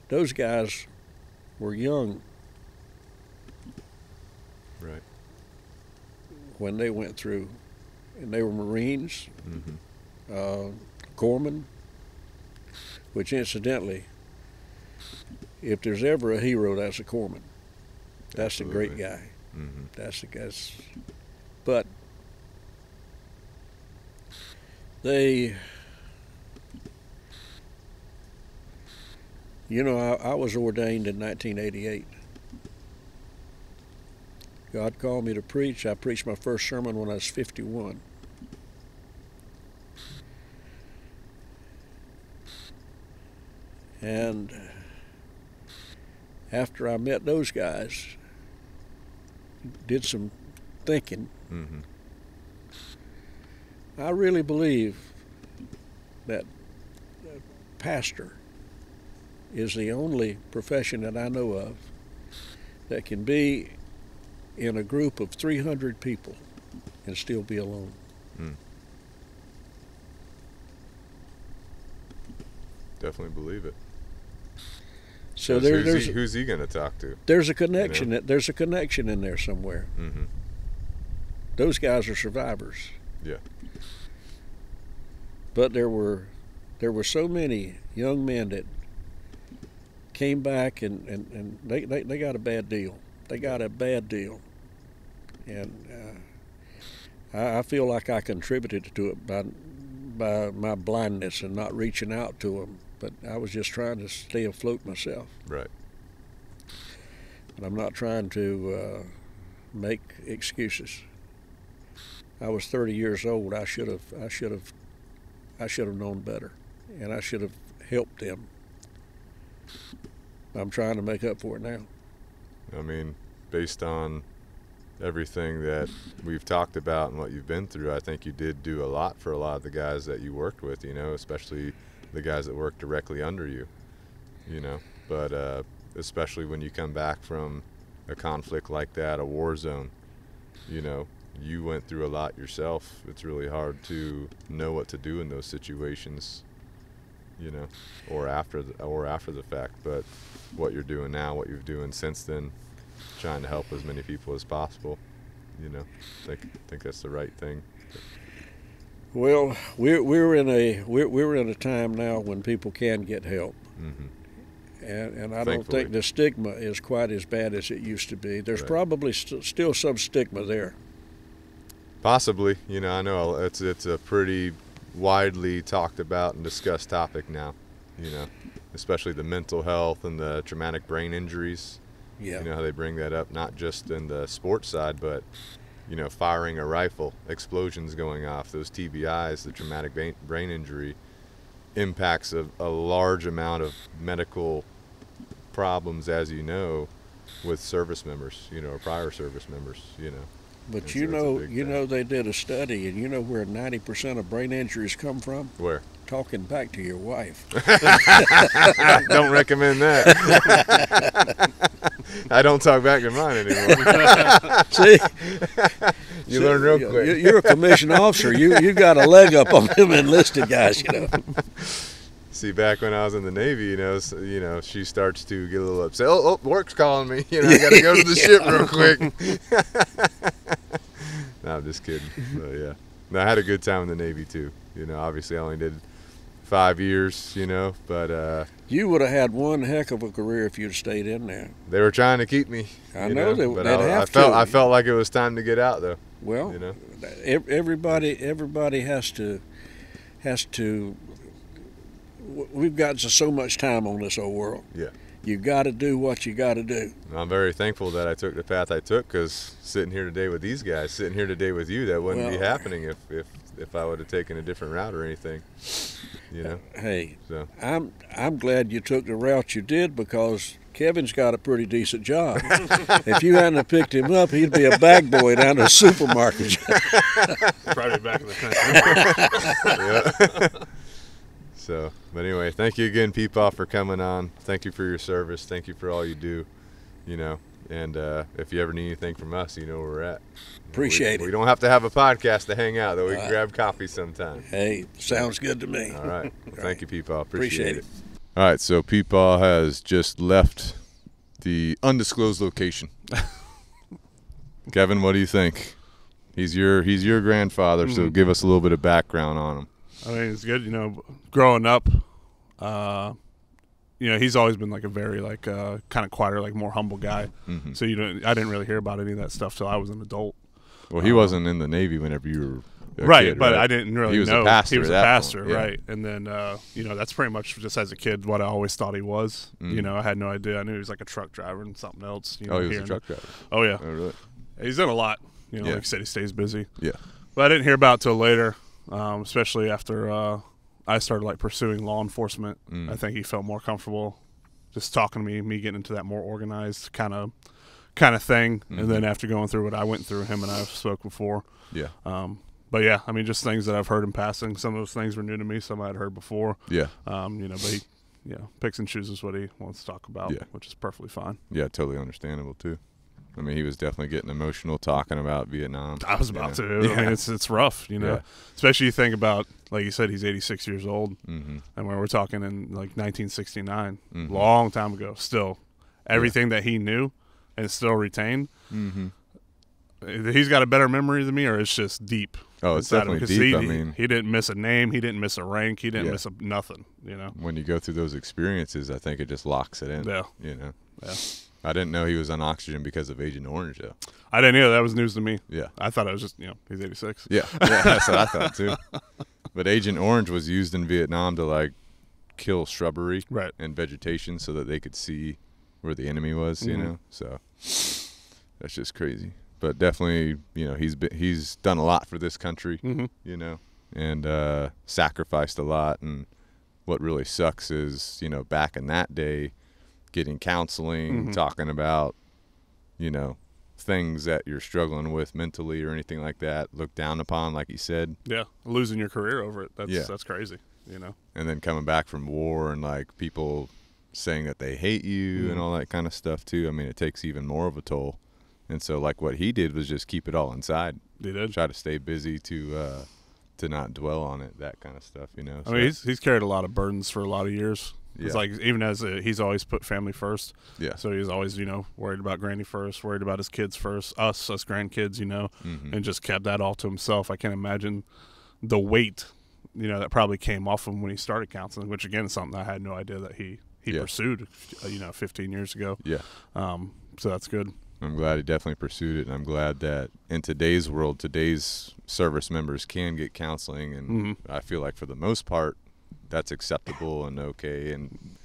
Those guys were young Right. when they went through, and they were Marines, Mm-hmm. corpsmen, which incidentally, if there's ever a hero, that's a corpsman. That's a great Absolutely. guy. Mm-hmm. That's the guy's. But they, you know, I was ordained in 1988. God called me to preach. I preached my first sermon when I was 51. And after I met those guys, did some thinking, Mm-hmm. I really believe that pastor is the only profession that I know of that can be in a group of 300 people and still be alone. Mm. Definitely believe it. So 'Cause who's he going to talk to? there's a connection. You know? There's a connection in there somewhere. Mm-hmm. Those guys are survivors. Yeah. But there were so many young men that came back and they got a bad deal. They got a bad deal. And I feel like I contributed to it by my blindness and not reaching out to them. But I was just trying to stay afloat myself. Right. And I'm not trying to make excuses. I was 30 years old. I should have known better, and I should have helped them. I'm trying to make up for it now. I mean, based on everything that we've talked about and what you've been through, I think you did do a lot for a lot of the guys that you worked with, you know, especially the guys that work directly under you, you know. But especially when you come back from a conflict like that, a war zone, you know, you went through a lot yourself. It's really hard to know what to do in those situations, you know, or after the fact. But what you're doing now, what you're doing since then, trying to help as many people as possible. you know, think that's the right thing. Well, we're in a time now when people can get help, and I don't think the stigma is quite as bad as it used to be. There's probably still some stigma there. Possibly, you know, I know it's a pretty widely talked about and discussed topic now, you know, especially the mental health and the traumatic brain injuries. Yeah. You know how they bring that up, not just in the sports side, but, you know, firing a rifle, explosions going off, those TBIs, the traumatic brain injury impacts a large amount of medical problems, as you know, with service members, you know, or prior service members, you know. But and you so know they did a study, and you know where 90% of brain injuries come from? Where? Talking back to your wife. Don't recommend that. I don't talk back to mine anymore. See? You learn real quick. You're a commissioned officer. You got a leg up on them enlisted guys, you know. See, back when I was in the Navy, you know, she starts to get a little upset. Oh, work's calling me. You know, I got to go to the ship real quick. No, I'm just kidding. But yeah, no, I had a good time in the Navy too. You know, obviously I only did 5 years. You know, but you would have had one heck of a career if you'd stayed in there. They were trying to keep me. I know they but they'd have to. I felt like it was time to get out, though. Well, you know, everybody has to. We've got so much time on this old world. Yeah. You got to do what you got to do. I'm very thankful that I took the path I took, because sitting here today with these guys, sitting here today with you, that wouldn't be happening if I would have taken a different route or anything. You know. Hey, so I'm glad you took the route you did, because Kevin's got a pretty decent job. If you hadn't have picked him up, he'd be a bag boy down at the supermarket. Probably back in the country. Yeah. So, but anyway, thank you again, Peepaw, for coming on. Thank you for your service. Thank you for all you do, you know. And if you ever need anything from us, you know where we're at. Appreciate it. We don't have to have a podcast to hang out, though. We can grab coffee sometime. Hey, sounds good to me. All right. Well, thank you, Peepaw. Appreciate it. All right, so Peepaw has just left the undisclosed location. Kevin, what do you think? He's your grandfather, so give us a little bit of background on him. I mean, it's good, you know, growing up, you know, he's always been like a very kind of quieter, like more humble guy. So, you know, I didn't really hear about any of that stuff till I was an adult. Well, he wasn't in the Navy whenever you were a right, kid, but right? I didn't really know. He was a pastor. He was a pastor, point, yeah. right. And then, you know, that's pretty much just as a kid what I always thought he was. You know, I had no idea. I knew he was like a truck driver and something else. You know, he was a truck driver. Oh, yeah. Oh, really? He's done a lot. You know, like you said, he stays busy. Yeah. But I didn't hear about it till later, especially after I started like pursuing law enforcement. I think he felt more comfortable just talking to me getting into that more organized kind of thing. And then after going through what I went through, him and I have spoke before. Yeah. But yeah, I mean, just things that I've heard in passing. Some of those things were new to me. Some I had heard before. Yeah. You know, but he, picks and chooses what he wants to talk about, which is perfectly fine. Yeah, totally understandable too. I mean, he was definitely getting emotional talking about Vietnam. I was about to. Yeah. I mean, it's rough, you know. Especially you think about, like you said, he's 86 years old. And when we're talking in like 1969, long time ago, still, everything that he knew and still retained, he's got a better memory than me, or it's just deep. Oh, it's definitely deep. He didn't miss a name. He didn't miss a rank. He didn't miss nothing, you know. When you go through those experiences, I think it just locks it in. Yeah. You know. Yeah. I didn't know he was on oxygen because of Agent Orange, though. I didn't either. That was news to me. Yeah. I thought it was just, he's 86. Yeah, that's what I thought, too. But Agent Orange was used in Vietnam to, like, kill shrubbery and vegetation so that they could see where the enemy was, you know. So that's just crazy. But definitely, you know, he's done a lot for this country, you know, and sacrificed a lot. And what really sucks is, you know, back in that day, getting counseling, talking about, you know, things that you're struggling with mentally or anything like that, looked down upon, like you said. Yeah, losing your career over it. That's crazy, you know. And then coming back from war and, like, people saying that they hate you and all that kind of stuff, too. I mean, it takes even more of a toll. And so, like, what he did was just keep it all inside. He did. Try to stay busy to not dwell on it, that kind of stuff, you know. I mean, he's carried a lot of burdens for a lot of years. It's like even he's always put family first. Yeah. So he's always, worried about Granny first, worried about his kids first, us grandkids, and just kept that all to himself. I can't imagine the weight, that probably came off him when he started counseling, which again is something I had no idea that he pursued, 15 years ago. Yeah. So that's good. I'm glad he definitely pursued it, and I'm glad that in today's world, today's service members can get counseling, and I feel like for the most part, that's acceptable and okay, and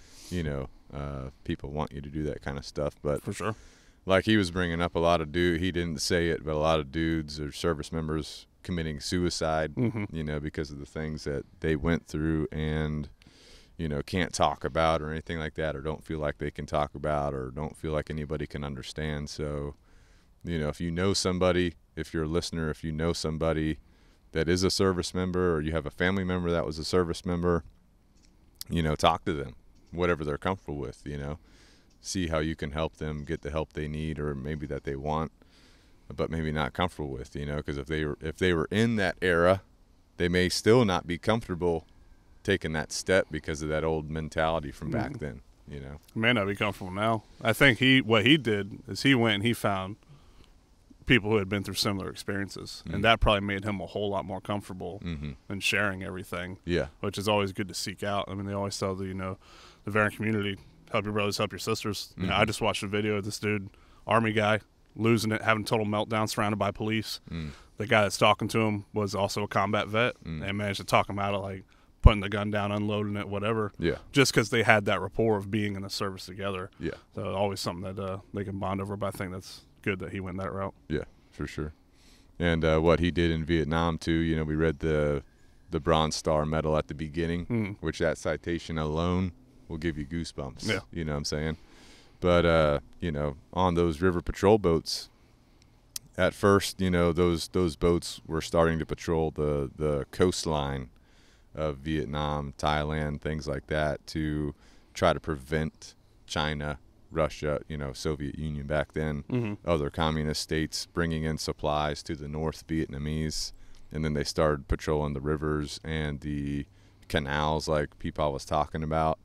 people want you to do that kind of stuff. But for sure, like he was bringing up, a lot of he didn't say it, but a lot of dudes or service members committing suicide, because of the things that they went through and can't talk about or anything like that, or don't feel like they can talk about, or don't feel like anybody can understand. So if you know somebody, if you're a listener, if you know somebody that is a service member, or you have a family member that was a service member, talk to them, whatever they're comfortable with, see how you can help them get the help they need, or maybe that they want, but maybe not comfortable with, because if they were in that era, they may still not be comfortable taking that step because of that old mentality from back then, May not be comfortable now. I think what he did is he went and he found people who had been through similar experiences, and that probably made him a whole lot more comfortable in sharing everything. Yeah, which is always good to seek out. I mean, they always tell the veteran community, help your brothers, help your sisters. I just watched a video of this dude, Army guy, losing it, having total meltdown, surrounded by police. The guy that's talking to him was also a combat vet, and managed to talk him out of like putting the gun down, unloading it, whatever. Yeah, just because they had that rapport of being in the service together. Yeah, so always something that they can bond over. But I think that's good that he went that route. Yeah, for sure. And what he did in Vietnam too, we read the Bronze Star Medal at the beginning, which that citation alone will give you goosebumps. Yeah. You know what I'm saying? But on those river patrol boats, at first, those boats were starting to patrol the coastline of Vietnam, Thailand, things like that, to try to prevent China, Russia, Soviet Union back then, other communist states bringing in supplies to the North Vietnamese. And then they started patrolling the rivers and the canals like Peepaw was talking about.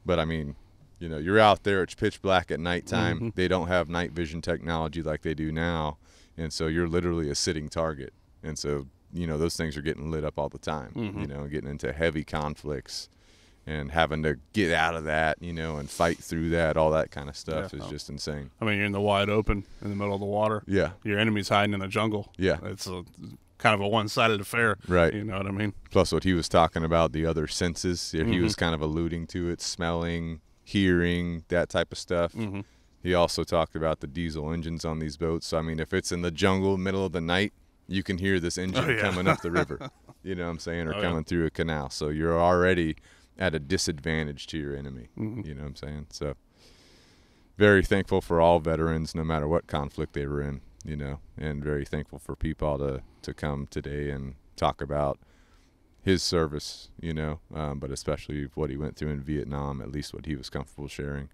But I mean, you're out there, it's pitch black at nighttime. They don't have night vision technology like they do now. And so you're literally a sitting target. And so, those things are getting lit up all the time, getting into heavy conflicts and having to get out of that, and fight through that, all that kind of stuff is just insane. I mean, you're in the wide open, in the middle of the water. Yeah. Your enemy's hiding in the jungle. Yeah. It's kind of a one-sided affair. Right. You know what I mean? Plus what he was talking about, the other senses, he was kind of alluding to it, smelling, hearing, that type of stuff. He also talked about the diesel engines on these boats. So, I mean, if it's in the jungle, middle of the night, you can hear this engine coming up the river, you know what I'm saying, or coming through a canal. So you're already at a disadvantage to your enemy, you know what I'm saying? So very thankful for all veterans, no matter what conflict they were in, and very thankful for Peepaw to come today and talk about his service, but especially what he went through in Vietnam, at least what he was comfortable sharing.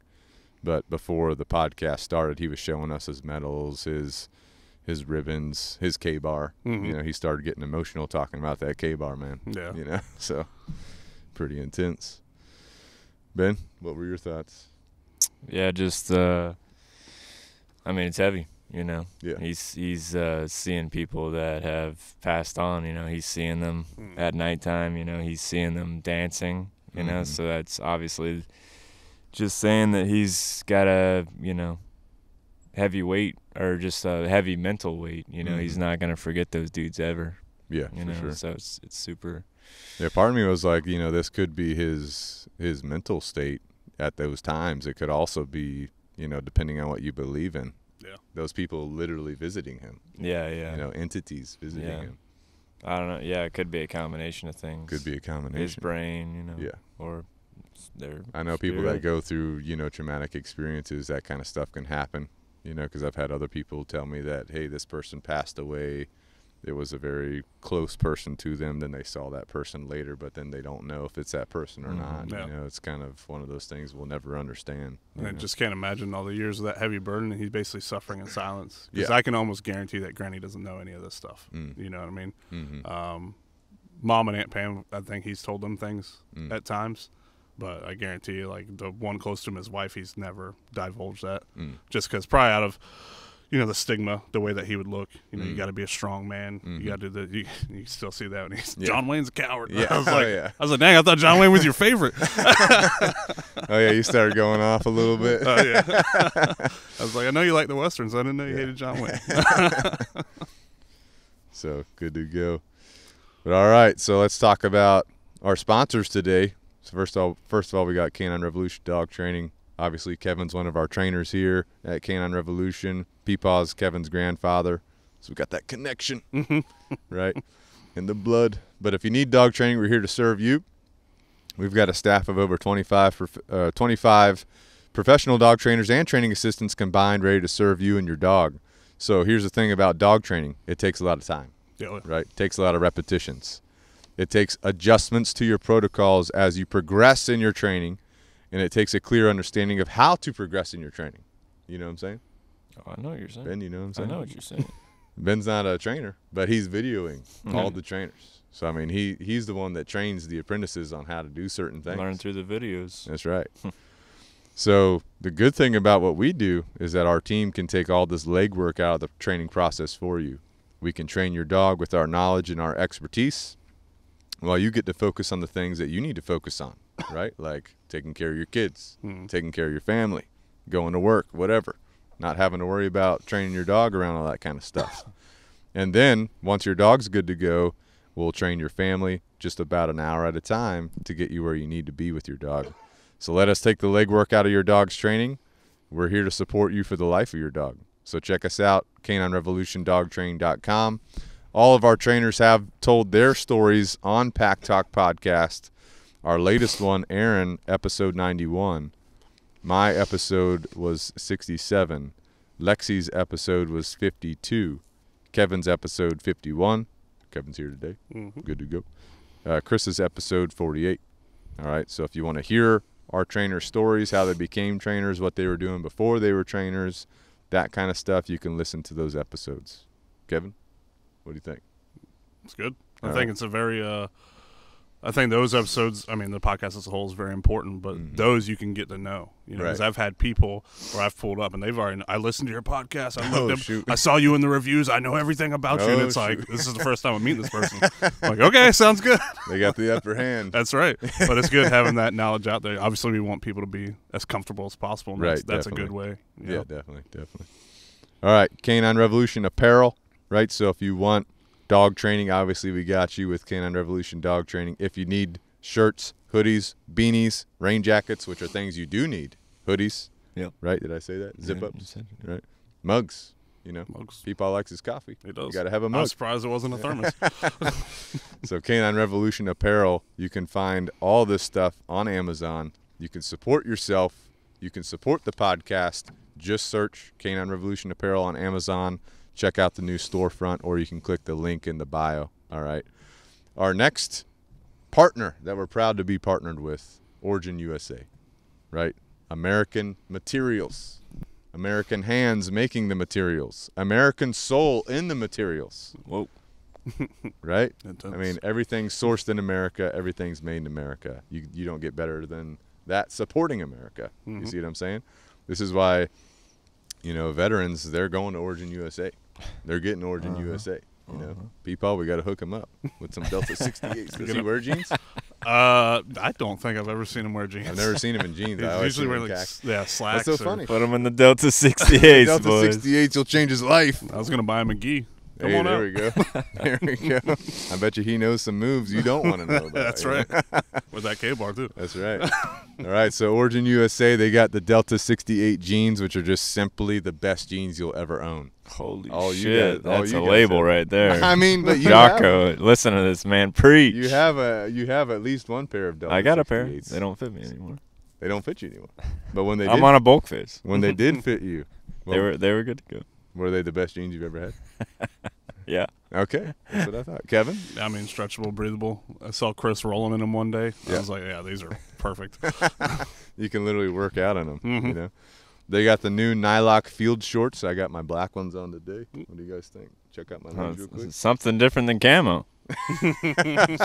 But before the podcast started, he was showing us his medals, his ribbons, his K-bar. He started getting emotional talking about that K-bar, man. Yeah. So pretty intense. Ben, what were your thoughts? Yeah, just I mean, it's heavy, Yeah. He's seeing people that have passed on, he's seeing them at nighttime, he's seeing them dancing, so that's obviously just saying that he's got a, heavy weight, or just a heavy mental weight, he's not going to forget those dudes ever. Yeah, for sure. So it's super. Yeah, part of me was like, this could be his mental state at those times. It could also be, depending on what you believe in. Yeah. Those people literally visiting him. Yeah, yeah. Entities visiting him. I don't know. Yeah, it could be a combination of things. Could be a combination. His brain, Yeah. Or their I know people that go through, traumatic experiences, that kind of stuff can happen, because I've had other people tell me that, hey, this person passed away. It was a very close person to them. Then they saw that person later, but then they don't know if it's that person or not. Yeah. It's kind of one of those things we'll never understand. And I just can't imagine all the years of that heavy burden, and he's basically suffering in silence. Because I can almost guarantee that Granny doesn't know any of this stuff. You know what I mean? Mom and Aunt Pam, I think he's told them things at times. But I guarantee you, like the one close to him, his wife, he's never divulged that, just because probably out of the stigma, the way that he would look. You got to be a strong man. You got to do the. You still see that when he's John Wayne's a coward. Yeah. I was like, dang, I thought John Wayne was your favorite. Oh yeah, you started going off a little bit. Oh yeah. I was like, I know you like the westerns. I didn't know you hated John Wayne. So good to go. But all right, so let's talk about our sponsors today. So first of all, we got Canine Revolution Dog Training. Obviously, Kevin's one of our trainers here at Canine Revolution. Peepaw's Kevin's grandfather. So we got that connection, right, in the blood. But if you need dog training, we're here to serve you. We've got a staff of over 25 professional dog trainers and training assistants combined, ready to serve you and your dog. So here's the thing about dog training. It takes a lot of time, right? It takes a lot of repetitions. It takes adjustments to your protocols as you progress in your training, and it takes a clear understanding of how to progress in your training. You know what I'm saying? Oh, I know what you're saying. Ben, you know what I'm saying? I know what you're saying. Ben's not a trainer, but he's videoing all the trainers. So, I mean, he's the one that trains the apprentices on how to do certain things. Learn through the videos. That's right. So the good thing about what we do is that our team can take all this legwork out of the training process for you. We can train your dog with our knowledge and our expertise, while you get to focus on the things that you need to focus on, right? Like taking care of your kids, taking care of your family, going to work, whatever. Not having to worry about training your dog around all that kind of stuff. And then once your dog's good to go, we'll train your family just about an hour at a time to get you where you need to be with your dog. So let us take the legwork out of your dog's training. We're here to support you for the life of your dog. So check us out, caninerevolutiondogtraining.com. All of our trainers have told their stories on Pack Talk Podcast. Our latest one, Aaron, episode 91. My episode was 67. Lexi's episode was 52. Kevin's episode 51. Kevin's here today. Good to go. Chris's episode 48. All right, so if you want to hear our trainer stories, how they became trainers, what they were doing before they were trainers, that kind of stuff, you can listen to those episodes. Kevin? What do you think? It's good. I think it's a very, I think those episodes, I mean, the podcast as a whole is very important, but those you can get to know. Because I've had people where I've pulled up and they've already, I listened to your podcast. I saw you in the reviews. I know everything about you. And it's like, this is the first time I'm meeting this person. I'm like, okay, sounds good. They got the upper hand. That's right. But it's good having that knowledge out there. Obviously, we want people to be as comfortable as possible. And that's a good way. Yeah, definitely. All right, Canine Revolution Apparel, right? So if you want dog training, obviously we got you with Canine Revolution Dog Training. If you need shirts, hoodies, beanies, rain jackets, which are things you do need, hoodies, right? Did I say that? Zip-ups, right? Mugs, Mugs. People likes his coffee. He does. You got to have a mug. I'm surprised it wasn't a thermos. So Canine Revolution Apparel, you can find all this stuff on Amazon. You can support yourself. You can support the podcast. Just search Canine Revolution Apparel on Amazon. Check out the new storefront, or you can click the link in the bio. All right. Our next partner that we're proud to be partnered with, Origin USA, right? American materials. American hands making the materials. American soul in the materials. Whoa. Right? I mean, everything's sourced in America. Everything's made in America. You don't get better than that supporting America. You see what I'm saying? This is why, veterans, they're going to Origin USA. They're getting Origin USA. People, we got to hook them up with some Delta 68s. Does he wear jeans? I don't think I've ever seen him wear jeans. I've never seen him in jeans. He's usually wearing slacks. That's so funny. Put him in the Delta 68s, Delta boys. 68s will change his life. I was going to buy him a gi. Come Hey, on there out. we go. There we go. I bet you he knows some moves you don't want to know about. That's right. With that K-bar, too. That's right. All right, so Origin USA, they got the Delta 68 jeans, which are just simply the best jeans you'll ever own. Holy all shit, that's a guys label have. right there. I mean, but you Jocko, listen to this, man. Preach. You have at least one pair of Delta 68s. I got a pair. They don't fit me anymore. They don't fit you anymore. But when they I'm on a bulk phase. When they did fit you, well, they were good to go. Were they the best jeans you've ever had? Yeah. Okay, that's what I thought. Kevin? I mean, stretchable, breathable. I saw Chris rolling in them one day. I was like, yeah, these are perfect. You can literally work out in them, They got the new Nylock field shorts. I got my black ones on today. What do you guys think? Check out my nudes real quick. Something different than camo.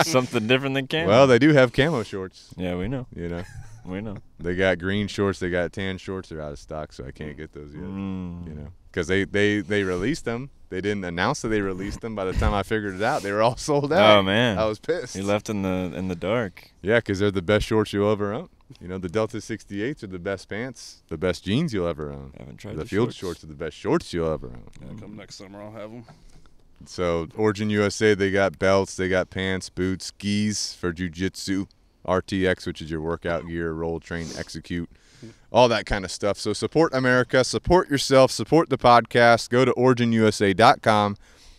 Something different than camo. Well, they do have camo shorts. Yeah, we know. You know. We know. They got green shorts. They got tan shorts. They're out of stock, so I can't get those yet. You know, because they released them. They didn't announce that they released them. By the time I figured it out, they were all sold out. Oh man, I was pissed. You left in the dark. Yeah, because they're the best shorts you'll ever own. You know, the Delta 68s are the best pants, the best jeans you'll ever own. I haven't tried the field shorts are the best shorts you'll ever own. Yeah, come next summer, I'll have them. So Origin USA, they got belts, they got pants, boots, skis for jiu-jitsu, RTX, which is your workout gear, roll, train, execute, all that kind of stuff. So support America, support yourself, support the podcast. Go to originusa.com,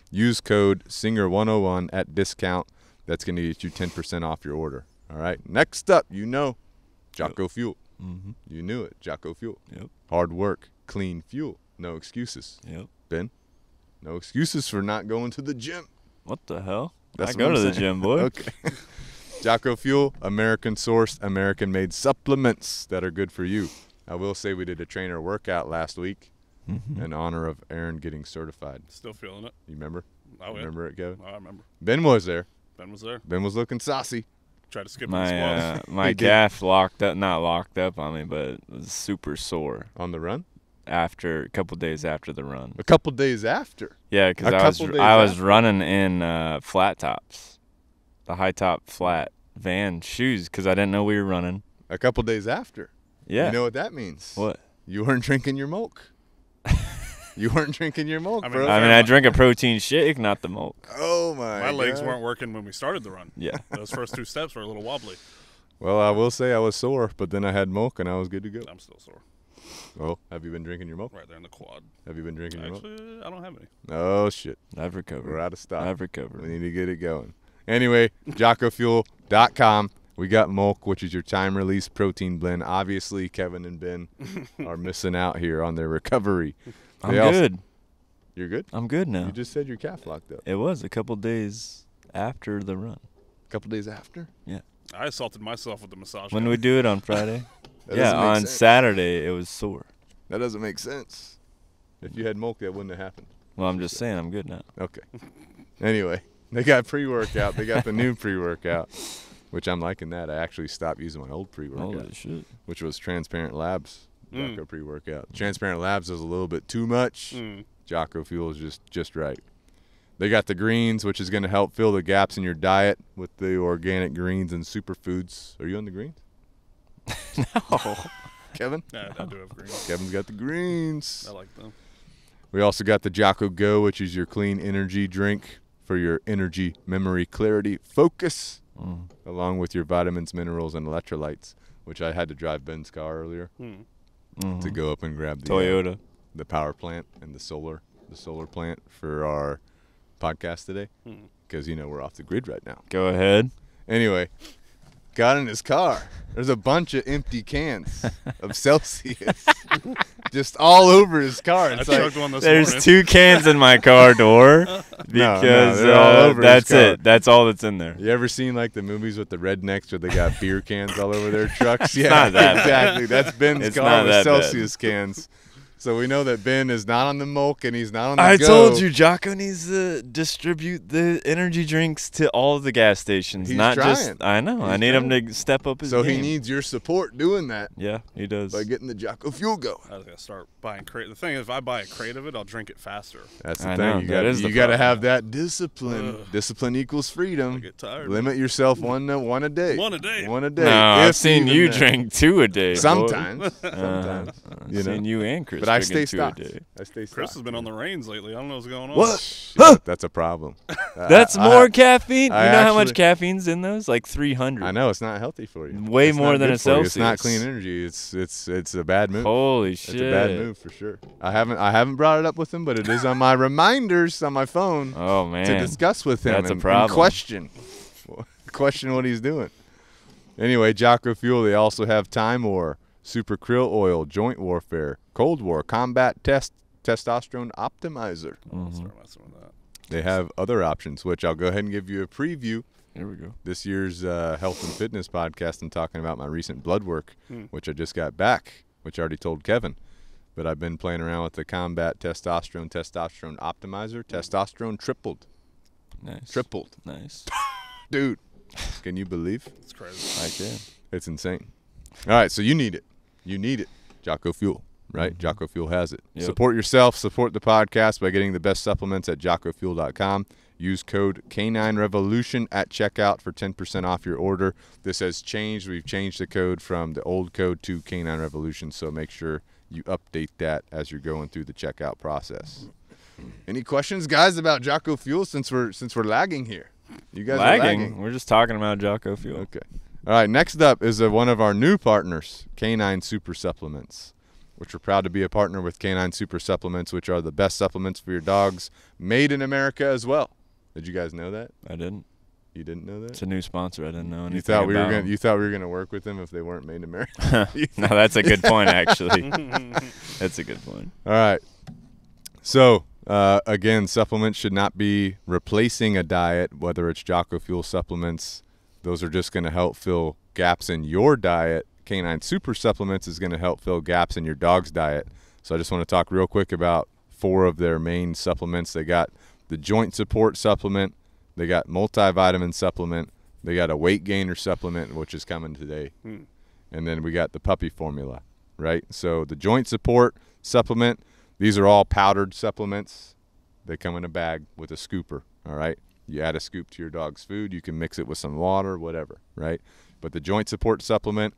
use code SINGER101 at discount. That's going to get you 10% off your order. All right. Next up, you know, Jocko Fuel. You knew it, Jocko Fuel. Yep. Hard work, clean fuel, no excuses. Yep. Ben, no excuses for not going to the gym. What the hell? That's I go what to I'm the saying. gym, boy. Okay. Jocko Fuel, American-sourced, American-made supplements that are good for you. I will say we did a trainer workout last week in honor of Aaron getting certified. Still feeling it. You remember? Oh, yeah. Remember it, Kevin? Oh, I remember. Ben was there. Ben was there. Ben was looking saucy. Tried to skip the squats. My calf not locked up on me, but it was super sore On the run? after a couple days after the run. A couple days after. Yeah, because I was running in flat tops, the high top flat Van shoes, because I didn't know we were running. A couple days after. Yeah. You know what that means? What? You weren't drinking your milk. You weren't drinking your milk, bro. I drink a protein shake, not the milk. Oh, my My legs God. weren't working when we started the run. Yeah. Those first two steps were a little wobbly. Well, I will say I was sore, but then I had milk and I was good to go. I'm still sore. Well, have you been drinking your milk? Right there in the quad. Have you been drinking your milk? Actually, I don't have any. Oh, shit. I've recovered. We're out of stock. I've recovered. We need to get it going. Anyway, JockoFuel.com. We got milk, which is your time-release protein blend. Obviously, Kevin and Ben are missing out here on their recovery. I'm good. You're good? I'm good now. You just said your calf locked up. It was a couple days after the run. A couple days after? Yeah. I assaulted myself with the massage When gun. we do it on Friday? That Yeah, doesn't make on sense. Saturday it was sore. That doesn't make sense. If you had milk, that wouldn't have happened. Well, I'm just saying I'm good now. Okay. Anyway, they got pre-workout. They got the new pre-workout, which I'm liking that. I actually stopped using my old pre-workout, Holy shit. which was Transparent Labs Jocko pre-workout. Transparent Labs is a little bit too much. Jocko Fuel is just right. They got the greens, which is going to help fill the gaps in your diet with the organic greens and superfoods. Are you on the greens? No. Kevin? Yeah, I do have green. Kevin's got the greens. I like them. We also got the Jocko Go, which is your clean energy drink for your energy, memory, clarity, focus, along with your vitamins, minerals, and electrolytes, which I had to drive Ben's car earlier to go up and grab the Toyota. The power plant and the solar plant for our podcast today, because we're off the grid right now. Go ahead. Anyway, got in his car. There's a bunch of empty cans of Celsius just all over his car. It's I chugged one this There's morning. 2 cans in my car door because they're all over his that's car. it. That's all that's in there. You ever seen like the movies with the rednecks where they got beer cans all over their trucks? Yeah, not that bad. exactly. That's Ben's It's car not with that bad. Celsius cans. So we know that Ben is not on the milk and he's not on the I go. told you, Jocko needs to distribute the energy drinks to all of the gas stations. He's not trying. just. I know. I He's need him trying. to step up his So game. he needs your support doing that Yeah, he does. by getting the Jocko Fuel going. I was gonna start buying crate. The thing is, if I buy a crate of it, I'll drink it faster. That's the I thing. know, You that is the got to problem. have that discipline. Ugh. Discipline equals freedom. I get tired. Limit yourself one a day. One a day. One a day. No, I've if seen even you that. drink 2 a day. boy. Sometimes. Sometimes. I've seen you and Chris But I drinking stay 2 a stocked. day. I stay stocked. Chris has been on the reins lately. I don't know what's going on. What? Shit, that's a problem. That's more caffeine. You I know how much actually- caffeine's in those? Like 300. I know it's not healthy for you. Way It's more not than good a for you. It's not Celsius. clean energy. It's a bad move. Holy It's shit. a bad move for sure. I haven't brought it up with him, but it is on my reminders on my phone Oh man. to discuss with him That's a and problem. question what he's doing. Anyway, Jocko Fuel, they also have Time War, Super Krill Oil, Joint Warfare, Cold War, Combat Test, Testosterone Optimizer. I'll start messing with that. They have other options, which I'll go ahead and give you a preview. Here we go. This year's health and fitness podcast, I'm talking about my recent blood work, which I just got back, which I already told Kevin. But I've been playing around with the Combat Testosterone Optimizer. Testosterone tripled. Nice. Tripled. Nice. Dude, can you believe? It's crazy. I can. It's insane. All right, so you need it. You need it. Jocko Fuel, right? Jocko Fuel has it. Yep. Support yourself. Support the podcast by getting the best supplements at jockofuel.com. Use code Canine Revolution at checkout for 10% off your order. This has changed. We've changed the code from the old code to Canine Revolution, so make sure you update that as you're going through the checkout process. Any questions, guys, about Jocko Fuel since we're lagging here? You guys are lagging. We're just talking about Jocko Fuel. Okay. All right, next up is one of our new partners, Canine Super Supplements, which we're proud to be a partner with Canine Super Supplements, which are the best supplements for your dogs, made in America as well. Did you guys know that? I didn't. You didn't know that? It's a new sponsor. I didn't know anything You thought we were them. gonna work with them if they weren't made in America? No, that's a good point, actually. That's a good point. All right. So, again, supplements should not be replacing a diet, whether it's Jocko Fuel supplements. Those are just going to help fill gaps in your diet. Canine Super Supplements is going to help fill gaps in your dog's diet. So I just want to talk real quick about 4 of their main supplements. They got the joint support supplement. They got multivitamin supplement. They got a weight gainer supplement, which is coming today. And then we got the puppy formula, right? So the joint support supplement, these are all powdered supplements. They come in a bag with a scooper, all right? You add a scoop to your dog's food. You can mix it with some water, whatever, right? But the joint support supplement,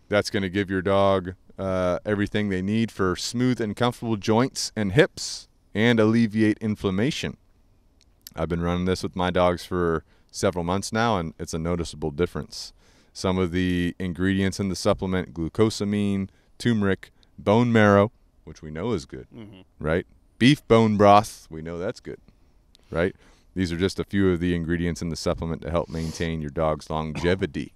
that's going to give your dog everything they need for smooth and comfortable joints and hips and alleviate inflammation. I've been running this with my dogs for several months now, and it's a noticeable difference. Some of the ingredients in the supplement, glucosamine, turmeric, bone marrow, which we know is good, right? Beef bone broth, we know that's good, right? These are just a few of the ingredients in the supplement to help maintain your dog's longevity.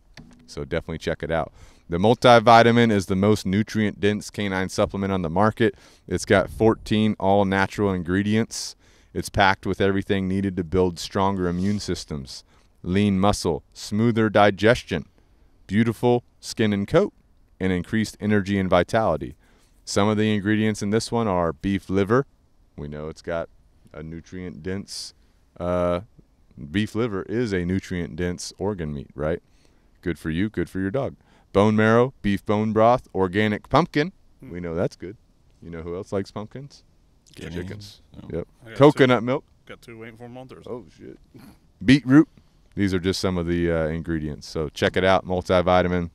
So definitely check it out. The multivitamin is the most nutrient-dense canine supplement on the market. It's got 14 all-natural ingredients. It's packed with everything needed to build stronger immune systems, lean muscle, smoother digestion, beautiful skin and coat, and increased energy and vitality. Some of the ingredients in this one are beef liver. We know it's got a nutrient-dense beef liver is a nutrient-dense organ meat, right? Good for you, good for your dog. Bone marrow, beef bone broth, organic pumpkin. We know that's good. You know who else likes pumpkins? Chickens. Oh. Yep. Coconut milk. Got 2 waiting for a month or so. Oh, shit. Beetroot. These are just some of the ingredients. So check it out, multivitamin.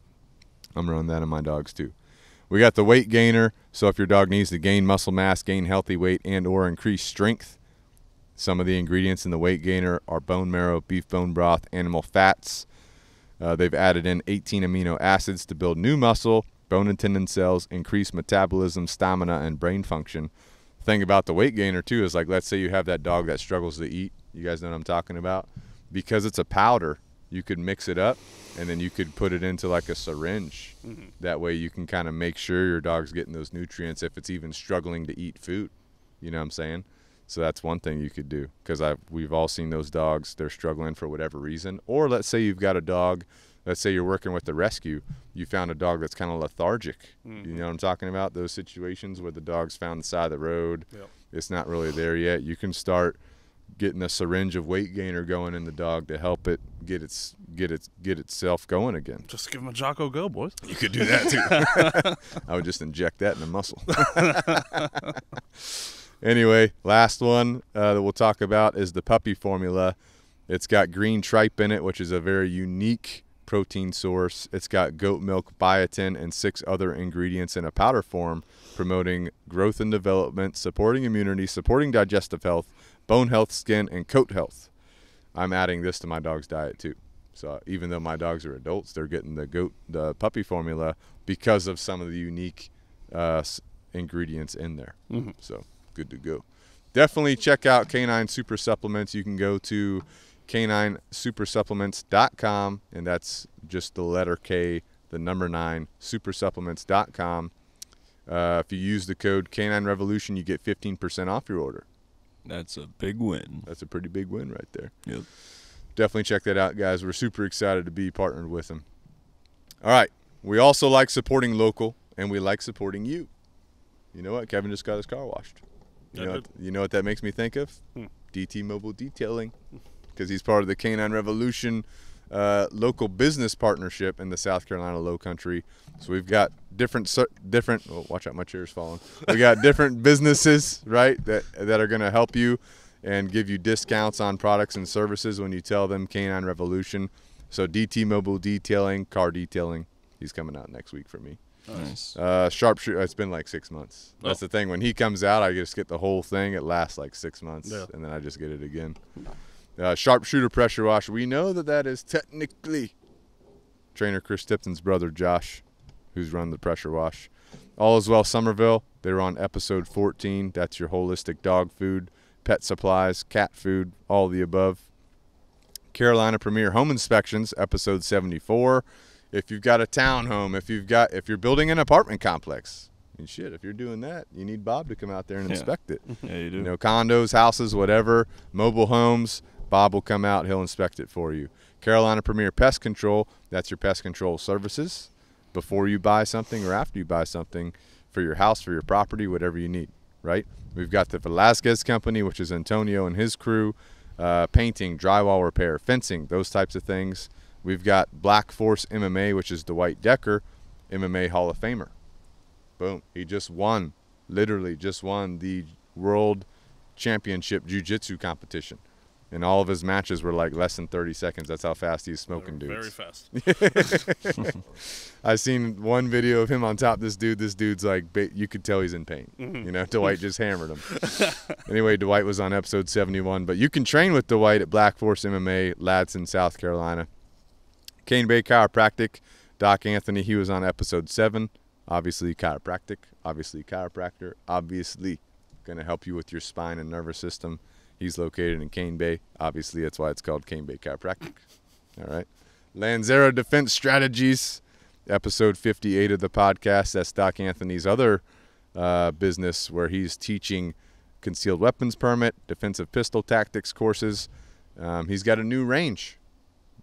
I'm running that on my dogs too. We got the weight gainer. So if your dog needs to gain muscle mass, gain healthy weight, and or increase strength, some of the ingredients in the weight gainer are bone marrow, beef bone broth, animal fats. They've added in 18 amino acids to build new muscle, bone and tendon cells, increase metabolism, stamina, and brain function. The thing about the weight gainer, too, is like, let's say you have that dog that struggles to eat. You guys know what I'm talking about? Because it's a powder, you could mix it up, and then you could put it into like a syringe. That way you can kind of make sure your dog's getting those nutrients if it's even struggling to eat food. You know what I'm saying? So that's one thing you could do, because we've all seen those dogs, they're struggling for whatever reason. Or let's say you've got a dog, let's say you're working with the rescue, you found a dog that's kind of lethargic. You know what I'm talking about? Those situations where the dog's found the side of the road, it's not really there yet. You can start getting a syringe of weight gainer going in the dog to help it get itself going again. Just give him a Jocko Go, boys. You could do that too. I would just inject that in the muscle. Anyway, last one that we'll talk about is the puppy formula. It's got green tripe in it, which is a very unique protein source. It's got goat milk, biotin, and 6 other ingredients in a powder form, promoting growth and development, supporting immunity, supporting digestive health, bone health, skin, and coat health. I'm adding this to my dog's diet too. So even though my dogs are adults, they're getting the puppy formula because of some of the unique ingredients in there. So good to go. Definitely check out Canine Super Supplements. You can go to caninesupersupplements.com, and that's just the letter K, the number 9, supersupplements.com. If you use the code Canine Revolution, you get 15% off your order. That's a big win. That's a pretty big win right there. Yep. Definitely check that out, guys. We're super excited to be partnered with them. All right. We also like supporting local, and we like supporting you. You know what? Kevin just got his car washed. You know what that makes me think of? DT Mobile Detailing. because he's part of the Canine Revolution local business partnership in the South Carolina Low Country. So we've got different. Oh, watch out, my chair's falling. We got different businesses, right, that are going to help you and give you discounts on products and services when you tell them Canine Revolution. So DT Mobile Detailing, car detailing. He's coming out next week for me. Nice. Sharpshooter. It's been like 6 months. That's the thing. When he comes out, I just get the whole thing. It lasts like 6 months, and then I just get it again. Sharpshooter pressure wash. We know that is technically trainer Chris Tipton's brother Josh, who's run the pressure wash. All is Well Somerville. They were on episode 14. That's your holistic dog food, pet supplies, cat food, all of the above. Carolina Premier Home Inspections, episode 74. If you've got a townhome, if you're building an apartment complex, and shit, if you're doing that, you need Bob to come out there and inspect it. Yeah, you do. You know, condos, houses, whatever, mobile homes, Bob will come out, he'll inspect it for you. Carolina Premier Pest Control, that's your pest control services before you buy something or after you buy something for your house, for your property, whatever you need, right? We've got the Velasquez Company, which is Antonio and his crew, painting, drywall repair, fencing, those types of things. We've got Black Force MMA, which is Dwight Decker, MMA Hall of Famer. Boom. He just won, literally just won the World Championship Jiu-Jitsu competition. And all of his matches were like less than 30 seconds. That's how fast he's smoking dudes. Very fast. I seen one video of him on top of this dude. This dude's like, you could tell he's in pain. You know, Dwight just hammered him. Anyway, Dwight was on episode 71. But you can train with Dwight at Black Force MMA, Ladson, South Carolina. Cane Bay Chiropractic, Doc Anthony, he was on episode 7. Obviously chiropractic, obviously chiropractor, obviously going to help you with your spine and nervous system. He's located in Cane Bay. Obviously, that's why it's called Cane Bay Chiropractic. All right. Lanzero Defense Strategies, episode 58 of the podcast. That's Doc Anthony's other business where he's teaching concealed weapons permit, defensive pistol tactics courses. He's got a new range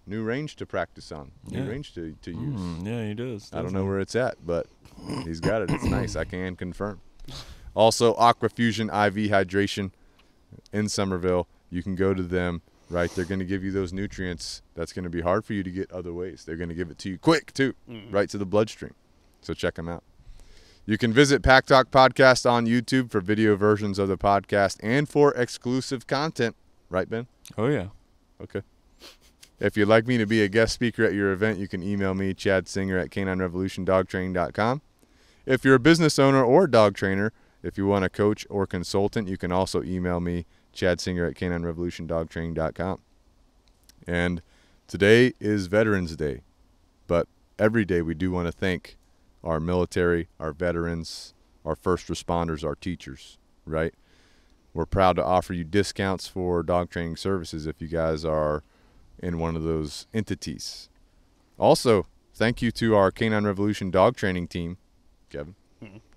to practice on, new range to use. Yeah, he does. I don't know where it's at, but he's got it. It's nice. I can confirm. Also, Aquafusion IV Hydration in Somerville. You can go to them, right? They're going to give you those nutrients that's going to be hard for you to get other ways. They're going to give it to you quick, too, right to the bloodstream. So check them out. You can visit Pack Talk Podcast on YouTube for video versions of the podcast and for exclusive content. Right, Ben? Oh, yeah. Okay. If you'd like me to be a guest speaker at your event, you can email me, chadsinger@caninerevolutiondogtraining.com. If you're a business owner or dog trainer, if you want a coach or consultant, you can also email me, chadsinger@caninerevolutiondogtraining.com. And today is Veterans Day, but every day we do want to thank our military, our veterans, our first responders, our teachers, right? We're proud to offer you discounts for dog training services if you guys are in one of those entities. Also, thank you to our Canine Revolution dog training team. Kevin,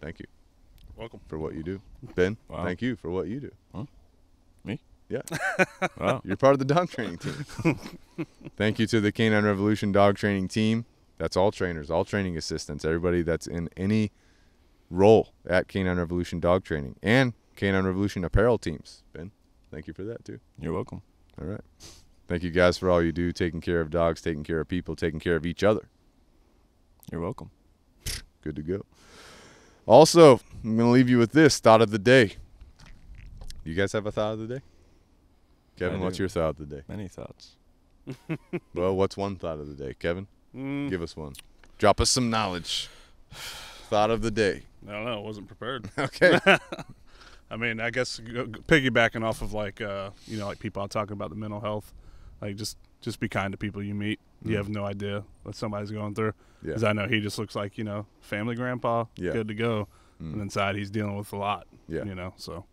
thank you. Welcome. For what you do. Ben, Wow. thank you for what you do. Huh? Me? Yeah. Wow. You're part of the dog training team. Thank you to the Canine Revolution dog training team. That's all trainers, all training assistants, everybody that's in any role at Canine Revolution dog training, and Canine Revolution apparel teams. Ben, thank you for that too. You're welcome. All right. Thank you guys for all you do, taking care of dogs, taking care of people, taking care of each other. You're welcome. Good to go. Also, I'm going to leave you with this thought of the day. You guys have a thought of the day? Kevin, I what's do. your thought of the day? Many thoughts. Well, what's one thought of the day? Kevin, give us one. Drop us some knowledge. Thought of the day. I don't know. I wasn't prepared. Okay. I mean, I guess piggybacking off of like people talking about the mental health, like just be kind to people you meet. You have no idea what somebody's going through. Yeah. Because I know he just looks like, family grandpa, Yeah. good to go. And inside he's dealing with a lot, Yeah. So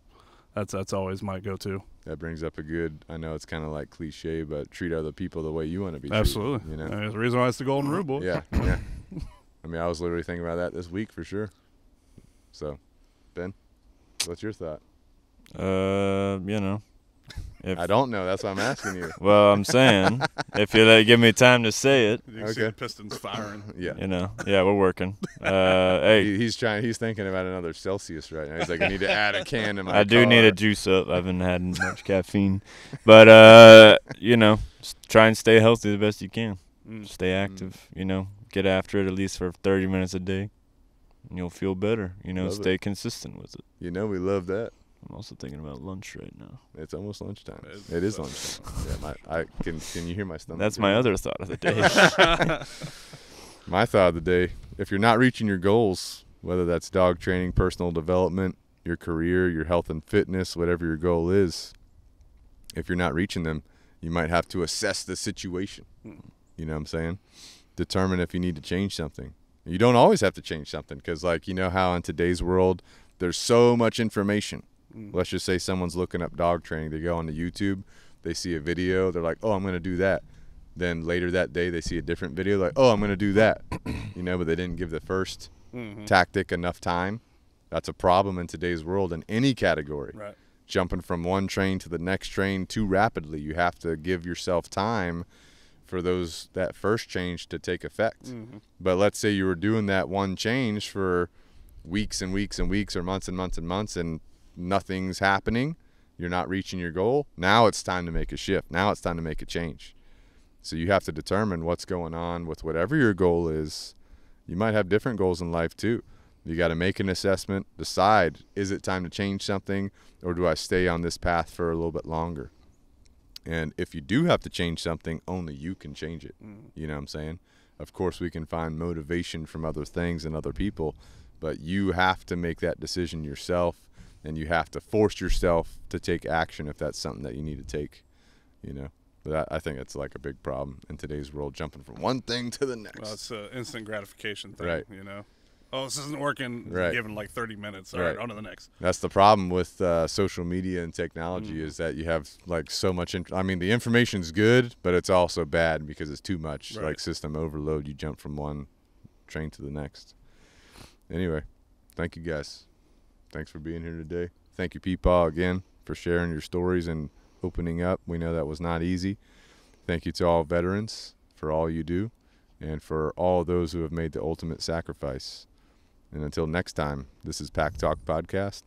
that's always my go-to. That brings up a good, I know it's kind of like cliche, but treat other people the way you want to be treated. Absolutely. You know? There's a reason why it's the golden rule, boy. Yeah. I mean, I was literally thinking about that this week for sure. So, Ben, what's your thought? I don't know. That's why I'm asking you. Well, I'm saying if you give me time to say it. You can see the pistons firing. Yeah. Yeah, we're working. Hey, he's thinking about another Celsius right now. He's like, I need to add a can to my I do car. need a juice up. I haven't had much caffeine, but just try and stay healthy the best you can. Stay active. Get after it at least for 30 minutes a day, and you'll feel better. Stay consistent with it. We love that. I'm also thinking about lunch right now. It's almost lunchtime. It is lunchtime. Yeah, can you hear my stomach? That's my other thought of the day. My thought of the day, if you're not reaching your goals, whether that's dog training, personal development, your career, your health and fitness, whatever your goal is, if you're not reaching them, you might have to assess the situation. You know what I'm saying? Determine if you need to change something. You don't always have to change something because, how in today's world, there's so much information. Let's just say someone's looking up dog training. They go onto YouTube, they see a video, they're like, oh, I'm going to do that. Then later that day, they see a different video, like, oh, I'm going to do that. But they didn't give the first tactic enough time. That's a problem in today's world in any category. Right. Jumping from one train to the next train too rapidly. You have to give yourself time for that first change to take effect. But let's say you were doing that one change for weeks and weeks and weeks or months and months and months and nothing's happening, you're not reaching your goal. Now it's time to make a shift. Now it's time to make a change. So you have to determine what's going on with whatever your goal is. You might have different goals in life too. You got to make an assessment, decide, is it time to change something, or do I stay on this path for a little bit longer? And if you do have to change something, only you can change it. You know what I'm saying? Of course, we can find motivation from other things and other people, but you have to make that decision yourself. And you have to force yourself to take action if that's something that you need to take, But I think it's like a big problem in today's world, jumping from one thing to the next. Well, it's an instant gratification thing, right. Oh, this isn't working. Right. Given 30 minutes. All right, on to the next. That's the problem with social media and technology is that you have so much. The information's good, but it's also bad because it's too much. Right. System overload. You jump from one train to the next. Anyway, thank you guys. Thanks for being here today. Thank you, Peepaw, again, for sharing your stories and opening up. We know that was not easy. Thank you to all veterans for all you do and for all those who have made the ultimate sacrifice. And until next time, this is Pack Talk Podcast.